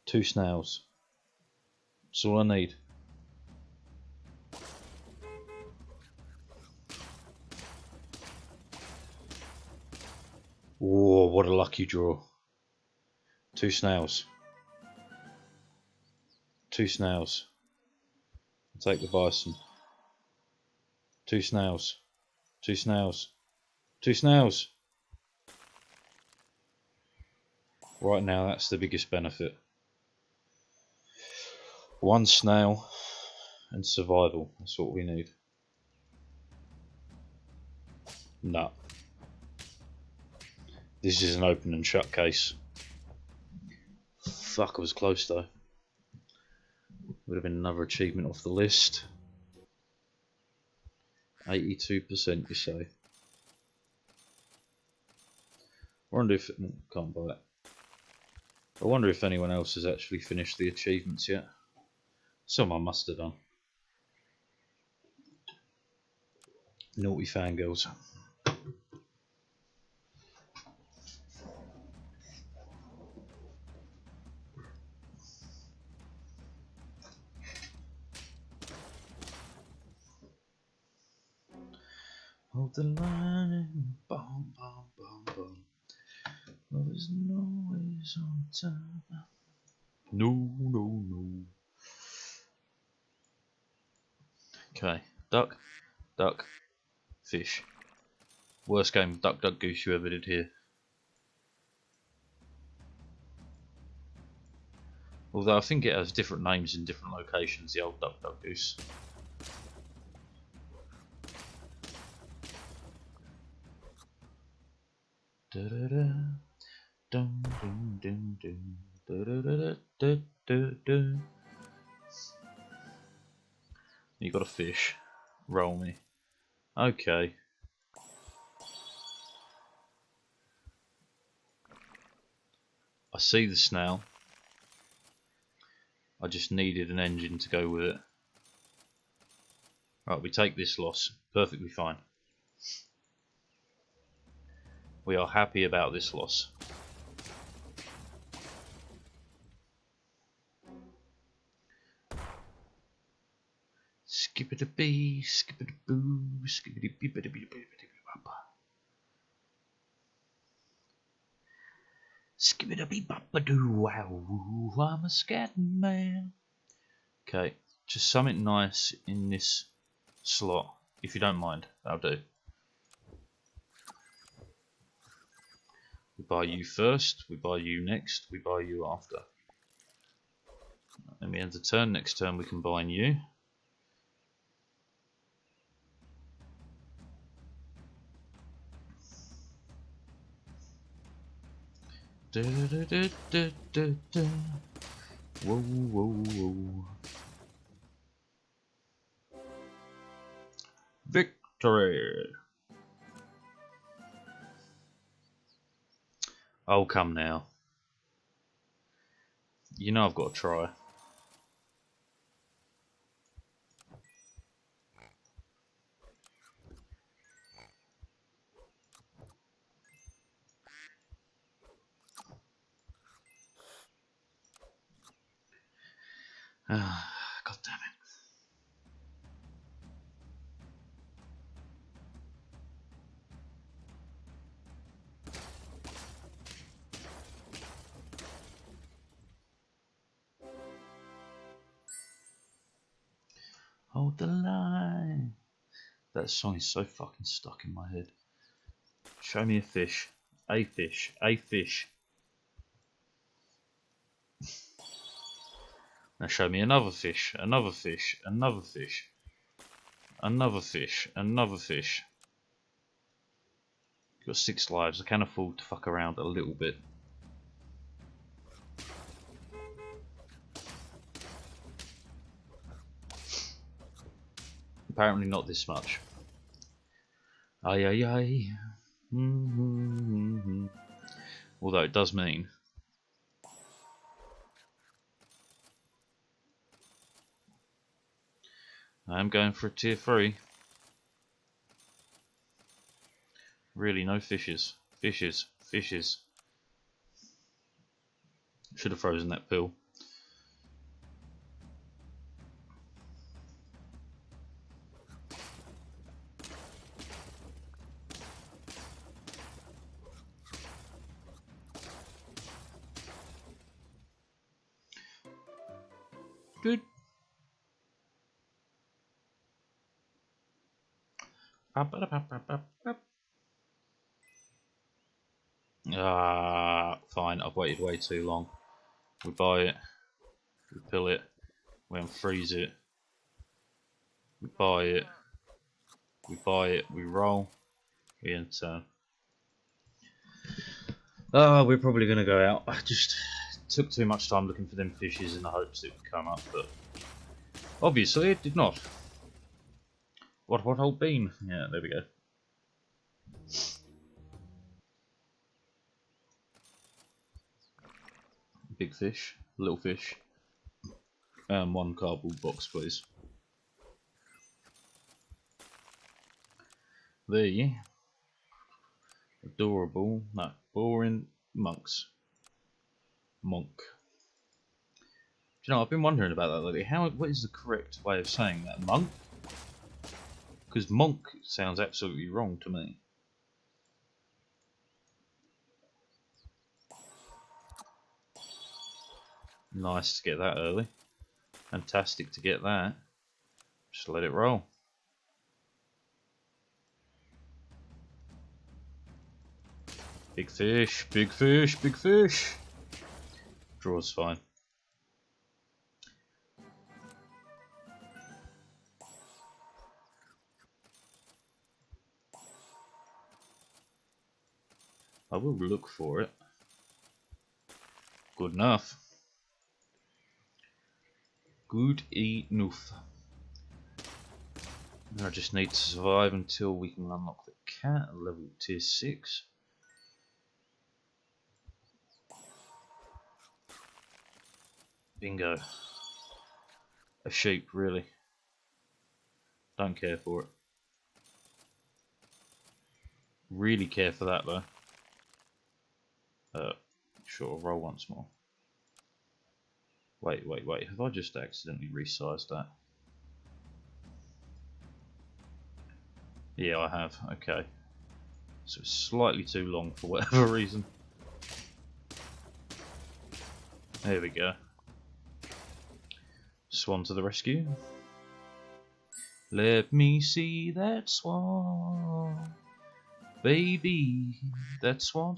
Two snails. That's all I need. Whoa, what a lucky draw. 2 snails. 2 snails. I'll take the bison. 2 snails. 2 snails. 2 snails. Right now, that's the biggest benefit. 1 snail and survival. That's what we need. No. This is an open and shut case. Fuck, I was close though. Would have been another achievement off the list. 82% you say. I wonder if... can't buy it. I wonder if anyone else has actually finished the achievements yet. Someone must have done. Naughty fangirls. Hold the line, bum, bum, bum, bum. Love is always on time. No, no, no. Okay, duck, duck, fish. Worst game of Duck Duck Goose you ever did here. Although I think it has different names in different locations, the old Duck Duck Goose. Da da da, dum dum dum dum, da da da da da da. You got a fish. Roll me. Okay. I see the snail. I just needed an engine to go with it. Right, we take this loss. Perfectly fine. We are happy about this loss. Skip-a-da-bee, skip-a-da-boo, skip-a-da-bee-ba-da-bee-ba-da-bee-ba-ba. Skip-a-da-bee-ba-ba-doo, wow, I'm a scatting man. Okay, just something nice in this slot, if you don't mind, that'll do. We buy you first, we buy you next, we buy you after. Let me end the turn, next turn we combine you. Da, da, da, da, da, da. Whoa, whoa, whoa. Victory! Oh, come now. You know I've got to try. God damn it. Hold the line. That song is so fucking stuck in my head. Show me a fish. A fish. A fish. Now show me another fish. Another fish. Another fish. Another fish. Another fish. Got 6 lives. I can afford to fuck around a little bit. Apparently not this much. Ay ay ay. Although it does mean I'm going for a tier 3. Really, no fishes. Fishes. Fishes. Should have frozen that pill. Good. Fine. I've waited way too long. We buy it. We pill it. We unfreeze it. We buy it. We buy it. We roll. We end turn. We're probably going to go out. I just took too much time looking for them fishes in the hopes it would come up, but obviously it did not. What old bean? Yeah, there we go. Big fish, little fish. 1 cardboard box, please. The adorable, no, boring monks. Monk. Do you know, I've been wondering about that lately. What is the correct way of saying that? Monk? Because monk sounds absolutely wrong to me. Nice to get that early. Fantastic to get that. Just let it roll. Big fish, big fish, big fish. Draw's fine. I will look for it. Good enough. Good enough. I just need to survive until we can unlock the cat at level tier 6. Bingo. A sheep, really. Don't care for it. Really care for that though. Sure, I'll roll once more. Wait. Have I just accidentally resized that? Yeah, I have. Okay. So it's slightly too long for whatever reason. There we go. Swan to the rescue. Let me see that swan. Baby, that swan.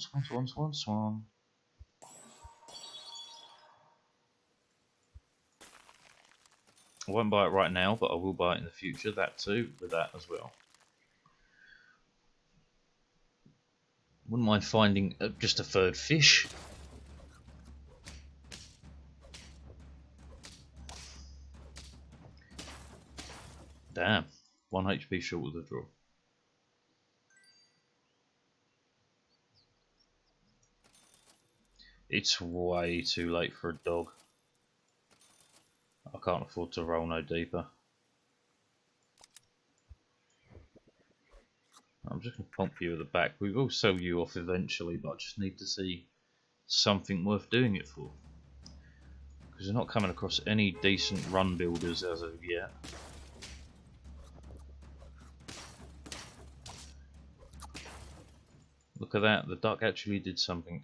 I won't buy it right now, but I will buy it in the future. That too, with that as well. Wouldn't mind finding just a 3rd fish. Damn, 1 HP short of the draw. It's way too late for a dog. I can't afford to roll no deeper. I'm just going to pump you at the back. We will sell you off eventually, but I just need to see something worth doing it for. Because we're not coming across any decent run builders as of yet. Look at that, the duck actually did something.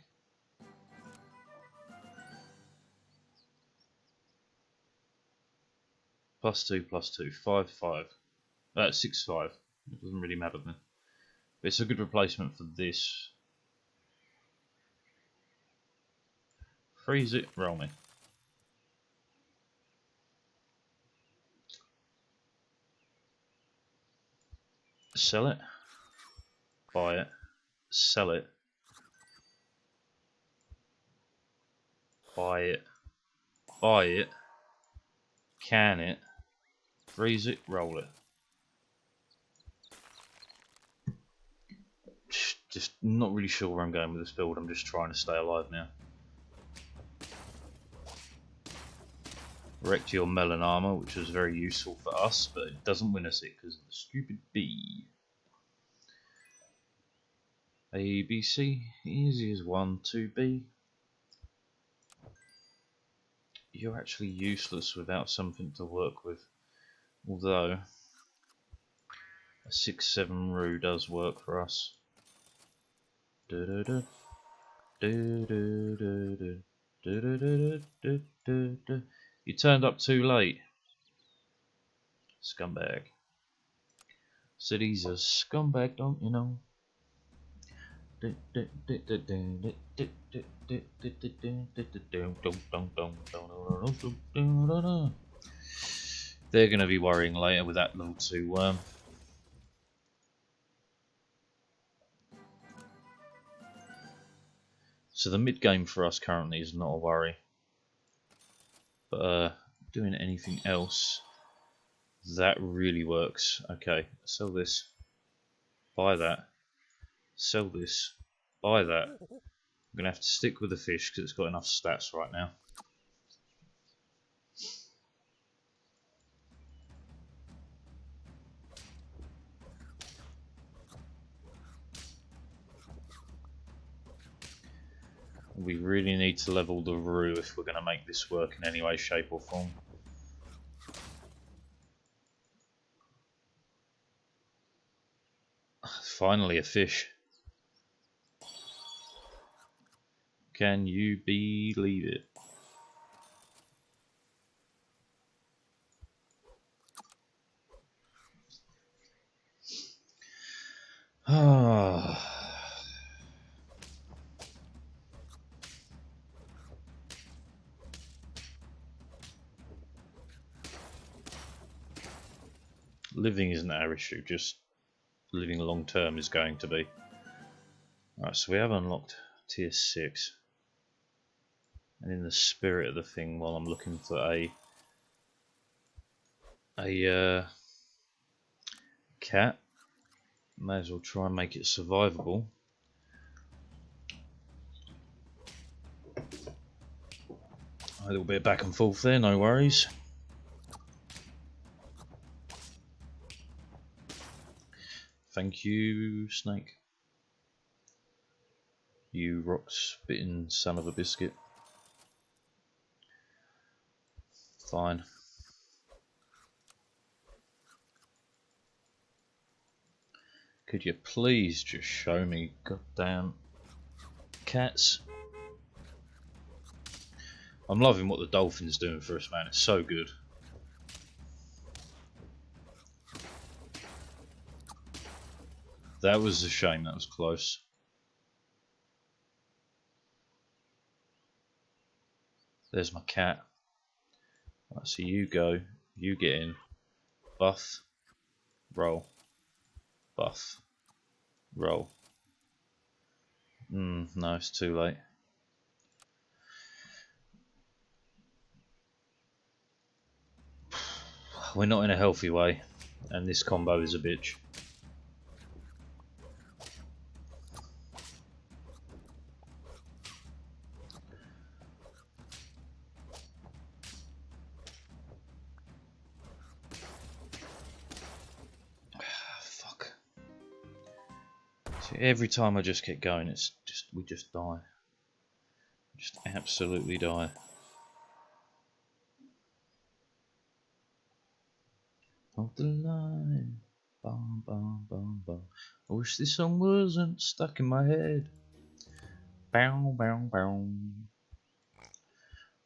+2, +2, 5, 5. 6, 5. It doesn't really matter then. But it's a good replacement for this. Freeze it, roll me. Sell it. Buy it. Sell it. Buy it. Buy it. Can it. Freeze it, roll it. Just not really sure where I'm going with this build. I'm just trying to stay alive now. Wrecked your melon armor, which was very useful for us, but it doesn't win us it because of the stupid bee. A, B, C, easy as 1, 2, B. You're actually useless without something to work with. Although a 6-7 Roo does work for us. You turned up too late. Scumbag. City's a scumbag, don't you know? They're going to be worrying later with that level 2 worm. So the mid game for us currently is not a worry. But doing anything else, that really works. Okay, sell this. Buy that. Sell this. Buy that. I'm going to have to stick with the fish because it's got enough stats right now. We really need to level the Roo if we're going to make this work in any way, shape or form. Finally a fish. Can you believe it? Living isn't our issue, just living long term is going to be. Alright, so we have unlocked tier 6. And in the spirit of the thing, while I'm looking for a cat, may as well try and make it survivable. A little bit back and forth there, no worries. Thank you, snake. You rock-spitting son of a biscuit. Fine. Could you please just show me goddamn cats? I'm loving what the dolphin's doing for us, man. It's so good. That was a shame, that was close. There's my cat. Right, so you go, you get in. Buff, roll. Buff, roll. No, it's too late. We're not in a healthy way, and this combo is a bitch. Every time I just get going, we just die. Just absolutely die. Hold the line. Bum, bum, bum, bum. I wish this song wasn't stuck in my head. Bow, bow, bow.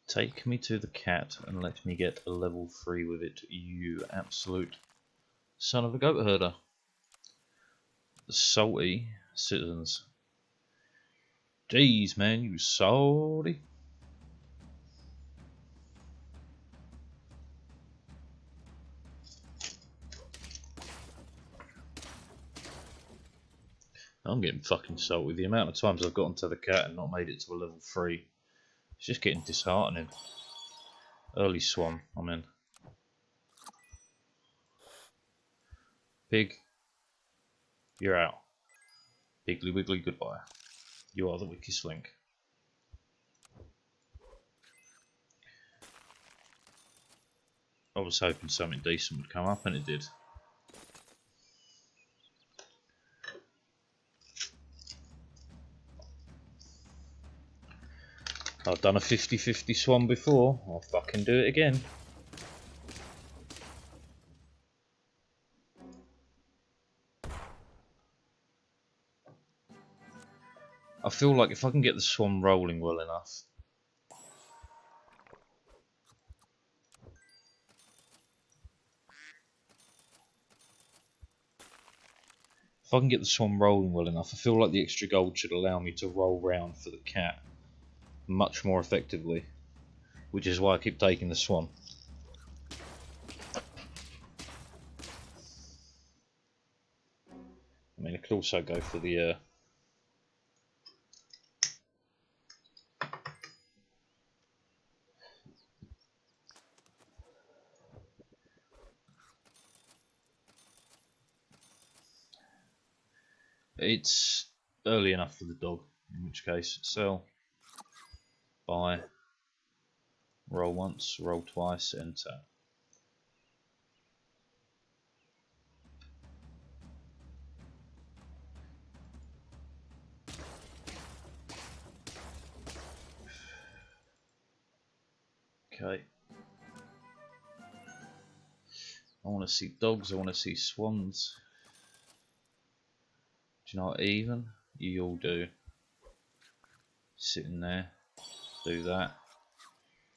Take me to the cat and let me get a level 3 with it, you absolute son of a goat herder. Salty citizens. Jeez, man, you salty. I'm getting fucking salty. The amount of times I've gotten to the cat and not made it to a level 3. It's just getting disheartening. Early swan, I'm in. Pig, you're out. Piggly Wiggly, goodbye. You are the weakest link. I was hoping something decent would come up, and it did. I've done a 50-50 swan before. I'll fucking do it again. I feel like if I can get the swan rolling well enough, I feel like the extra gold should allow me to roll round for the cat much more effectively, which is why I keep taking the swan. I mean, I could also go for the it's early enough for the dog, in which case sell, buy, roll once, roll twice, enter. Okay. I want to see dogs, I want to see swans. Do you know what, even? You all do. Sitting there. Do that.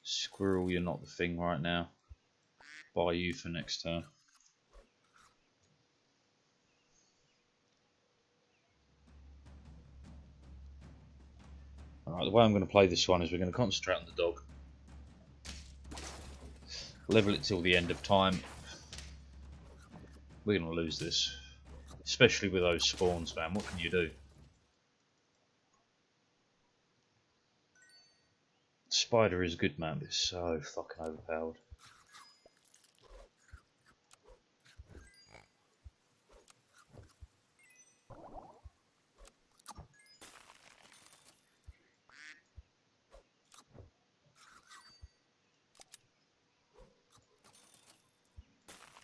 Squirrel, you're not the thing right now. Buy you for next turn. Alright, the way I'm going to play this one is we're going to concentrate on the dog. Level it till the end of time. We're going to lose this. Especially with those spawns, man. What can you do? Spider is good, man, but it's so fucking overpowered.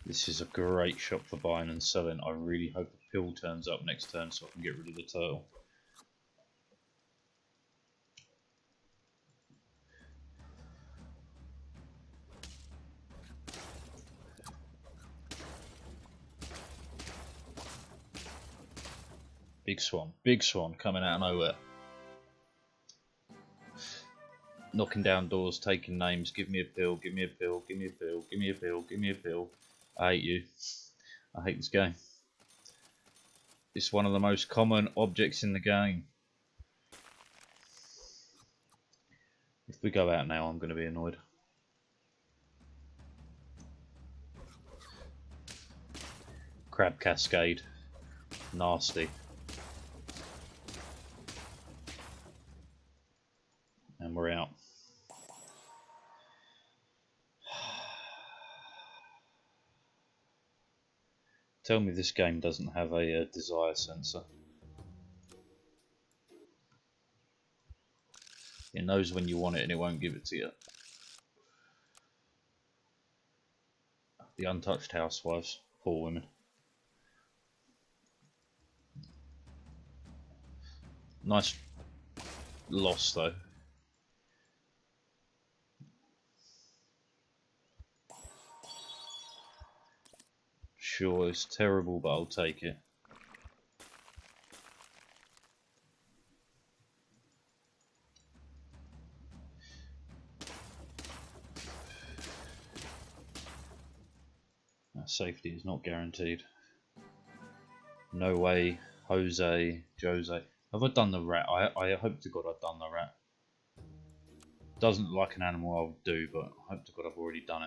This is a great shop for buying and selling. I really hope the pill turns up next turn so I can get rid of the turtle. Big swan coming out of nowhere. Knocking down doors, taking names, give me a pill, give me a pill, give me a pill, give me a pill, give me a pill. I hate you. I hate this game. It's one of the most common objects in the game. If we go out now, I'm going to be annoyed. Crab cascade. Nasty. And we're out. Tell me this game doesn't have a desire sensor. It knows when you want it and it won't give it to you. The untouched housewives. Poor women. Nice loss though. Sure, it's terrible, but I'll take it. Safety is not guaranteed. No way, Jose. Have I done the rat? I hope to God I've done the rat. Doesn't look like an animal I would do, but I hope to God I've already done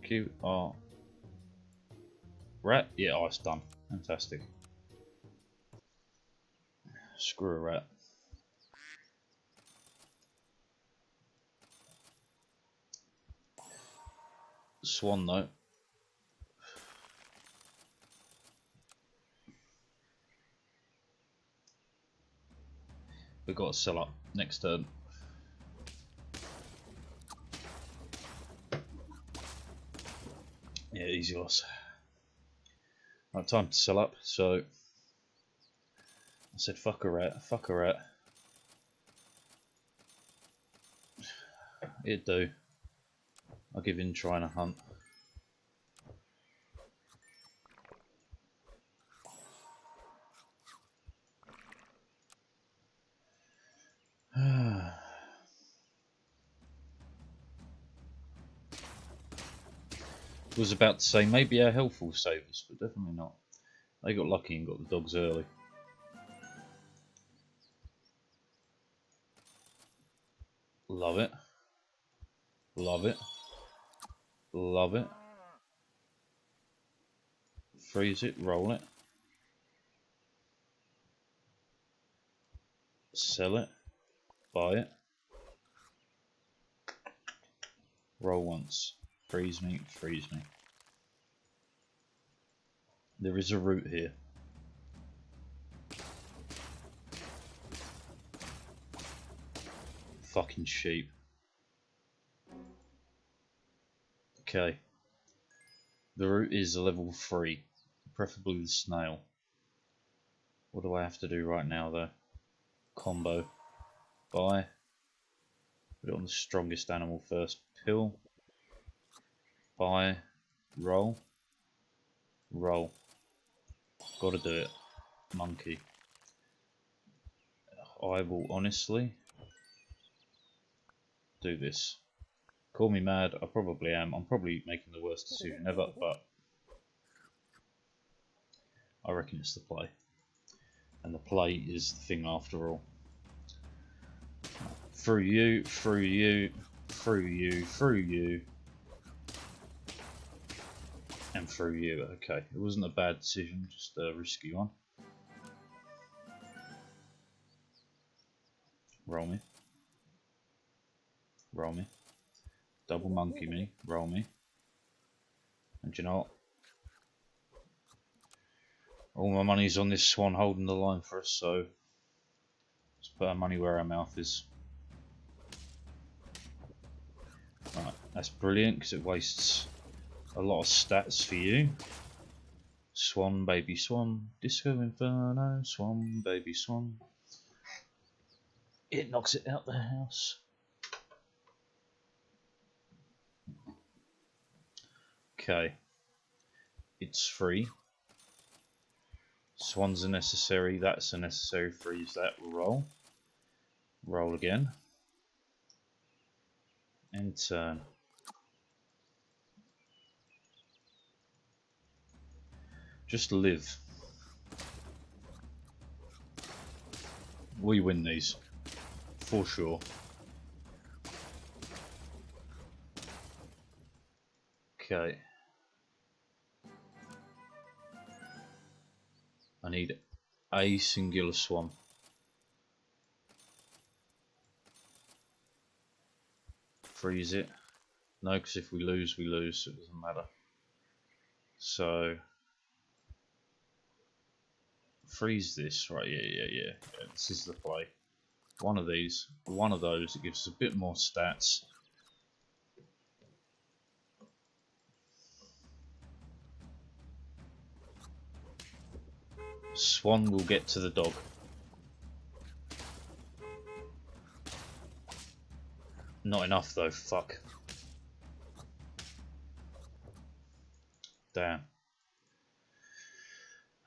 it. QR. Rat? Yeah, oh, it's done. Fantastic. Screw a rat. Swan though. We've got to sell up next turn. Yeah, easy loss. Right, time to sell up, so I said fuck a rat, fuck a rat. It'd do. I'll give in trying to hunt. Was about to say maybe our health will save us, but definitely not. They got lucky and got the dogs early. Love it. Love it. Love it. Freeze it, roll it. Sell it. Buy it. Roll once. Freeze me, freeze me. There is a route here. Fucking sheep. Okay. The route is level 3. Preferably the snail. What do I have to do right now though? Combo. Buy. Put it on the strongest animal first. Pill. Buy. Roll. Roll. Gotta do it. Monkey. I will honestly do this. Call me mad, I probably am. I'm probably making the worst decision ever, but I reckon it's the play. And the play is the thing after all. Through you, through you, through you, through you, and through you. Okay, it wasn't a bad decision, just a risky one. Roll me. Roll me. Double monkey me. Roll me. And you know what? All my money's on this swan holding the line for us, so let's put our money where our mouth is. Right, that's brilliant because it wastes a lot of stats for you. Swan, baby swan, disco inferno, swan, baby swan. It knocks it out the house. Okay, it's free. Swans are necessary, that's a necessary, freeze that, roll. Roll again. And turn. Just live. We win these. For sure. Okay. I need a singular swan. Freeze it. No, because if we lose, so it doesn't matter. So freeze this, right? Yeah. This is the play. One of these, one of those. It gives us a bit more stats. Swan will get to the dog. Not enough though, fuck. Damn.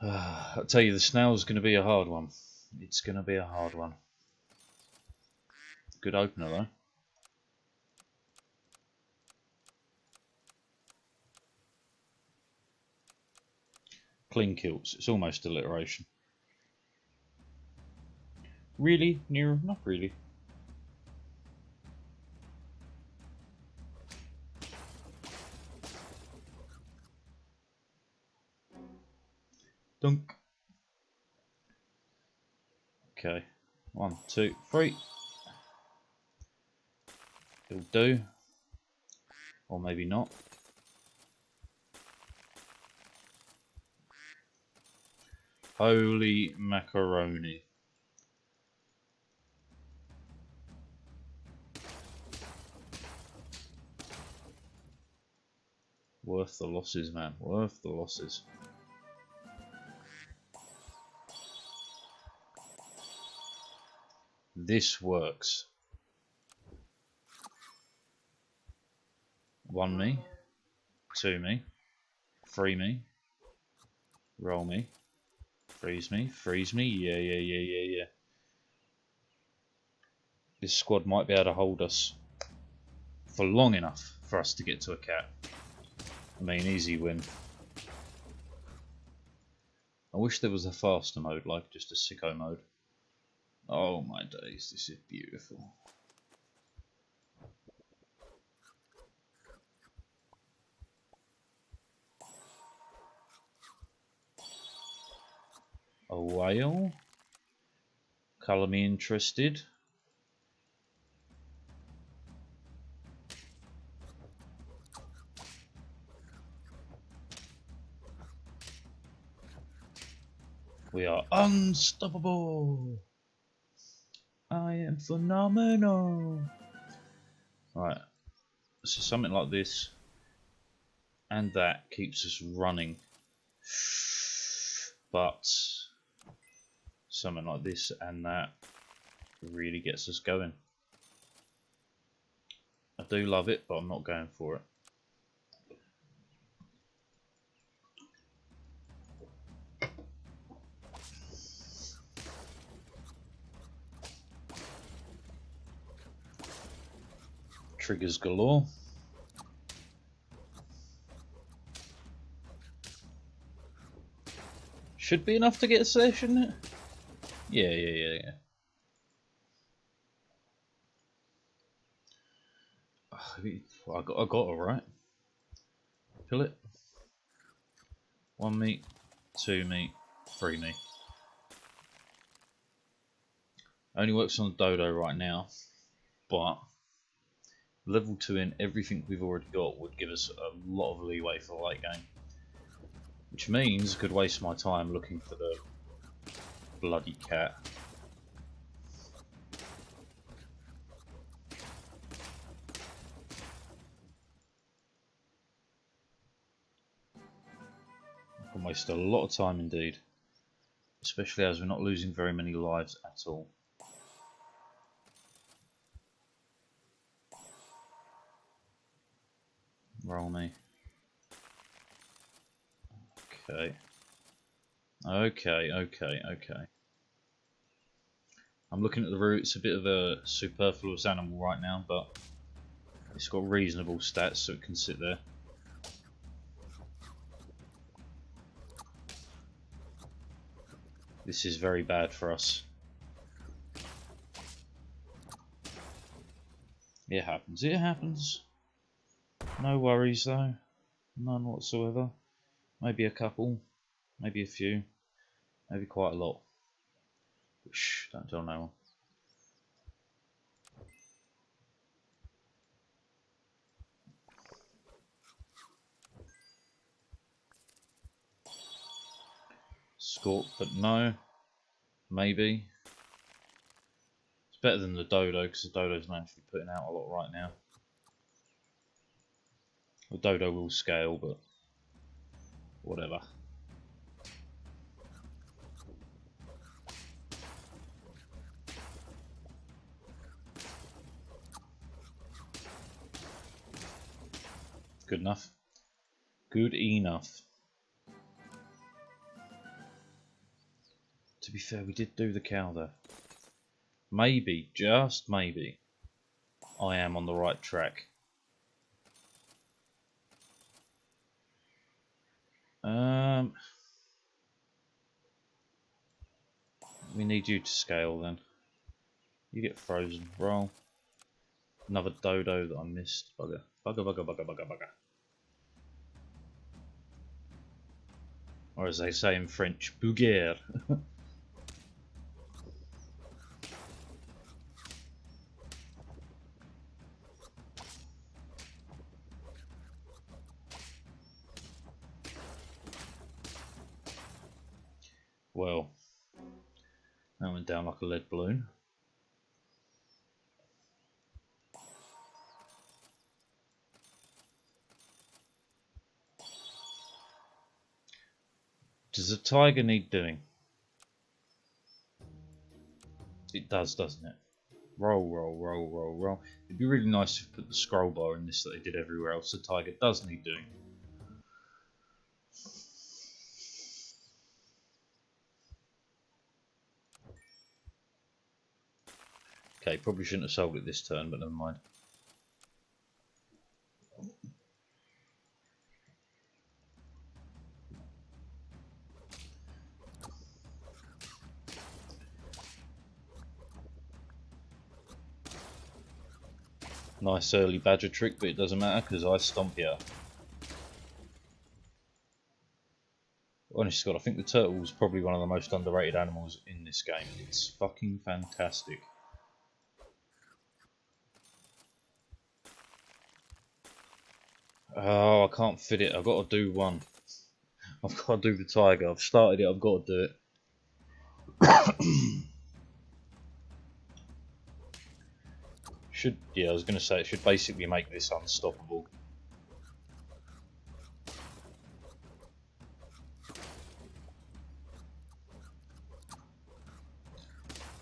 I'll tell you, the snail's going to be a hard one. It's going to be a hard one. Good opener though. Clean kills. It's almost alliteration. Really? Near? Not really. Dunk. Okay. 1, 2, 3. It'll do. Or maybe not. Holy macaroni. Worth the losses, man. Worth the losses. This works. 1 me. 2 me. 3 me. Roll me. Freeze me. Freeze me. Yeah. This squad might be able to hold us for long enough for us to get to a cat. I mean, easy win. I wish there was a faster mode, like just a sicko mode. Oh my days, this is beautiful. A whale? Colour me interested. We are unstoppable. I am phenomenal. Right, so something like this and that keeps us running. But something like this and that really gets us going. I do love it, but I'm not going for it. Triggers galore. Should be enough to get a slash, shouldn't it? Yeah. I got it right. Kill it. 1 me, 2 me, 3 me. Only works on the dodo right now, but level 2 in everything we've already got would give us a lot of leeway for the late game. Which means I could waste my time looking for the bloody cat. I can waste a lot of time indeed. Especially as we're not losing very many lives at all. Roll me. Okay. I'm looking at the route. It's a bit of a superfluous animal right now, but it's got reasonable stats, so it can sit there. This is very bad for us. It happens. No worries though. None whatsoever. Maybe a couple. Maybe a few. Maybe quite a lot. Shh, don't tell no one. Scorp, but no. Maybe. It's better than the dodo, because the dodo's not actually putting out a lot right now. The dodo will scale, but whatever. Good enough. Good enough. To be fair, we did do the cow though. Maybe, just maybe, I am on the right track. We need you to scale then. You get frozen. Roll. Another dodo that I missed. Bugger. Bugger, bugger, bugger, bugger, bugger. Or as they say in French, bouguer. Well, that went down like a lead balloon. Does a tiger need doing? It does, doesn't it? Roll, roll, roll, roll, roll. It'd be really nice if you put the scroll bar in this that they did everywhere else. The tiger does need doing. Okay, probably shouldn't have sold it this turn, but never mind. Nice early badger trick, but it doesn't matter because I stomp you. Honestly, God, I think the turtle is probably one of the most underrated animals in this game. It's fucking fantastic. Oh, I can't fit it. I've got to do one. I've got to do the tiger. I've started it. I've got to do it. Yeah, I was going to say it should basically make this unstoppable.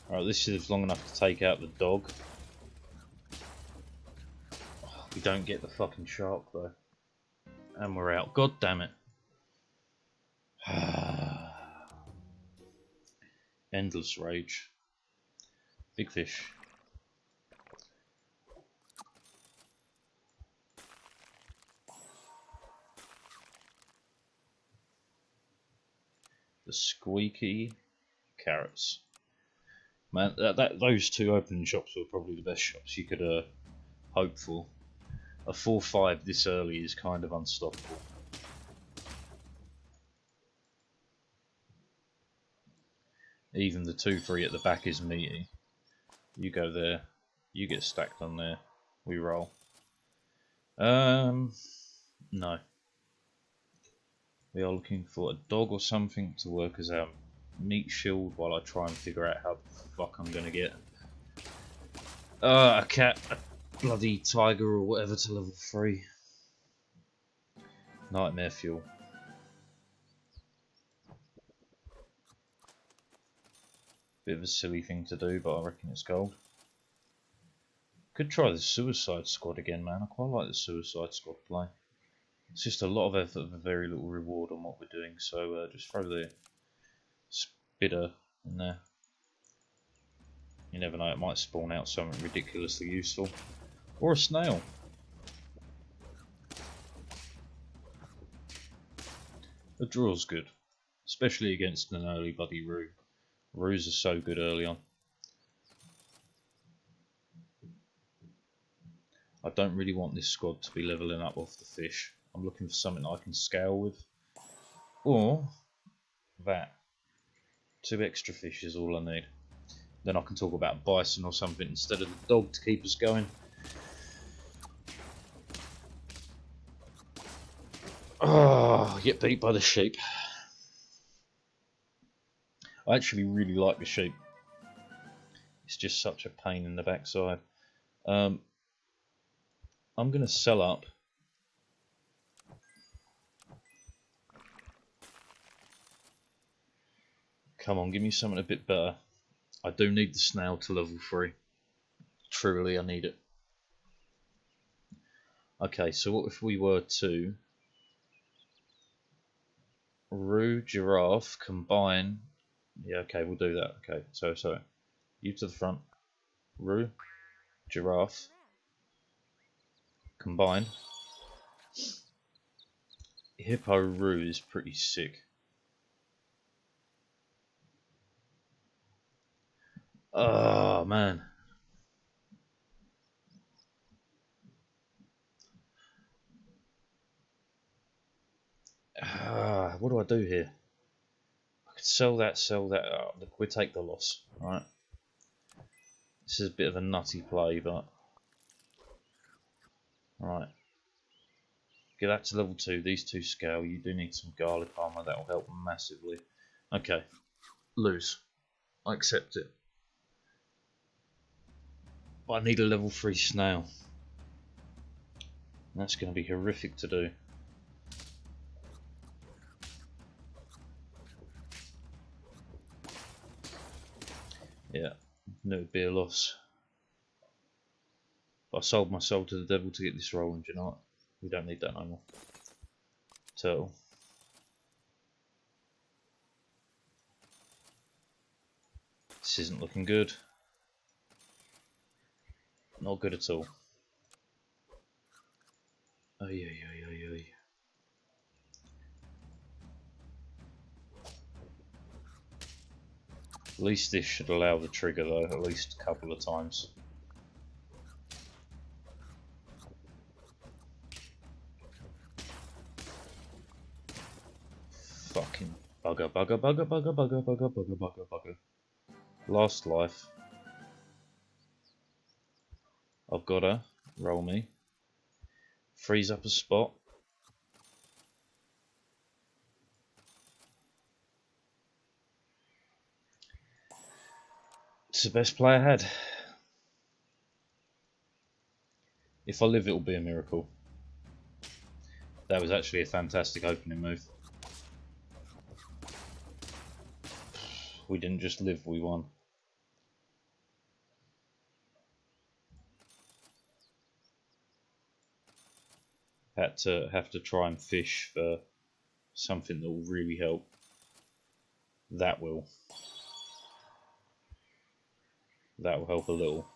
Alright, this is long enough to take out the dog. Oh, we don't get the fucking shark though. And we're out. God damn it. Endless rage. Big fish. The squeaky carrots. Man, those two opening shops were probably the best shops you could hope for. A 4-5 this early is kind of unstoppable. Even the 2-3 at the back is meaty. You go there, you get stacked on there, we roll. No. We are looking for a dog or something to work as our meat shield while I try and figure out how the fuck I'm gonna get a cat, a bloody tiger or whatever to level 3. Nightmare fuel. Bit of a silly thing to do, but I reckon it's gold. Could try the Suicide Squad again, man. I quite like the Suicide Squad play. It's just a lot of effort for very little reward on what we're doing, so just throw the spitter in there. You never know, it might spawn out something ridiculously useful. Or a snail. A draw's good, especially against an early bloody roo. Roos are so good early on. I don't really want this squad to be levelling up off the fish. I'm looking for something that I can scale with. Or that. 2 extra fish is all I need. Then I can talk about bison or something instead of the dog to keep us going. Oh, get beat by the sheep. I actually really like the sheep. It's just such a pain in the backside. I'm going to sell up. Come on, give me something a bit better. I do need the snail to level 3. Truly, I need it. Okay, so what if we were to Roo, Giraffe, combine? Yeah, okay, we'll do that. Okay, so you to the front. Roo, Giraffe, combine. Hippo Roo is pretty sick. Oh man. What do I do here? I could sell that. Oh, look, we take the loss. Alright. This is a bit of a nutty play, but. Alright. Get that to level 2. These two scale. You do need some garlic armor. That will help massively. Okay. Lose. I accept it. But I need a level 3 snail. That's going to be horrific to do. Yeah, knew it'd be a loss. But I sold my soul to the devil to get this rolling, do you know what? We don't need that no more. Turtle. This isn't looking good. Not good at all. Oh yeah. At least this should allow the trigger though, at least a couple of times. Fucking bugger. Last life. I've gotta roll me. Freeze up a spot. It's the best play I had. If I live, it'll be a miracle. That was actually a fantastic opening move. We didn't just live, we won. Have to try and fish for something that will really help. That will help a little.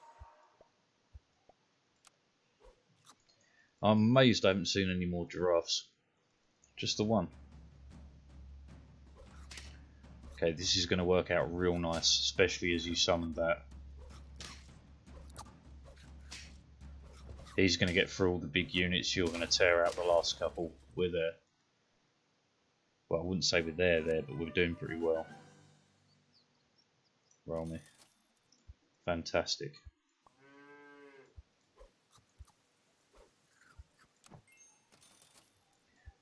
I'm amazed I haven't seen any more giraffes. Just the one. Okay, this is going to work out real nice, especially as you summon that. He's going to get through all the big units. You're going to tear out the last couple. We're there. Well, I wouldn't say we're there, but we're doing pretty well. Roll me. Fantastic.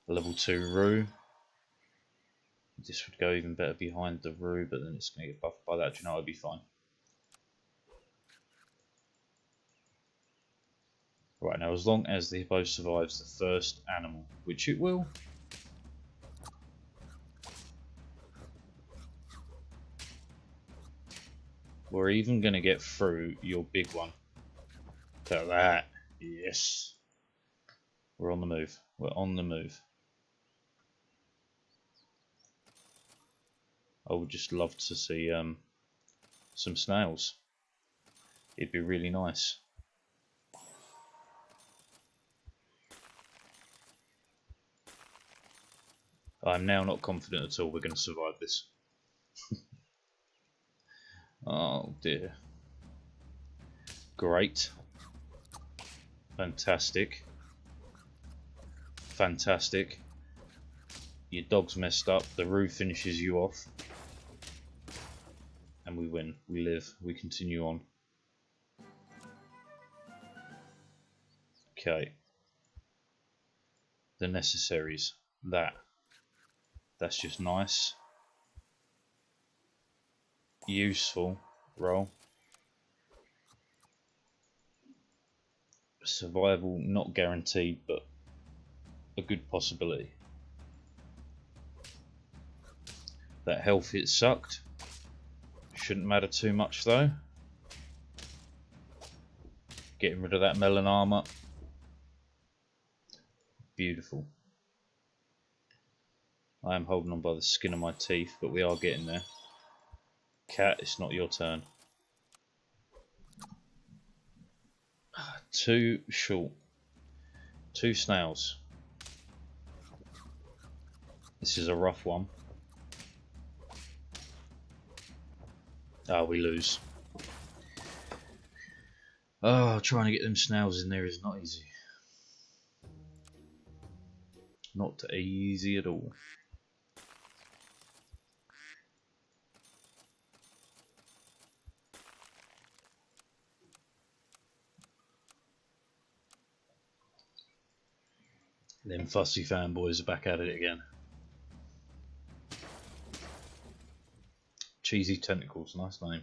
Level 2 Roo. This would go even better behind the Roo, but then it's going to get buffed by that. Do you know, it'll be fine. Right, now as long as the hippo survives the first animal, which it will. We're even going to get through your big one. Look at that. Yes. We're on the move. We're on the move. I would just love to see some snails. It'd be really nice. I'm now not confident at all we're going to survive this. Oh dear. Great. Fantastic. Fantastic. Your dog's messed up. The Roo finishes you off. And we win. We live. We continue on. Okay. The necessaries. That's just nice. Useful. Roll. Survival not guaranteed, but a good possibility. That health hit sucked. Shouldn't matter too much though. Getting rid of that melon armor. Beautiful. I am holding on by the skin of my teeth, but we are getting there. Cat, it's not your turn. Too short. 2 snails. This is a rough one. Oh, we lose. Oh, trying to get them snails in there is not easy. Not easy at all. Them fussy fanboys are back at it again. Cheesy Tentacles, nice name.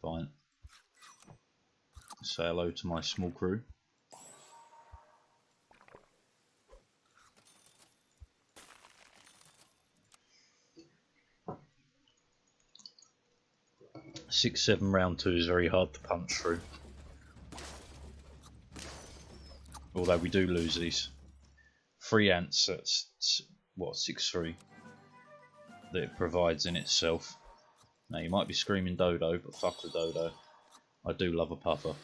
Fine. Say hello to my small crew. Six, 7 round 2 is very hard to punch through. Although we do lose these. 3 ants, that's what, 6-3 that it provides in itself. Now you might be screaming dodo, but fuck the dodo. I do love a puffer.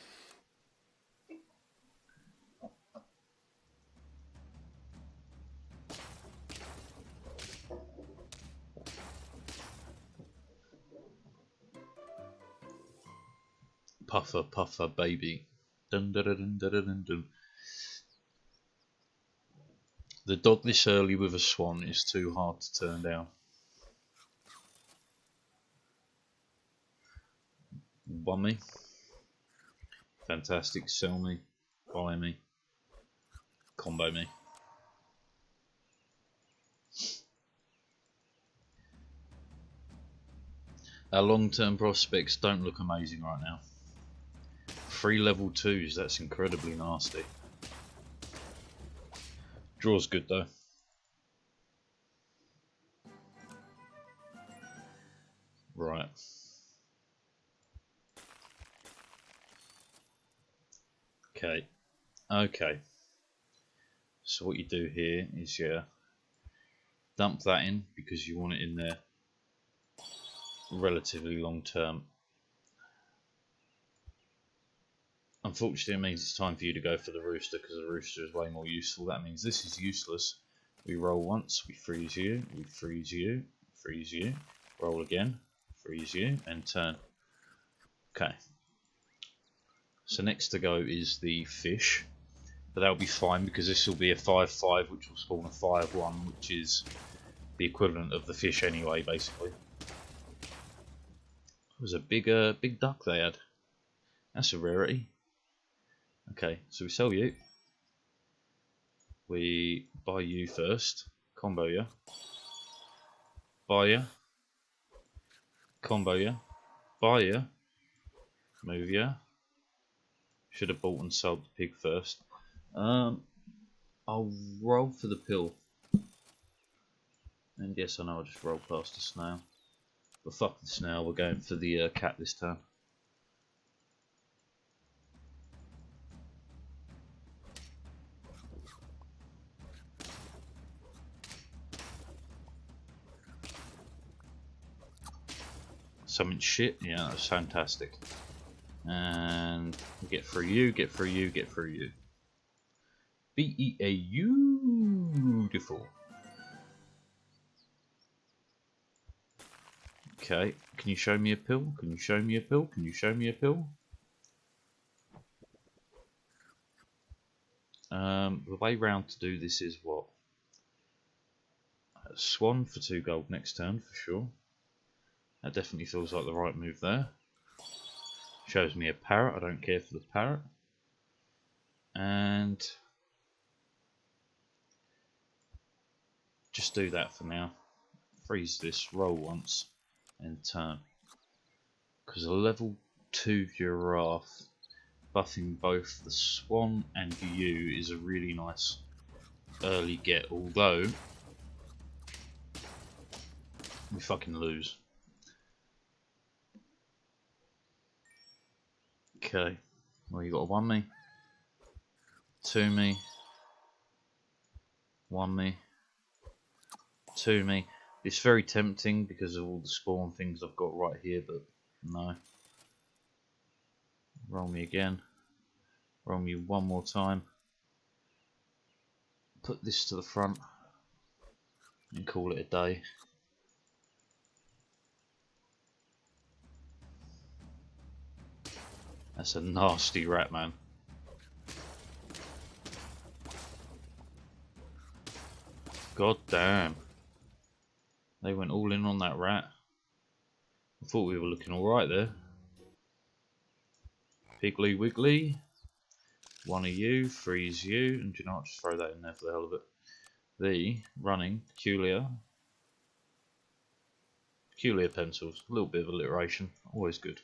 Puffer, puffer, baby. Dun, dun, dun, dun, dun, dun. The dog this early with a swan is too hard to turn down. One me. Fantastic. Sell me. Buy me. Combo me. Our long-term prospects don't look amazing right now. 3 level 2s, that's incredibly nasty. Draw's good though. Right. Okay. Okay. So what you do here is dump that in because you want it in there relatively long term. Unfortunately, it means it's time for you to go for the rooster because the rooster is way more useful. That means this is useless. We roll once, we freeze you, we freeze you, freeze you, roll again, freeze you, and turn. Okay. So next to go is the fish, but that'll be fine because this will be a 5-5, which will spawn a 5-1, which is the equivalent of the fish anyway, basically. It was a big duck they had. That's a rarity. Okay, so we sell you. We buy you first. Combo you. Buy you. Combo you. Buy you. Move you. Should have bought and sold the pig first. I'll roll for the pill. And yes, I know I just rolled past the snail. But fuck the snail, we're going for the cat this time. Something shit, yeah, that's fantastic. And get through you, get through you, get through you. Beautiful. Okay, can you show me a pill? Can you show me a pill? Can you show me a pill? The way round to do this is what? Swan for 2 gold next turn for sure. That definitely feels like the right move there. Shows me a parrot, I don't care for the parrot. And just do that for now. Freeze this, roll once, and turn. Because a level 2 giraffe buffing both the swan and you is a really nice early get, although we fucking lose. Okay, well you got a 1 me. 2 me, 1 me, 2 me. It's very tempting because of all the spawn things I've got right here, but no. Roll me again. Roll me one more time. Put this to the front and call it a day. That's a nasty rat, man. God damn. They went all in on that rat. I thought we were looking alright there. Piggly Wiggly. One of you, freeze you, and do you know what? Just throw that in there for the hell of it. The running peculiar pencils. A little bit of alliteration, always good.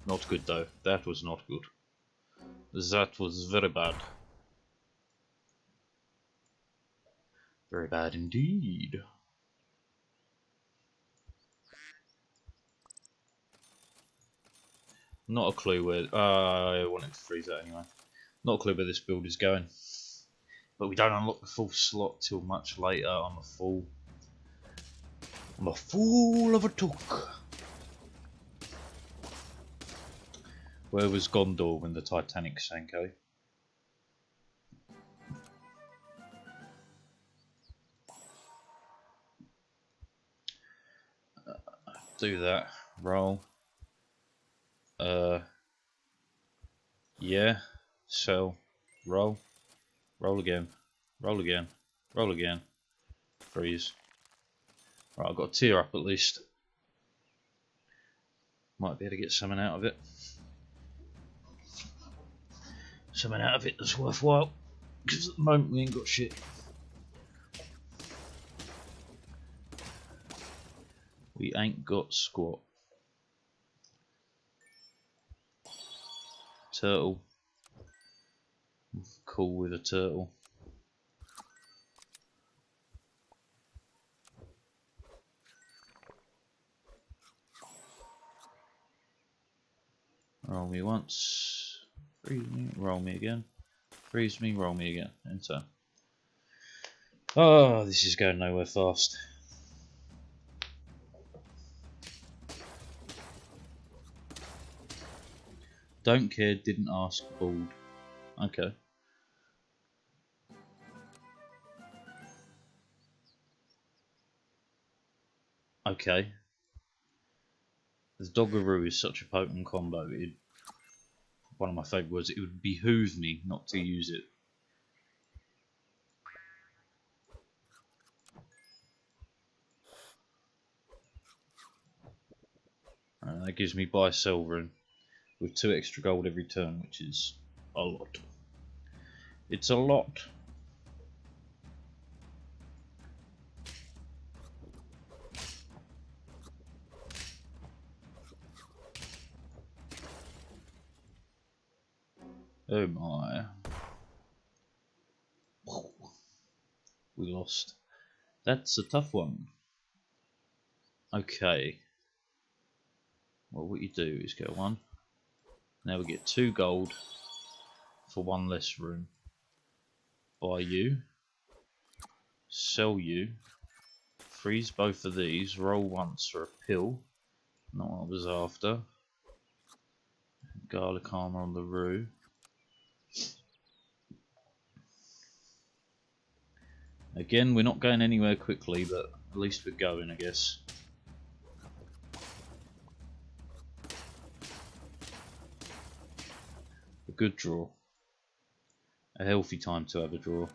Not good though. That was not good. That was very bad. Very bad indeed. Not a clue where. I wanted to freeze that anyway. Not a clue where this build is going. But we don't unlock the full slot till much later. I'm a fool of a took. Where was Gondor when the Titanic sank, eh? Do that. Roll. Yeah. Sell. Roll. Roll again. Roll again. Roll again. Freeze. Right, I've got a tier up at least. Might be able to get something out of it. Something out of it that's worthwhile. Because at the moment we ain't got shit. We ain't got squat. Turtle. Cool with a turtle. Roll me once. Freeze me. Roll me again. Freeze me. Roll me again. Enter. Oh, this is going nowhere fast. Don't care, didn't ask, bald. Okay. Okay. The Doggeroo is such a potent combo. One of my favourite words. It would behoove me not to use it. That gives me buy silver with 2 extra gold every turn, which is a lot. It's a lot. Oh my. We lost. That's a tough one. Okay. Well, what you do is go 1. Now we get 2 gold for 1 less room. Buy you. Sell you. Freeze both of these. Roll once for a pill. Not what I was after. Garlic armor on the roo. Again, we're not going anywhere quickly, but at least we're going, I guess. A good draw. A healthy time to have a draw.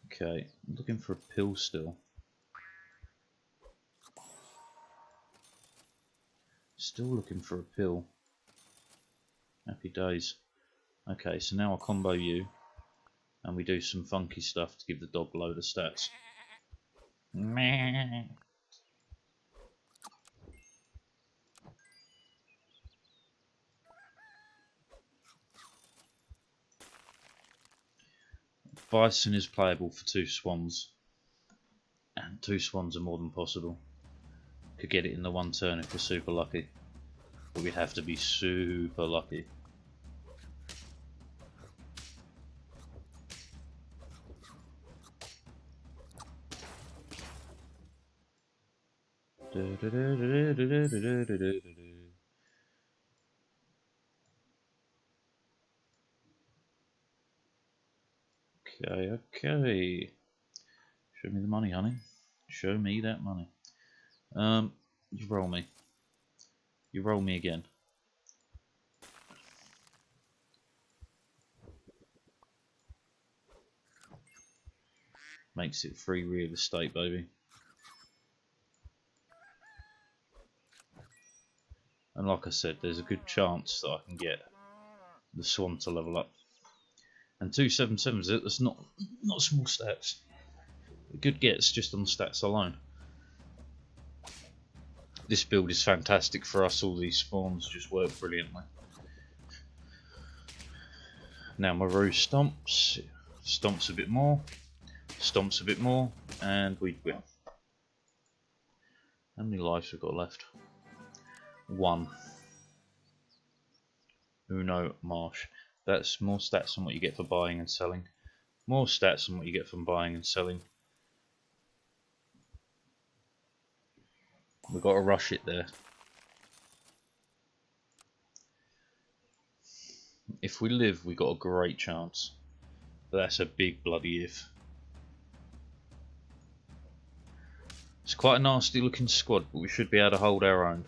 Okay, I'm looking for a pill still. Still looking for a pill. Happy days. Okay, so now I'll combo you. And we do some funky stuff to give the dog a load of stats. Meh. Bison is playable for 2 swans. And 2 swans are more than possible. Could get it in the 1 turn if we're super lucky. But we'd have to be super lucky. Okay, okay. Show me the money, honey. Show me that money. You roll me. You roll me again. Makes it free real estate, baby. And like I said, there's a good chance that I can get the swan to level up. And 277s, that's not small stats. Good gets just on the stats alone. This build is fantastic for us. All these spawns just work brilliantly. Now my row stomps a bit more, stomps a bit more, and we win. How many lives we've got left? 1. Uno Marsh. That's more stats than what you get for buying and selling. More stats than what you get from buying and selling. We've got to rush it there. If we live, we've got a great chance. But that's a big bloody if. It's quite a nasty looking squad, but we should be able to hold our own.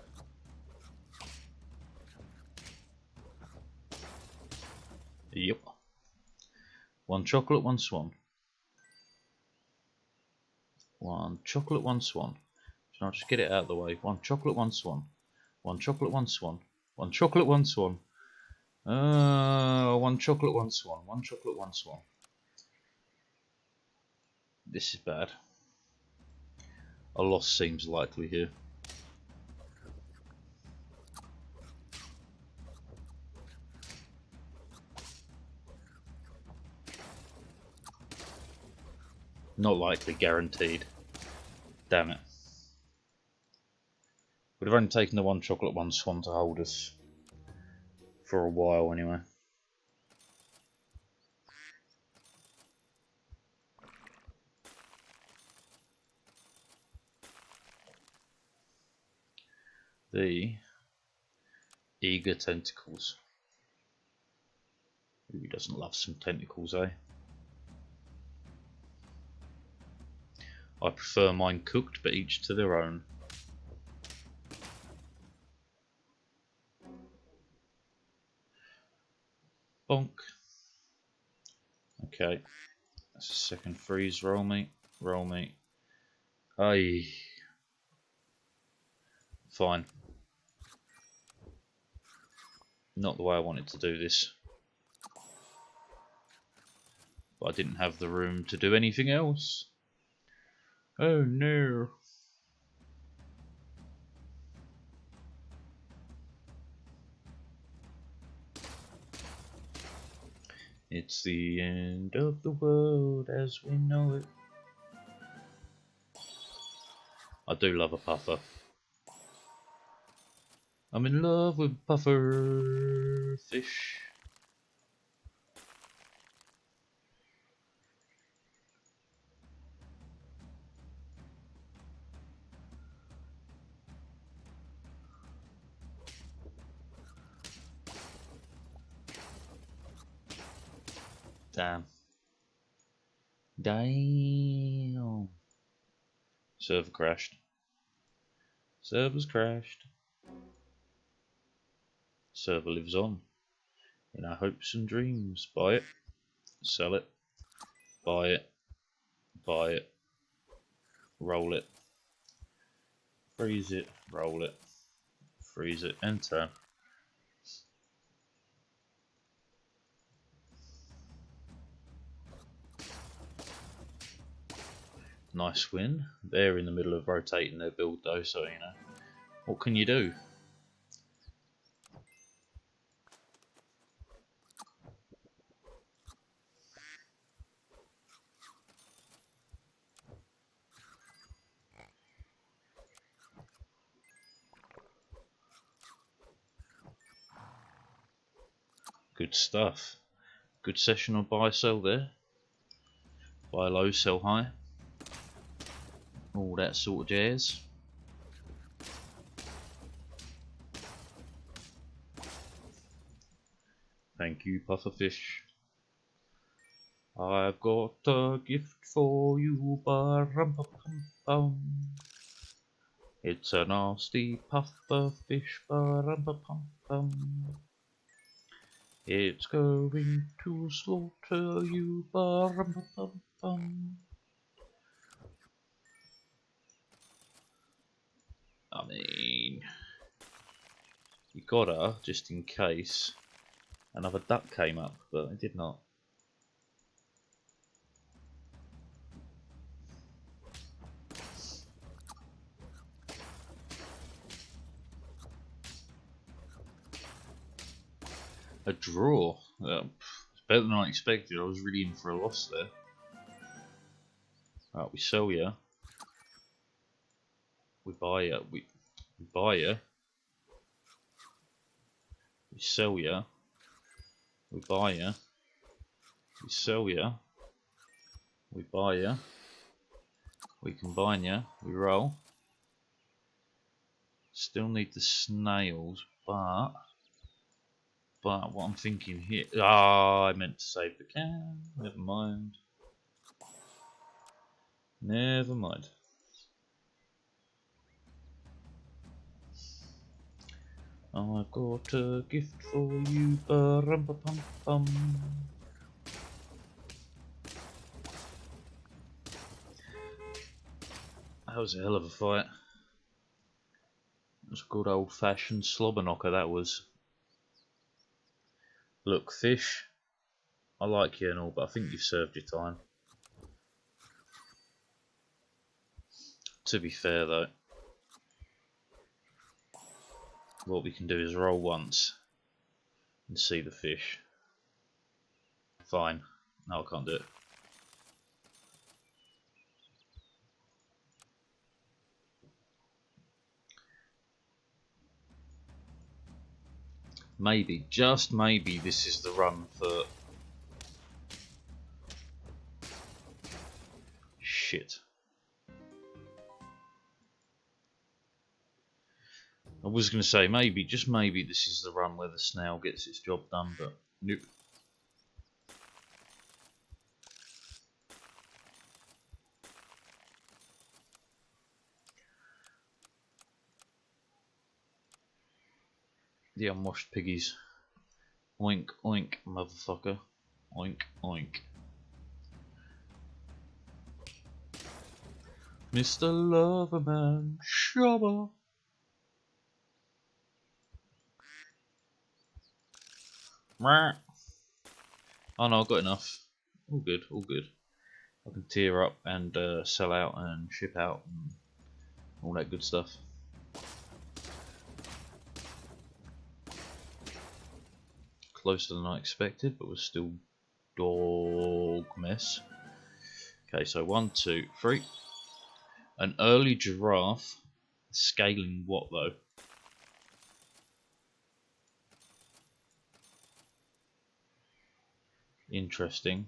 Yep. 1 chocolate, 1 swan. 1 chocolate, 1 swan. So I'll just get it out of the way. 1 chocolate, 1 swan. 1 chocolate, 1 swan. 1 chocolate, 1 swan. 1 chocolate, 1 swan. 1 chocolate, 1 swan. This is bad. A loss seems likely here. Not likely, guaranteed. Damn it. Would have only taken the 1 chocolate, 1 swan to hold us for a while anyway. The eager tentacles. Who doesn't love some tentacles, eh? I prefer mine cooked, but each to their own. Bonk. Okay. That's a second freeze. Roll me. Roll me. Aye. Fine. Not the way I wanted to do this. But I didn't have the room to do anything else. Oh no. It's the end of the world as we know it. I do love a puffer. I'm in love with puffer fish. Damn. Damn. Server crashed. Server's crashed. Server lives on. In our hopes and dreams. Buy it. Sell it. Buy it. Buy it. Roll it. Freeze it. Roll it. Freeze it. And turn. Nice win. They're in the middle of rotating their build though, so you know. What can you do? Good stuff. Good session on buy sell there. Buy low, sell high. All that sort of jazz. Thank you, pufferfish. I've got a gift for you, ba-rum-pa-pum-pum. It's a nasty pufferfish, ba-rum-pa-pum-pum. It's going to slaughter you, ba-rum-pa-pum-pum. I mean, you gotta, just in case another duck came up, but it did not. A draw. It's better than I expected. I was really in for a loss there. Right, we sell ya. We buy ya. We buy ya. We sell ya. We buy ya. We sell ya. We buy ya. We combine ya. We roll. Still need the snails, but what I'm thinking here. Ah, I meant to save the can. Never mind. Never mind. I've got a gift for you, ba-rum-pa-pum-pum. That was a hell of a fight. It was a good old-fashioned slobber knocker, that was. Look, fish, I like you and all, but I think you've served your time. To be fair though, what we can do is roll once and see the fish. Fine. No, I can't do it. Maybe, just maybe, this is the run for... Shit. I was going to say, maybe, just maybe, this is the run where the snail gets its job done, but nope. The unwashed piggies. Oink, oink, motherfucker. Oink, oink. Mr. Loverman, Shabba. Oh no, I've got enough. All good, all good. I can tear up and sell out and ship out and all that good stuff. Closer than I expected, but was still dog mess. Okay, so 1, 2, 3. An early giraffe. Scaling what though? Interesting.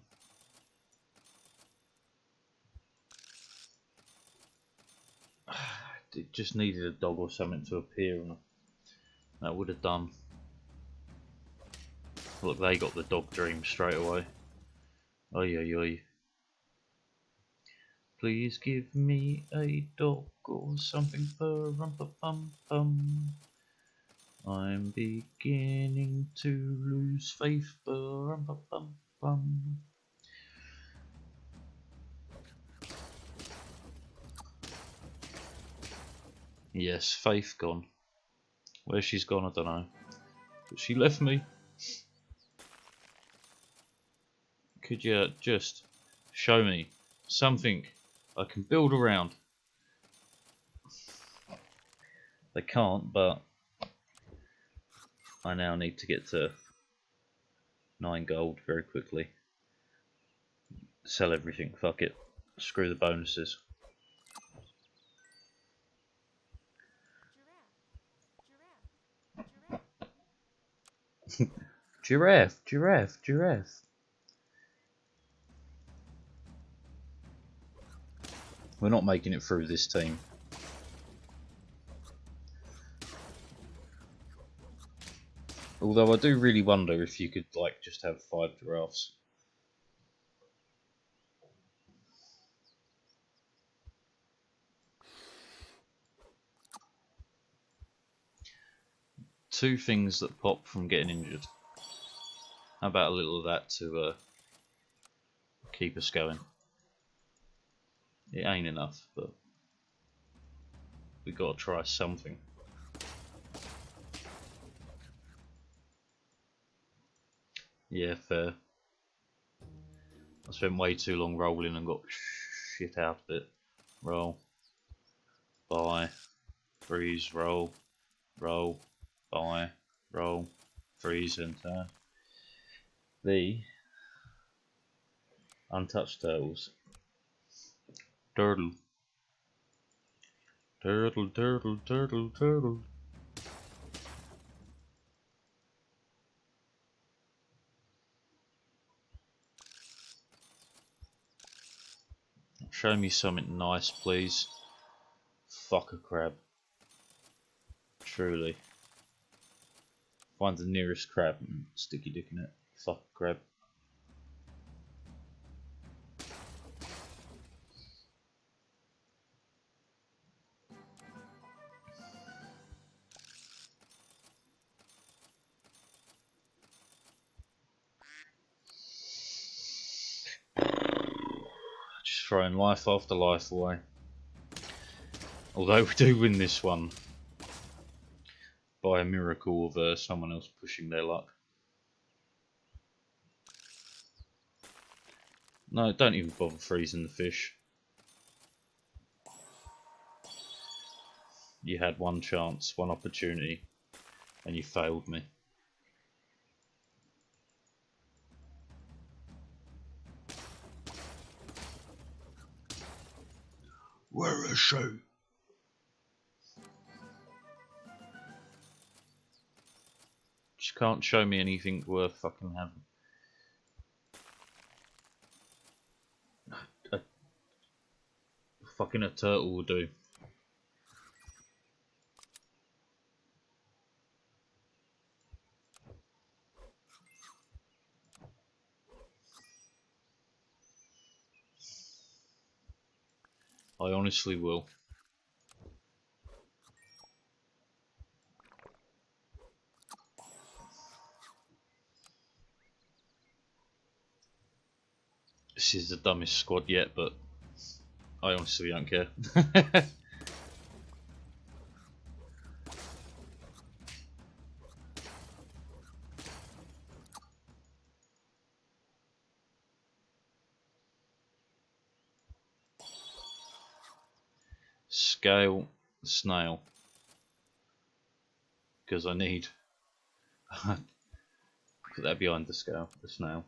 It just needed a dog or something to appear, and that would have done. Look, they got the dog dream straight away. Oi, oi, oi. Please give me a dog or something, ba-rum-pa-pum-pum. I'm beginning to lose faith, ba-rum-pa-pum-pum. Yes, faith gone. Where she's gone, I don't know. But she left me. Could you just show me something I can build around? They can't, but I now need to get to 9 gold very quickly. Sell everything, fuck it. Screw the bonuses. Giraffe, giraffe, giraffe. We're not making it through this team. Although I do really wonder if you could like just have 5 giraffes. Two things that pop from getting injured. How about a little of that to keep us going? It ain't enough, but we gotta try something. Yeah, fair. I spent way too long rolling and got shit out of it. Roll, buy, freeze, roll, roll, buy, roll, freeze, and turn. The untouched turtles. Turtle. Turtle, turtle, turtle, turtle. Show me something nice, please. Fuck a crab. Truly. Find the nearest crab and stick your dick in it. Fuck a crab. Just throwing life after life away. Although we do win this one by a miracle of someone else pushing their luck. No, don't even bother freezing the fish. You had one chance, one opportunity, and you failed me. Where is she? Just can't show me anything worth fucking having. Fucking a turtle will do. I honestly will. This is the dumbest squad yet, but I honestly don't care. Scale the snail. Because I need... Put that behind the scale, the snail.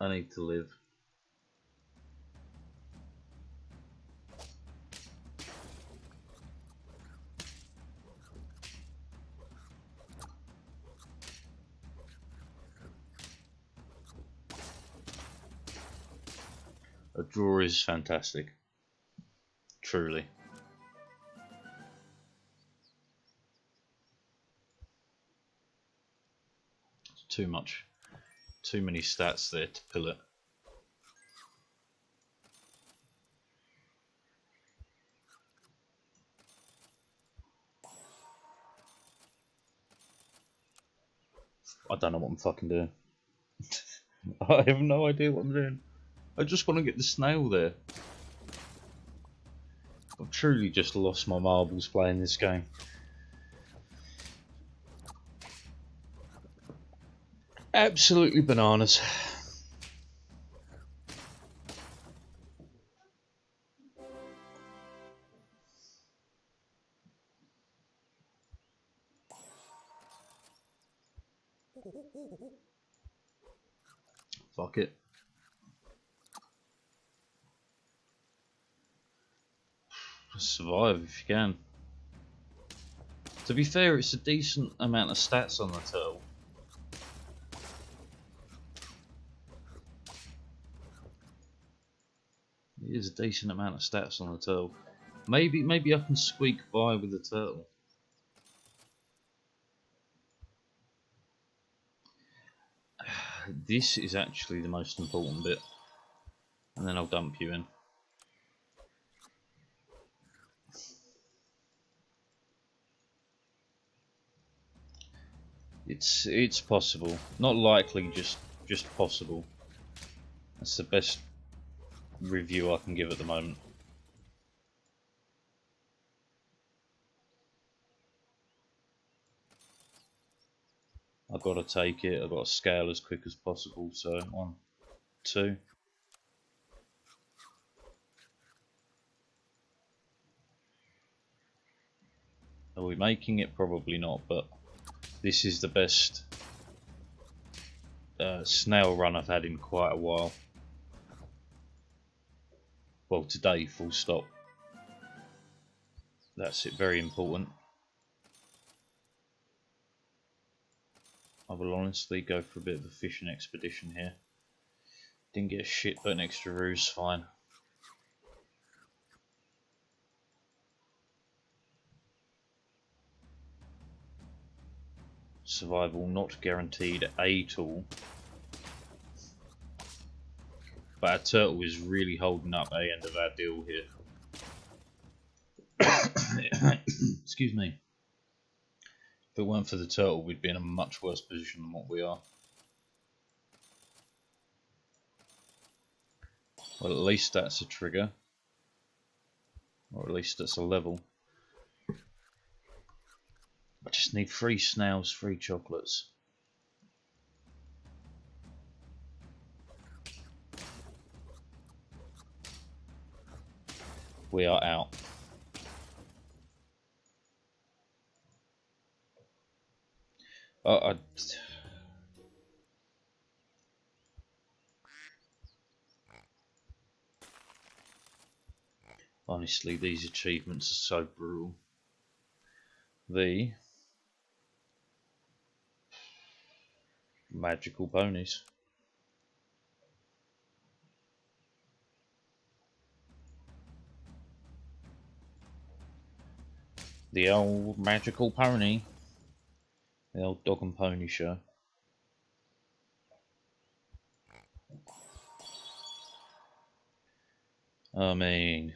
I need to live. A draw is fantastic. Truly. It's too much. Too many stats there to pull it. I don't know what I'm fucking doing. I have no idea what I'm doing. I just want to get the snail there. I've truly just lost my marbles playing this game. Absolutely bananas. Fuck it. Survive if you can. To be fair, it's a decent amount of stats on the turtle. It is a decent amount of stats on the turtle. Maybe I can squeak by with the turtle. This is actually the most important bit. And then I'll dump you in. It's possible. Not likely, just possible. That's the best review I can give at the moment. I've got to take it. I've got to scale as quick as possible. So 1, 2. Are we making it? Probably not, but this is the best snail run I've had in quite a while. Well, today, full stop. That's it, very important. I will honestly go for a bit of a fishing expedition here. Didn't get shit, but an extra ruse, fine. Survival not guaranteed at all. But our turtle is really holding up a end of our deal here. Excuse me. If it weren't for the turtle, we'd be in a much worse position than what we are. Well, at least that's a trigger. Or at least that's a level. I just need 3 snails, 3 chocolates. We are out. Honestly, these achievements are so brutal. The magical ponies. The old magical pony. The old dog and pony show. I mean,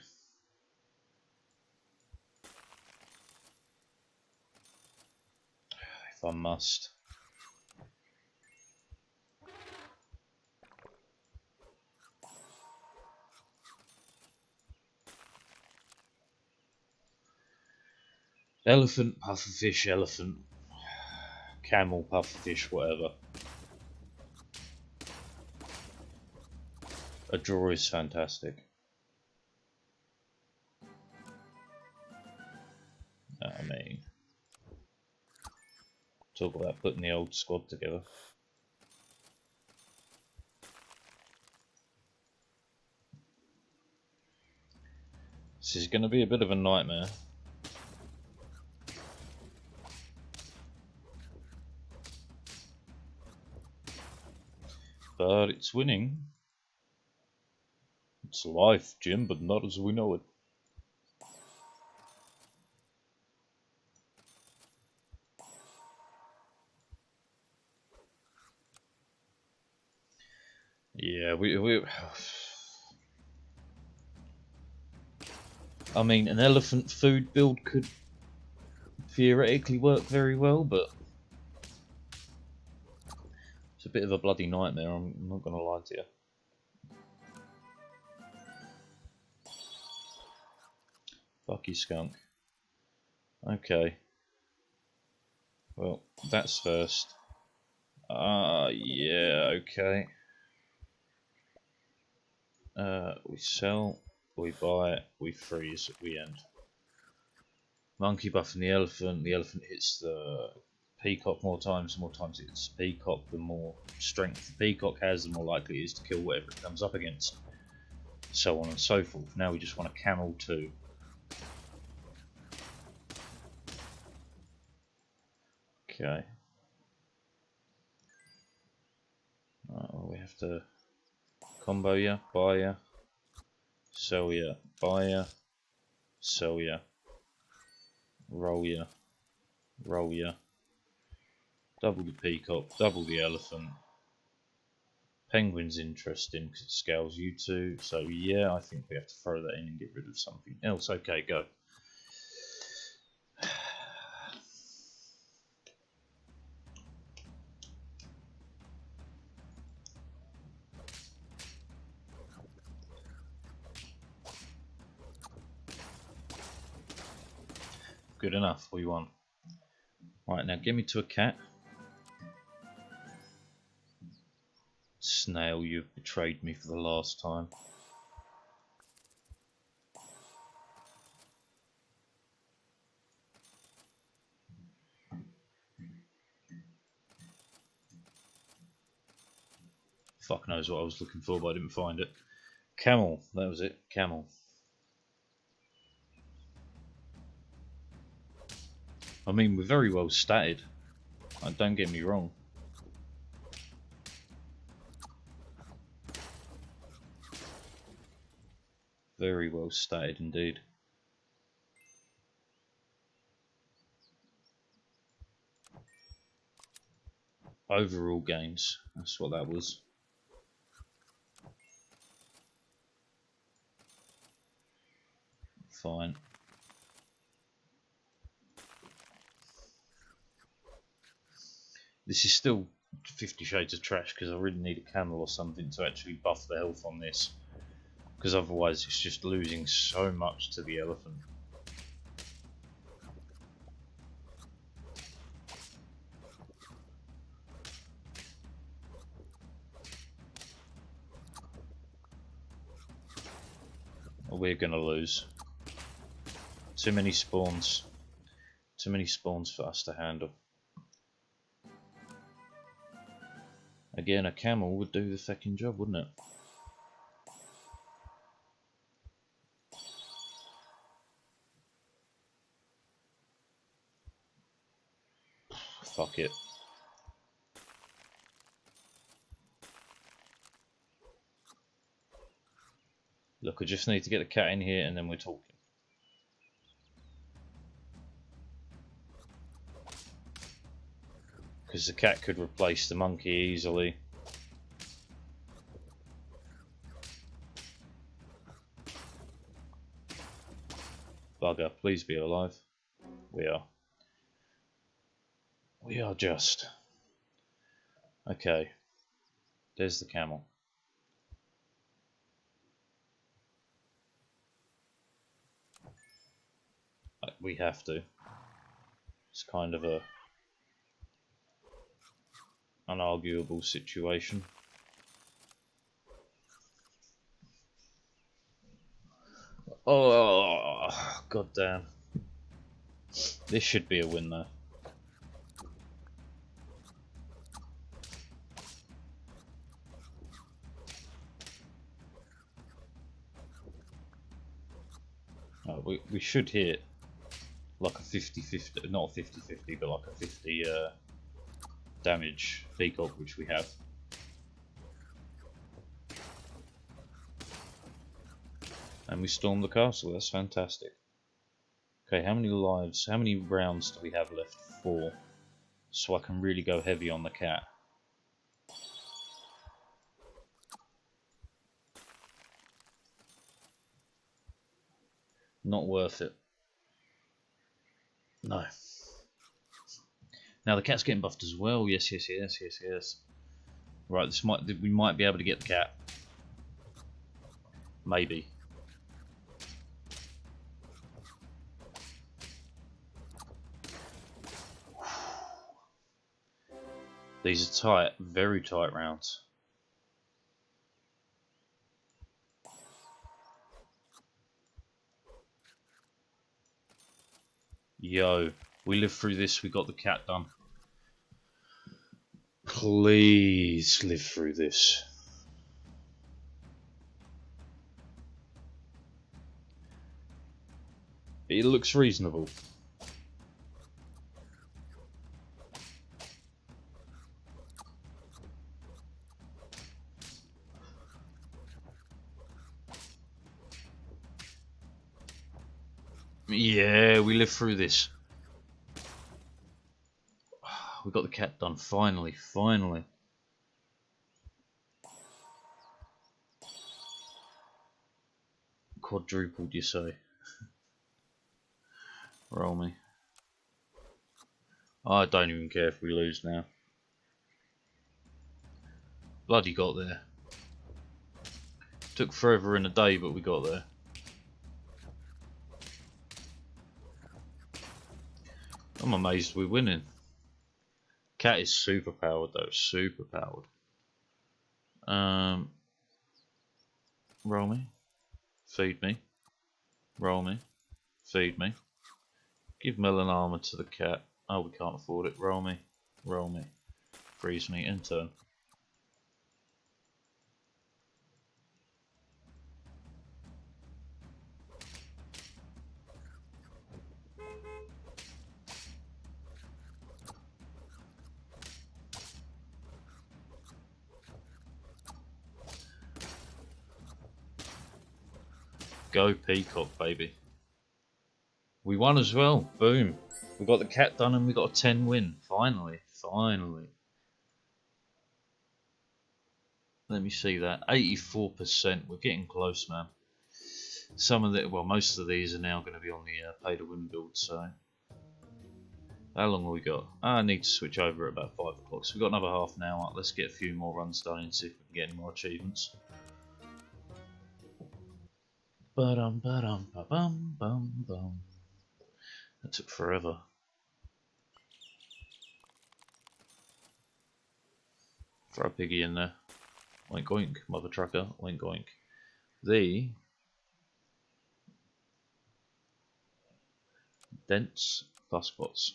if I must. Elephant, pufferfish, elephant, camel, pufferfish, whatever. A draw is fantastic. I mean, talk about putting the old squad together. This is going to be a bit of a nightmare. But it's winning. It's life, Jim, but not as we know it. Yeah, I mean, an elephant food build could theoretically work very well, but it's a bit of a bloody nightmare, I'm not going to lie to you. Fuck you, skunk. Okay. Well, that's first. Yeah, okay. We sell, we buy, we freeze, we end. Monkey buffing the elephant hits the peacock more times it hits the peacock, the more strength the peacock has, the more likely it is to kill whatever it comes up against. So on and so forth. Now we just want a camel too. Okay. Right, well, we have to combo ya, buy ya, sell ya, buy ya, sell ya, roll ya, roll ya, double the peacock, double the elephant. Penguin's interesting because it scales you two, so yeah, I think we have to throw that in and get rid of something else. Okay, go. Good enough, we won. Right, now get me to a cat. Snail, you've betrayed me for the last time. Fuck knows what I was looking for, but I didn't find it. Camel, that was it, camel. I mean, we're very well statted. Don't get me wrong. Very well statted indeed. Overall gains, that's what that was. Fine. This is still 50 shades of trash because I really need a camel or something to actually buff the health on this. Because otherwise it's just losing so much to the elephant. We're gonna lose. Too many spawns. Too many spawns for us to handle. Again, a camel would do the fucking job, wouldn't it? Fuck it. Look, I just need to get the cat in here and then we're talking. Because the cat could replace the monkey easily. Bugger, please be alive. We are. We are just. Okay. There's the camel. We have to. It's kind of a unarguable situation. Oh, god damn. This should be a win though. Oh, we should hit like a 50-50, not a 50-50, but like a 50 damage peacock, which we have. And we storm the castle, that's fantastic. Okay, how many lives, how many rounds do we have left? 4. So I can really go heavy on the cat. Not worth it. No. Now the cat's getting buffed as well. Yes, yes, yes, yes, yes. Right, we might be able to get the cat. Maybe. These are tight, very tight rounds. Yo, we lived through this, we got the cat done. Please live through this. It looks reasonable. Yeah, we lived through this. We got the cat done, finally, finally. Quadrupled, you say? Roll me. I don't even care if we lose now. Bloody got there. Took forever in a day, but we got there. I'm amazed we're winning. Cat is super powered though, super powered. Roll me. Feed me. Roll me. Feed me. Give melon armor to the cat. Oh, we can't afford it. Roll me. Roll me. Freeze me. In turn. Go peacock, baby. We won as well. Boom. We got the cat done and we got a 10 win. Finally. Finally. Let me see that. 84%. We're getting close, man. Some of the, well, most of these are now going to be on the pay to win build, so. How long have we got? I need to switch over at about 5 o'clock, so we've got another half an hour. Let's get a few more runs done and see if we can get any more achievements. Ba-dum, ba-dum, ba-bum, bum, bum. That took forever. Throw a piggy in there. Oink oink, mother trucker, oink oink. The dense fusspots.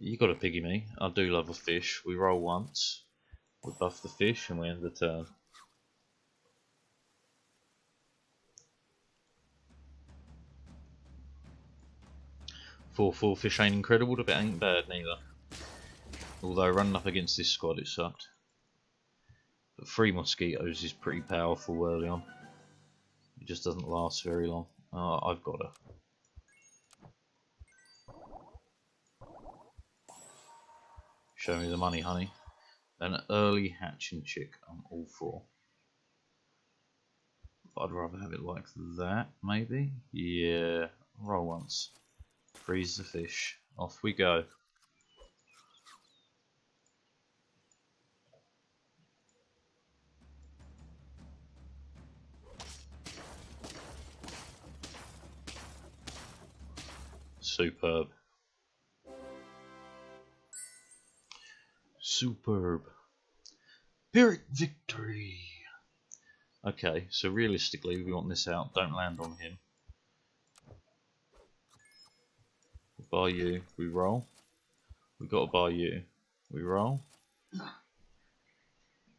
You got a piggy me. I do love a fish. We roll once, we buff the fish, and we end the turn. Four fish ain't incredible, but it ain't bad neither. Although running up against this squad, it sucked. But 3 mosquitoes is pretty powerful early on. It just doesn't last very long. I've got her. Show me the money, honey. An early hatching chick, I'm all for. But I'd rather have it like that, maybe? Yeah, roll once. Freeze the fish. Off we go. Superb. Superb. Pyrrhic victory! Okay, so realistically we want this out. Don't land on him. Buy you. We roll. We gotta buy you. We roll.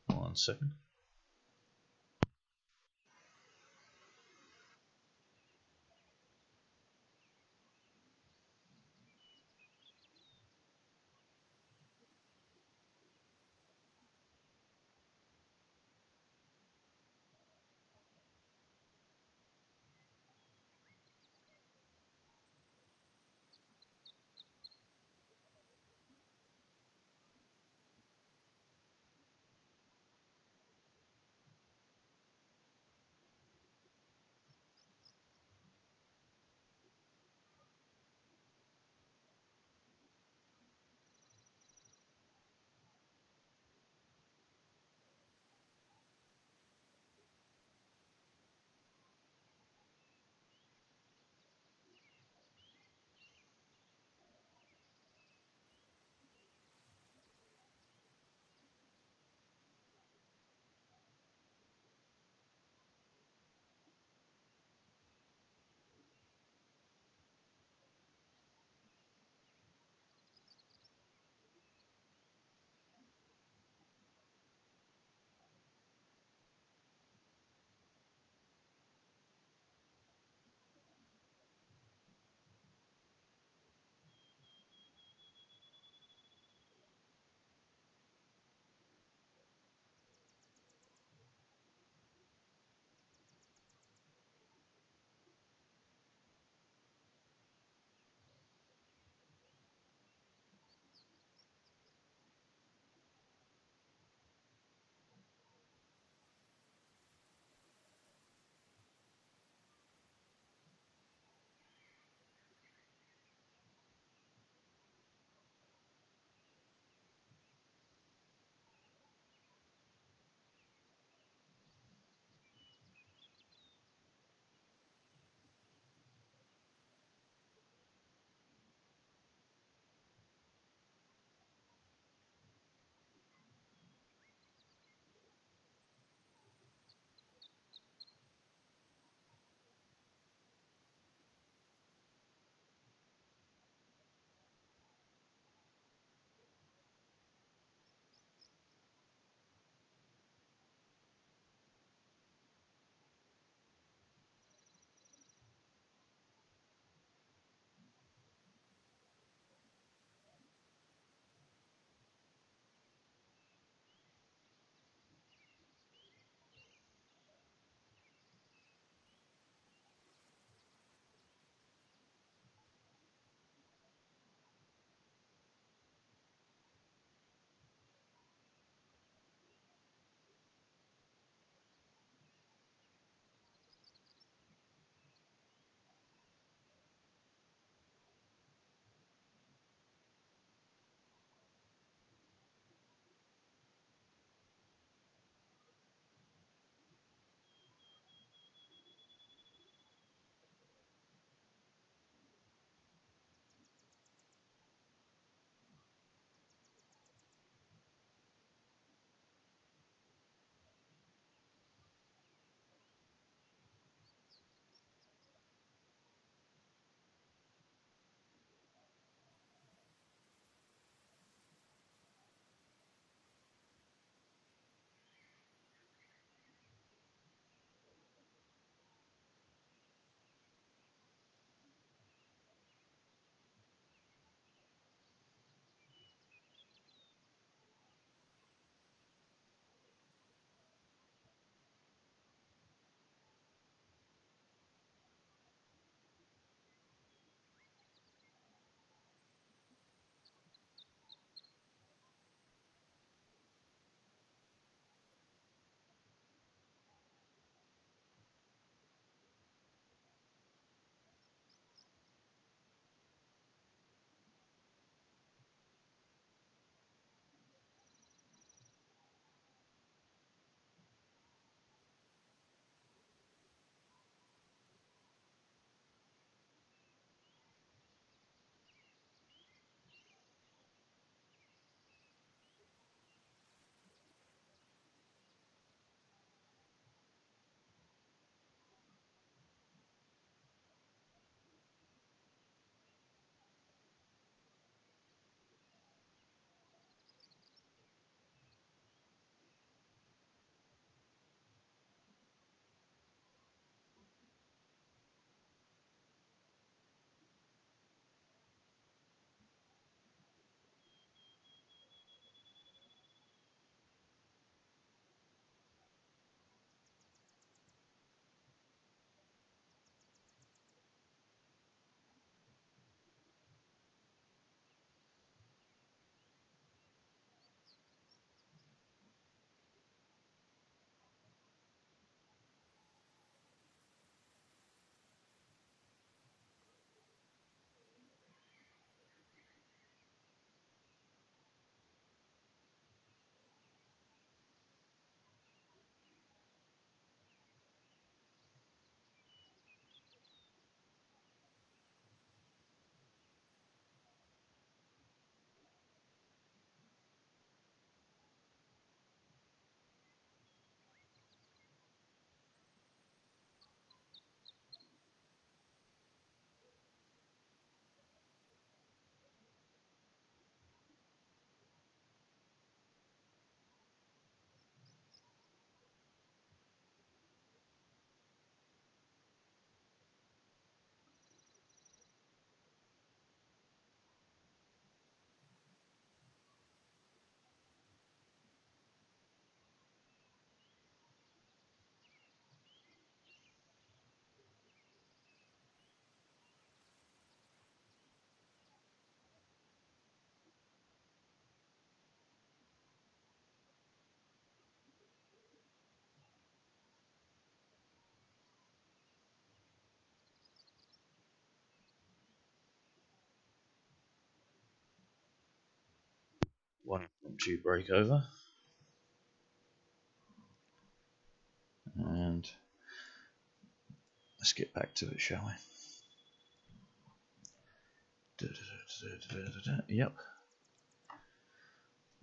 1 second. One due break over. And let's get back to it, shall we? Yep.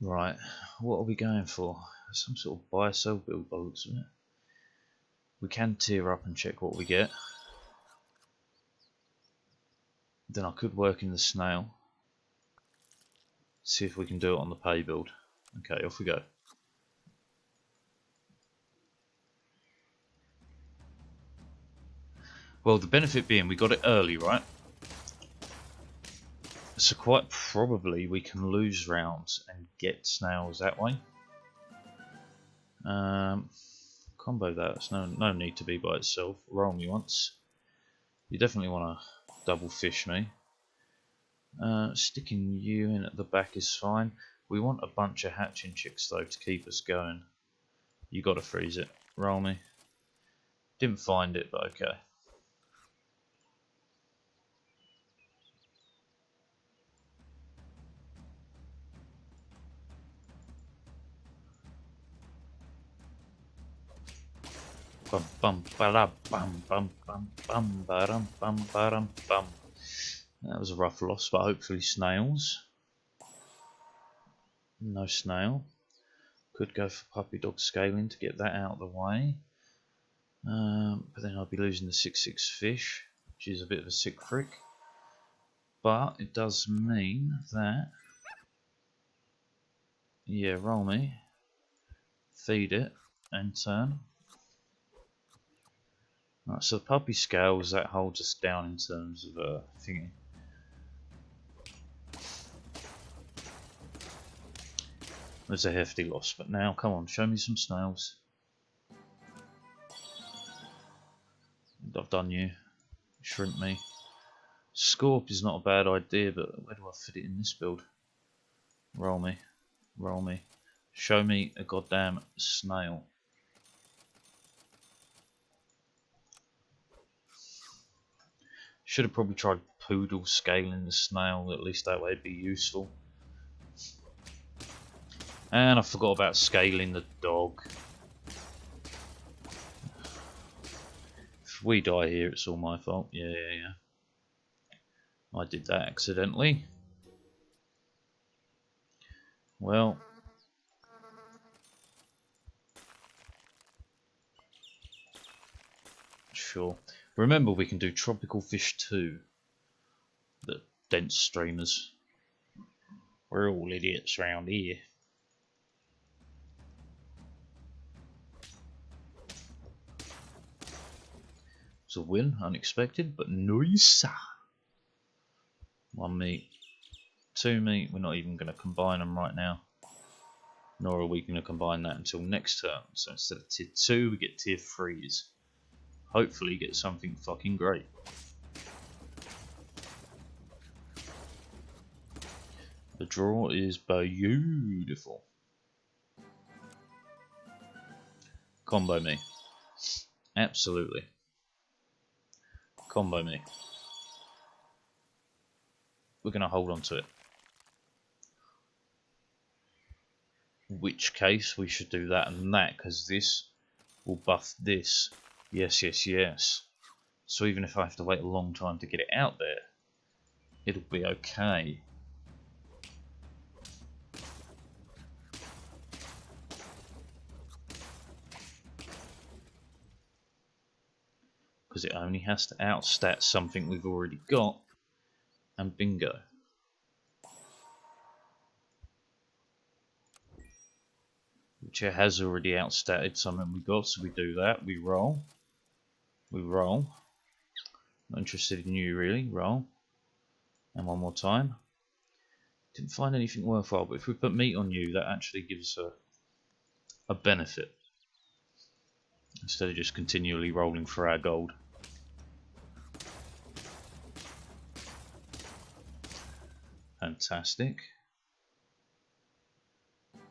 Right, what are we going for? Some sort of buy sell build bollocks, isn't it? We can tier up and check what we get. Then I could work in the snail. See if we can do it on the pay build. Okay, off we go. Well, the benefit being we got it early, right? So quite probably we can lose rounds and get snails that way. Combo that. It's no need to be by itself. Roll me once. You definitely want to double fish me. Sticking you in at the back is fine. We want a bunch of hatching chicks though to keep us going. You got to freeze it. Roll me. Didn't find it, but okay. Bum bum ba bum bum bum bum ba bum bum. That was a rough loss, but hopefully snails. No snail. Could go for puppy dog scaling to get that out of the way. But then I'd be losing the 6/6 fish, which is a bit of a sick frick. But it does mean that, yeah, roll me, feed it, and turn. Right, so the puppy scales, that holds us down in terms of thingy. There's a hefty loss, but now come on, show me some snails. I've done you. Shrimp me. Scorp is not a bad idea, but where do I fit it in this build? Roll me. Roll me. Show me a goddamn snail. Should have probably tried poodle scaling the snail, at least that way it'd be useful. And I forgot about scaling the dog. If we die here, it's all my fault. Yeah. I did that accidentally. Well, sure. Remember, we can do tropical fish too. The dense streamers. We're all idiots around here. It's a win, unexpected, but nice. 1 meat, 2 meat. We're not even going to combine them right now. Nor are we going to combine that until next turn. So instead of tier 2, we get tier 3s. Hopefully get something fucking great. The draw is beautiful. Combo me. Absolutely. Combo me. We're going to hold on to it. In which case we should do that and that, because this will buff this. Yes. So even if I have to wait a long time to get it out there, it'll be okay. Because it only has to outstat something we've already got, and bingo. Which it has already outstatted something we got, so we do that. We roll. We roll. Not interested in you really. Roll. And one more time. Didn't find anything worthwhile, but if we put meat on you, that actually gives a benefit. Instead of just continually rolling for our gold. Fantastic.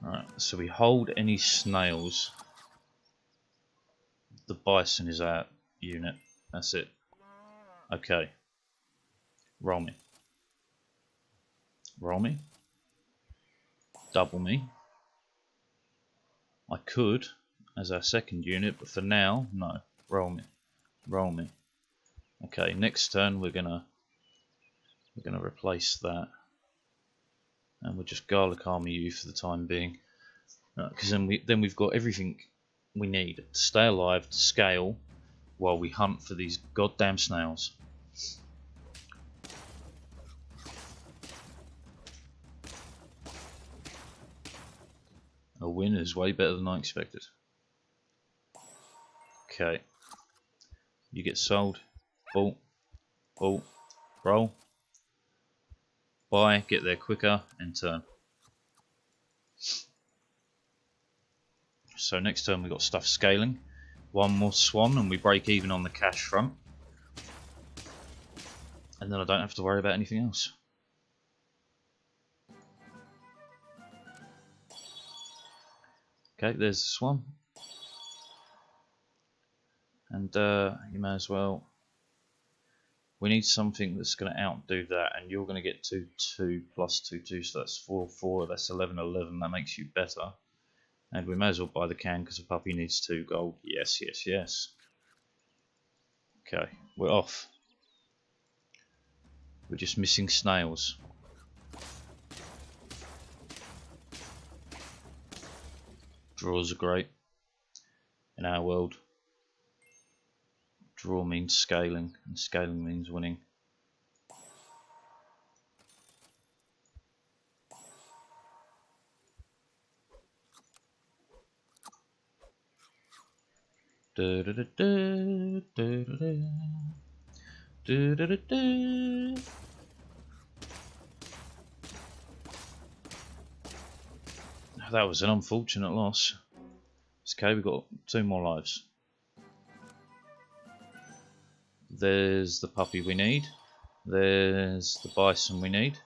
Alright, so we hold any snails. The bison is our unit. That's it. Okay. Roll me. Roll me. double me. I could as our second unit, but for now, no. Roll me. Roll me. Okay, next turn we're gonna replace that. And we'll just garlic armor you for the time being. Because then we've got everything we need to stay alive, to scale, while we hunt for these goddamn snails. A win is way better than I expected. Okay. You get sold. Ball. Ball. Roll. Buy. Get there quicker. And turn. So next turn we've got stuff scaling. One more swan and we break even on the cash front. And then I don't have to worry about anything else. Okay, there's the swan. And you may as well. We need something that's going to outdo that, and you're going to get 2-2 plus 2-2, so that's 4-4, that's 11-11, that makes you better. And we may as well buy the can because the puppy needs 2 gold. Yes, yes, yes. Okay, we're off. We're just missing snails. Draws are great in our world. Draw means scaling, and scaling means winning. That was an unfortunate loss. It's okay, we've got 2 more lives. There's the puppy we need. There's the bison we need.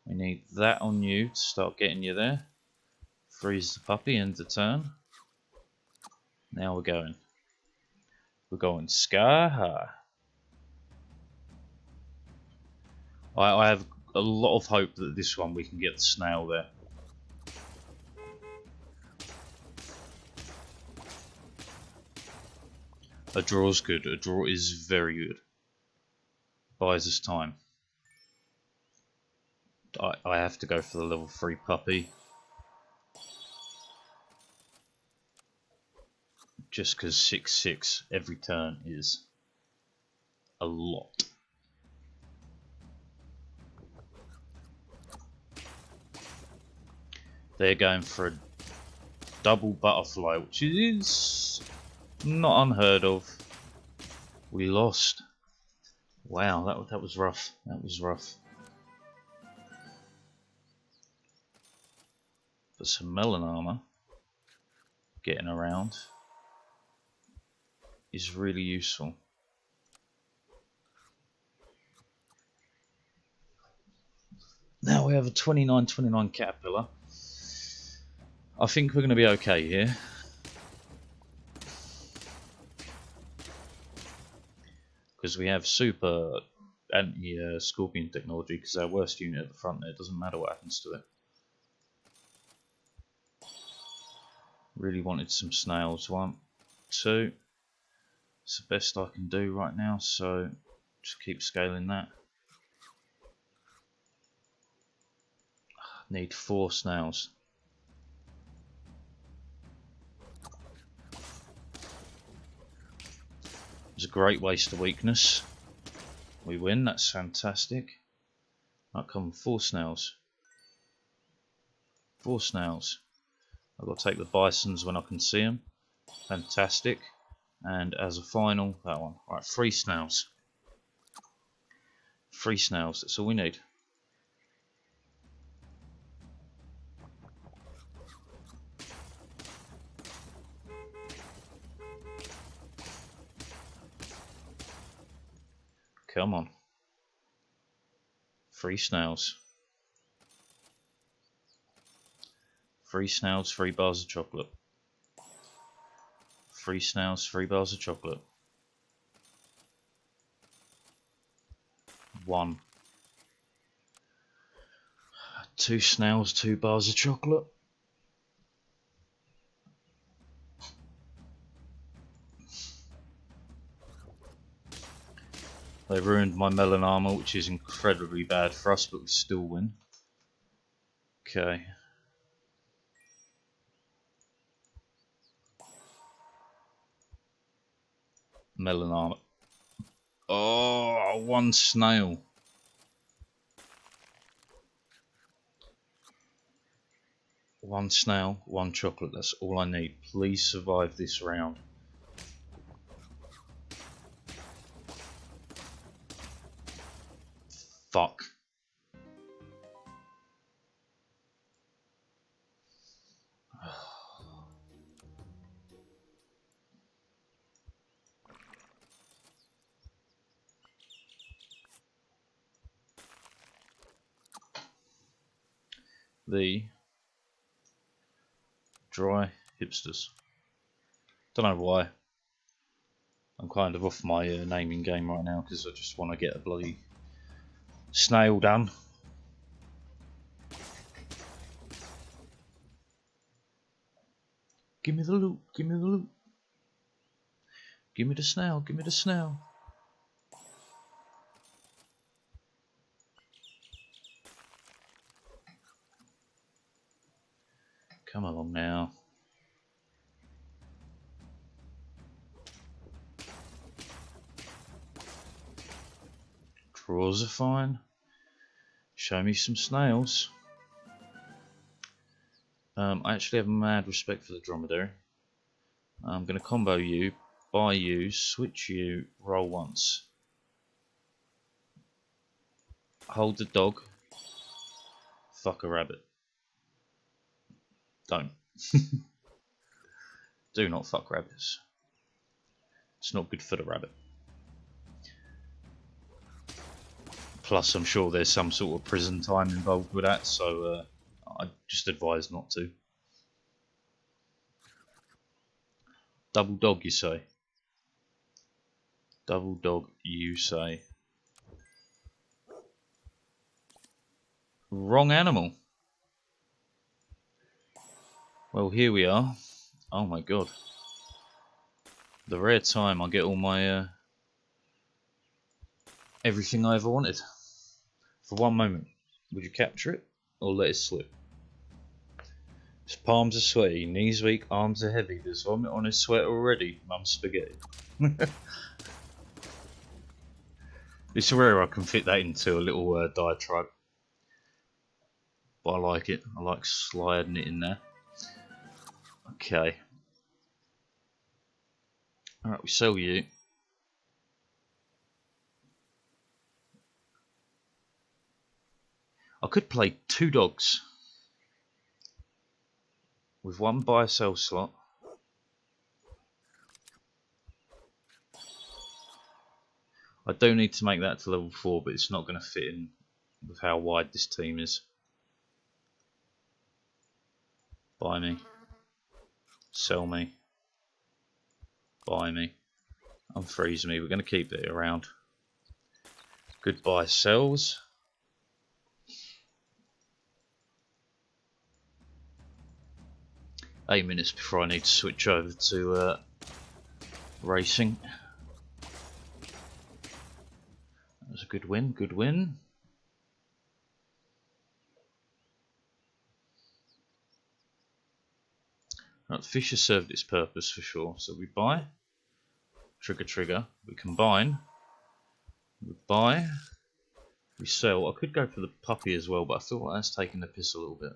We need that on you to start getting you there. Freeze the puppy, end the turn. Now we're going. We're going sky high. I have a lot of hope that this one we can get the snail there. A draw's good. A draw is very good. Buys us time. I have to go for the level 3 puppy. Just because 6-6 every turn is a lot. They're going for a double butterfly, which is not unheard of. We lost. Wow, that was rough. That was rough. But some melon armor getting around is really useful. Now we have a 29-29 caterpillar. I think we're going to be okay here. Because we have super anti-scorpion technology, because our worst unit at the front there, doesn't matter what happens to it. Really wanted some snails. 1, 2. It's the best I can do right now, so just keep scaling that. Need 4 snails. It's a great waste of weakness. We win, that's fantastic. Right, come 4 snails. 4 snails. I've got to take the bisons when I can see them. Fantastic. And as a final, that one. Right, 3 snails. 3 snails, that's all we need. Come on. 3 snails. 3 snails, 3 bars of chocolate. 3 snails, 3 bars of chocolate. 1. 2 snails, 2 bars of chocolate. They ruined my melon armor, which is incredibly bad for us, but we still win. Okay. Melon armor. Oh, 1 snail. One snail, 1 chocolate. That's all I need. Please survive this round. Fuck. The dry hipsters. Don't know why. I'm kind of off my naming game right now because I just want to get a bloody snail done. Give me the loot, give me the loot. Give me the snail, give me the snail. Come along now. Draws are fine. Show me some snails. I actually have mad respect for the dromedary. I'm going to combo you, buy you, switch you, roll once. Hold the dog. Fuck a rabbit. Don't. Do not fuck rabbits. It's not good for the rabbit. Plus, I'm sure there's some sort of prison time involved with that, so I just advise not to. Double dog, you say? Double dog, you say? Wrong animal. Well, here we are. Oh my god. The rare time I get all my everything I ever wanted. For one moment. Would you capture it or let it slip? His palms are sweaty, knees weak, arms are heavy. There's vomit on his sweater already. Mum's spaghetti. It's rare I can fit that into a little diatribe. But I like it. I like sliding it in there. Okay. Alright, we sell you. I could play 2 dogs with 1 buy sell slot. I do need to make that to level 4, but it's not going to fit in with how wide this team is. Buy me. Sell me. Buy me. Unfreeze me. We're going to keep it around. Goodbye sells. Eight minutes before I need to switch over to racing. That was a good win, good win. Right, the fish has served its purpose for sure. So we buy, trigger, trigger. We combine, we buy, we sell. I could go for the puppy as well, but I feel like that's taking the piss a little bit.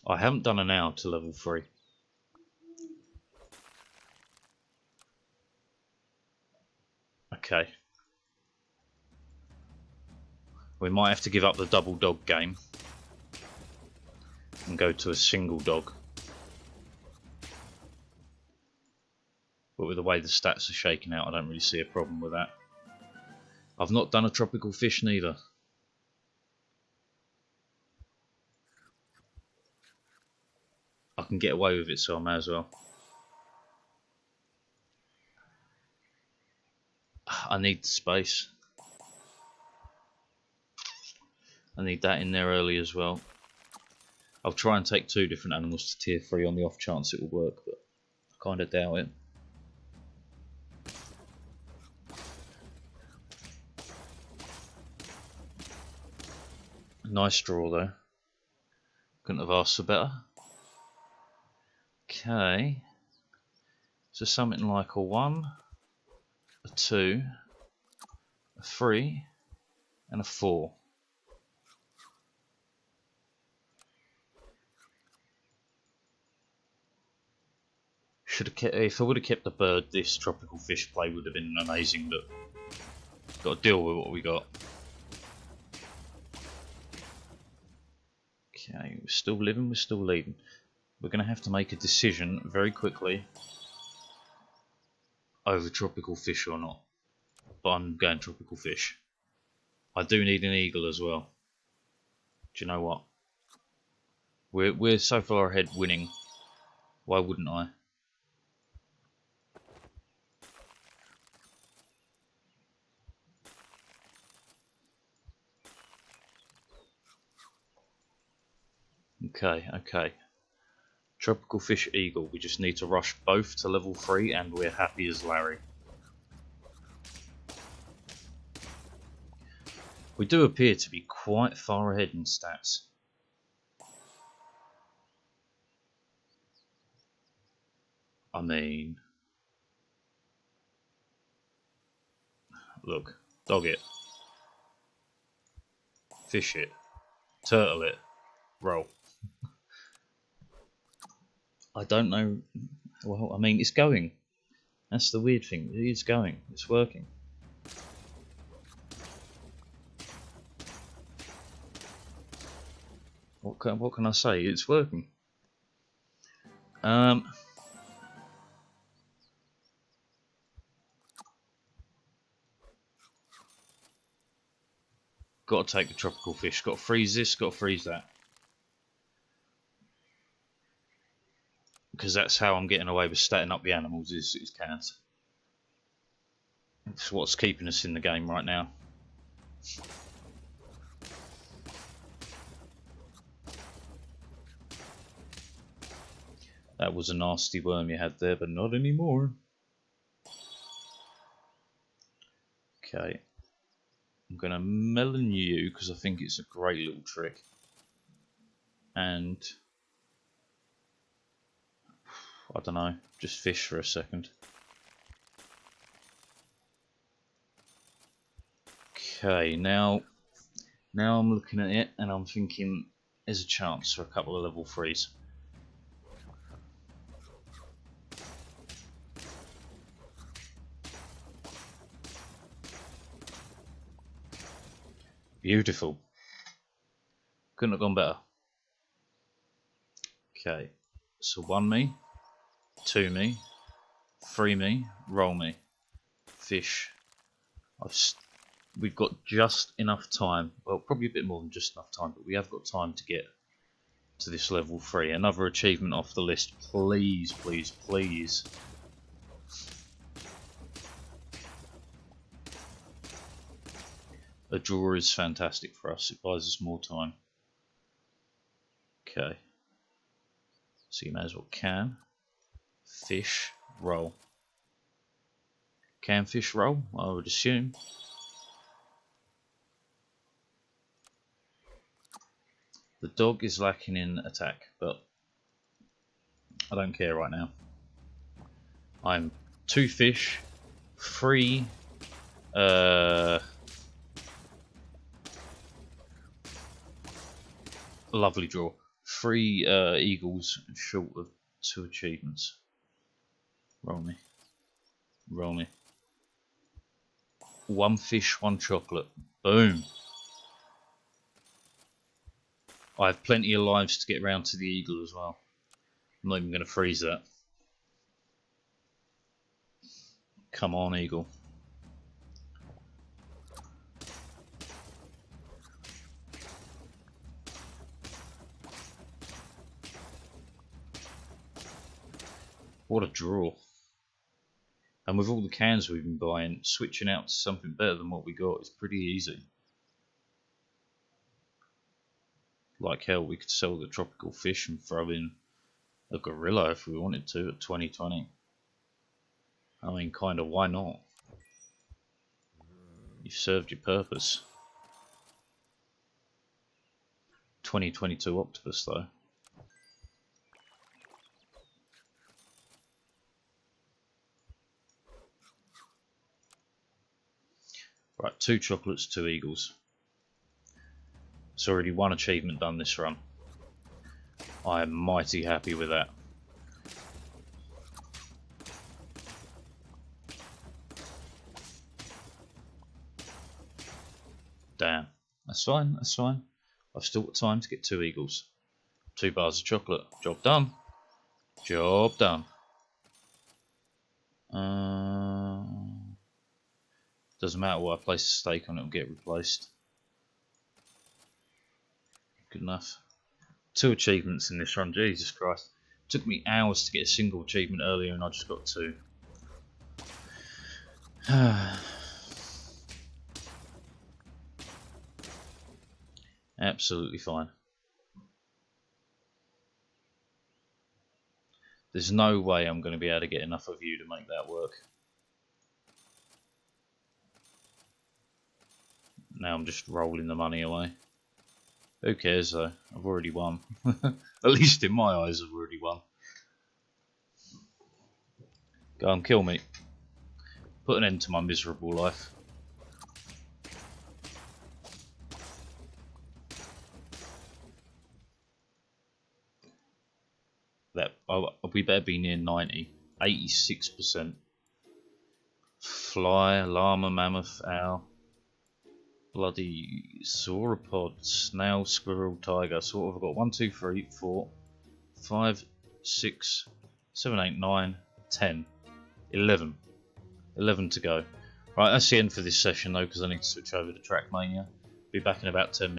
I haven't done an hour to level 3. Okay. We might have to give up the double dog game and go to a single dog. But with the way the stats are shaking out, I don't really see a problem with that. I've not done a tropical fish neither. I can get away with it, so I may as well. I need the space. I need that in there early as well. I'll try and take 2 different animals to tier 3 on the off chance it will work, but I kind of doubt it. Nice draw though. Couldn't have asked for better. Okay. So something like a 1, a 2, a 3, and a 4. Should have kept, if I would have kept the bird, this tropical fish play would have been amazing, but got to deal with what we got. Okay, we're still living, we're still leading. We're going to have to make a decision very quickly over tropical fish or not. But I'm going tropical fish. I do need an eagle as well. Do you know what? We're so far ahead winning. Why wouldn't I? Okay, okay. Tropical fish eagle. We just need to rush both to level 3 and we're happy as Larry. We do appear to be quite far ahead in stats. I mean, look, dog it, fish it, turtle it, roll. I don't know. Well, I mean, it's going. That's the weird thing. It's going. It's working. What can I say? It's working. Got to take the tropical fish. Got to freeze this. Got to freeze that. Because that's how I'm getting away with statting up the animals is cans. It's what's keeping us in the game right now. That was a nasty worm you had there, but not anymore. Okay. I'm going to melon you because I think it's a great little trick. And I don't know, just fish for a second. Okay, now I'm looking at it and I'm thinking there's a chance for a couple of level 3s. Beautiful. Couldn't have gone better. Okay, so 1 me, 2 me, 3 me, roll me, fish. We've got just enough time, well probably a bit more than just enough time, but we have got time to get to this level 3. Another achievement off the list, please, please, please. A draw is fantastic for us, it buys us more time. Okay, so you may as well can, fish, roll. Can fish roll, I would assume. The dog is lacking in attack, but I don't care right now. I'm 2 fish, 3 lovely draw. 3 eagles short of 2 achievements. Roll me. Roll me. 1 fish, 1 chocolate. Boom. I have plenty of lives to get round to the eagle as well. I'm not even going to freeze that. Come on, eagle. What a draw. And with all the cans we've been buying, switching out to something better than what we got is pretty easy. Like hell, we could sell the tropical fish and throw in a gorilla if we wanted to at 2020. I mean, kinda, why not? You've served your purpose. 2022 octopus though. Right, 2 chocolates, 2 eagles. It's already 1 achievement done this run. I am mighty happy with that. Damn. That's fine, that's fine. I've still got time to get 2 eagles. 2 bars of chocolate. Job done. Job done. Doesn't matter what I place a stake on, it'll get replaced. Good enough. 2 achievements in this run, Jesus Christ. It took me hours to get a single achievement earlier and I just got 2. Absolutely fine. There's no way I'm going to be able to get enough of you to make that work. Now I'm just rolling the money away. Who cares though? I've already won. At least in my eyes I've already won. Go and kill me. Put an end to my miserable life. We better be near 90. 86%. Fly, llama, mammoth, owl. Bloody sauropod, snail, squirrel, tiger. So what have I got? 1, 2, 3, 4, 5, 6, 7, 8, 9, 10, 11. 11 to go. Right, that's the end for this session though, because I need to switch over to Trackmania. Be back in about 10 minutes.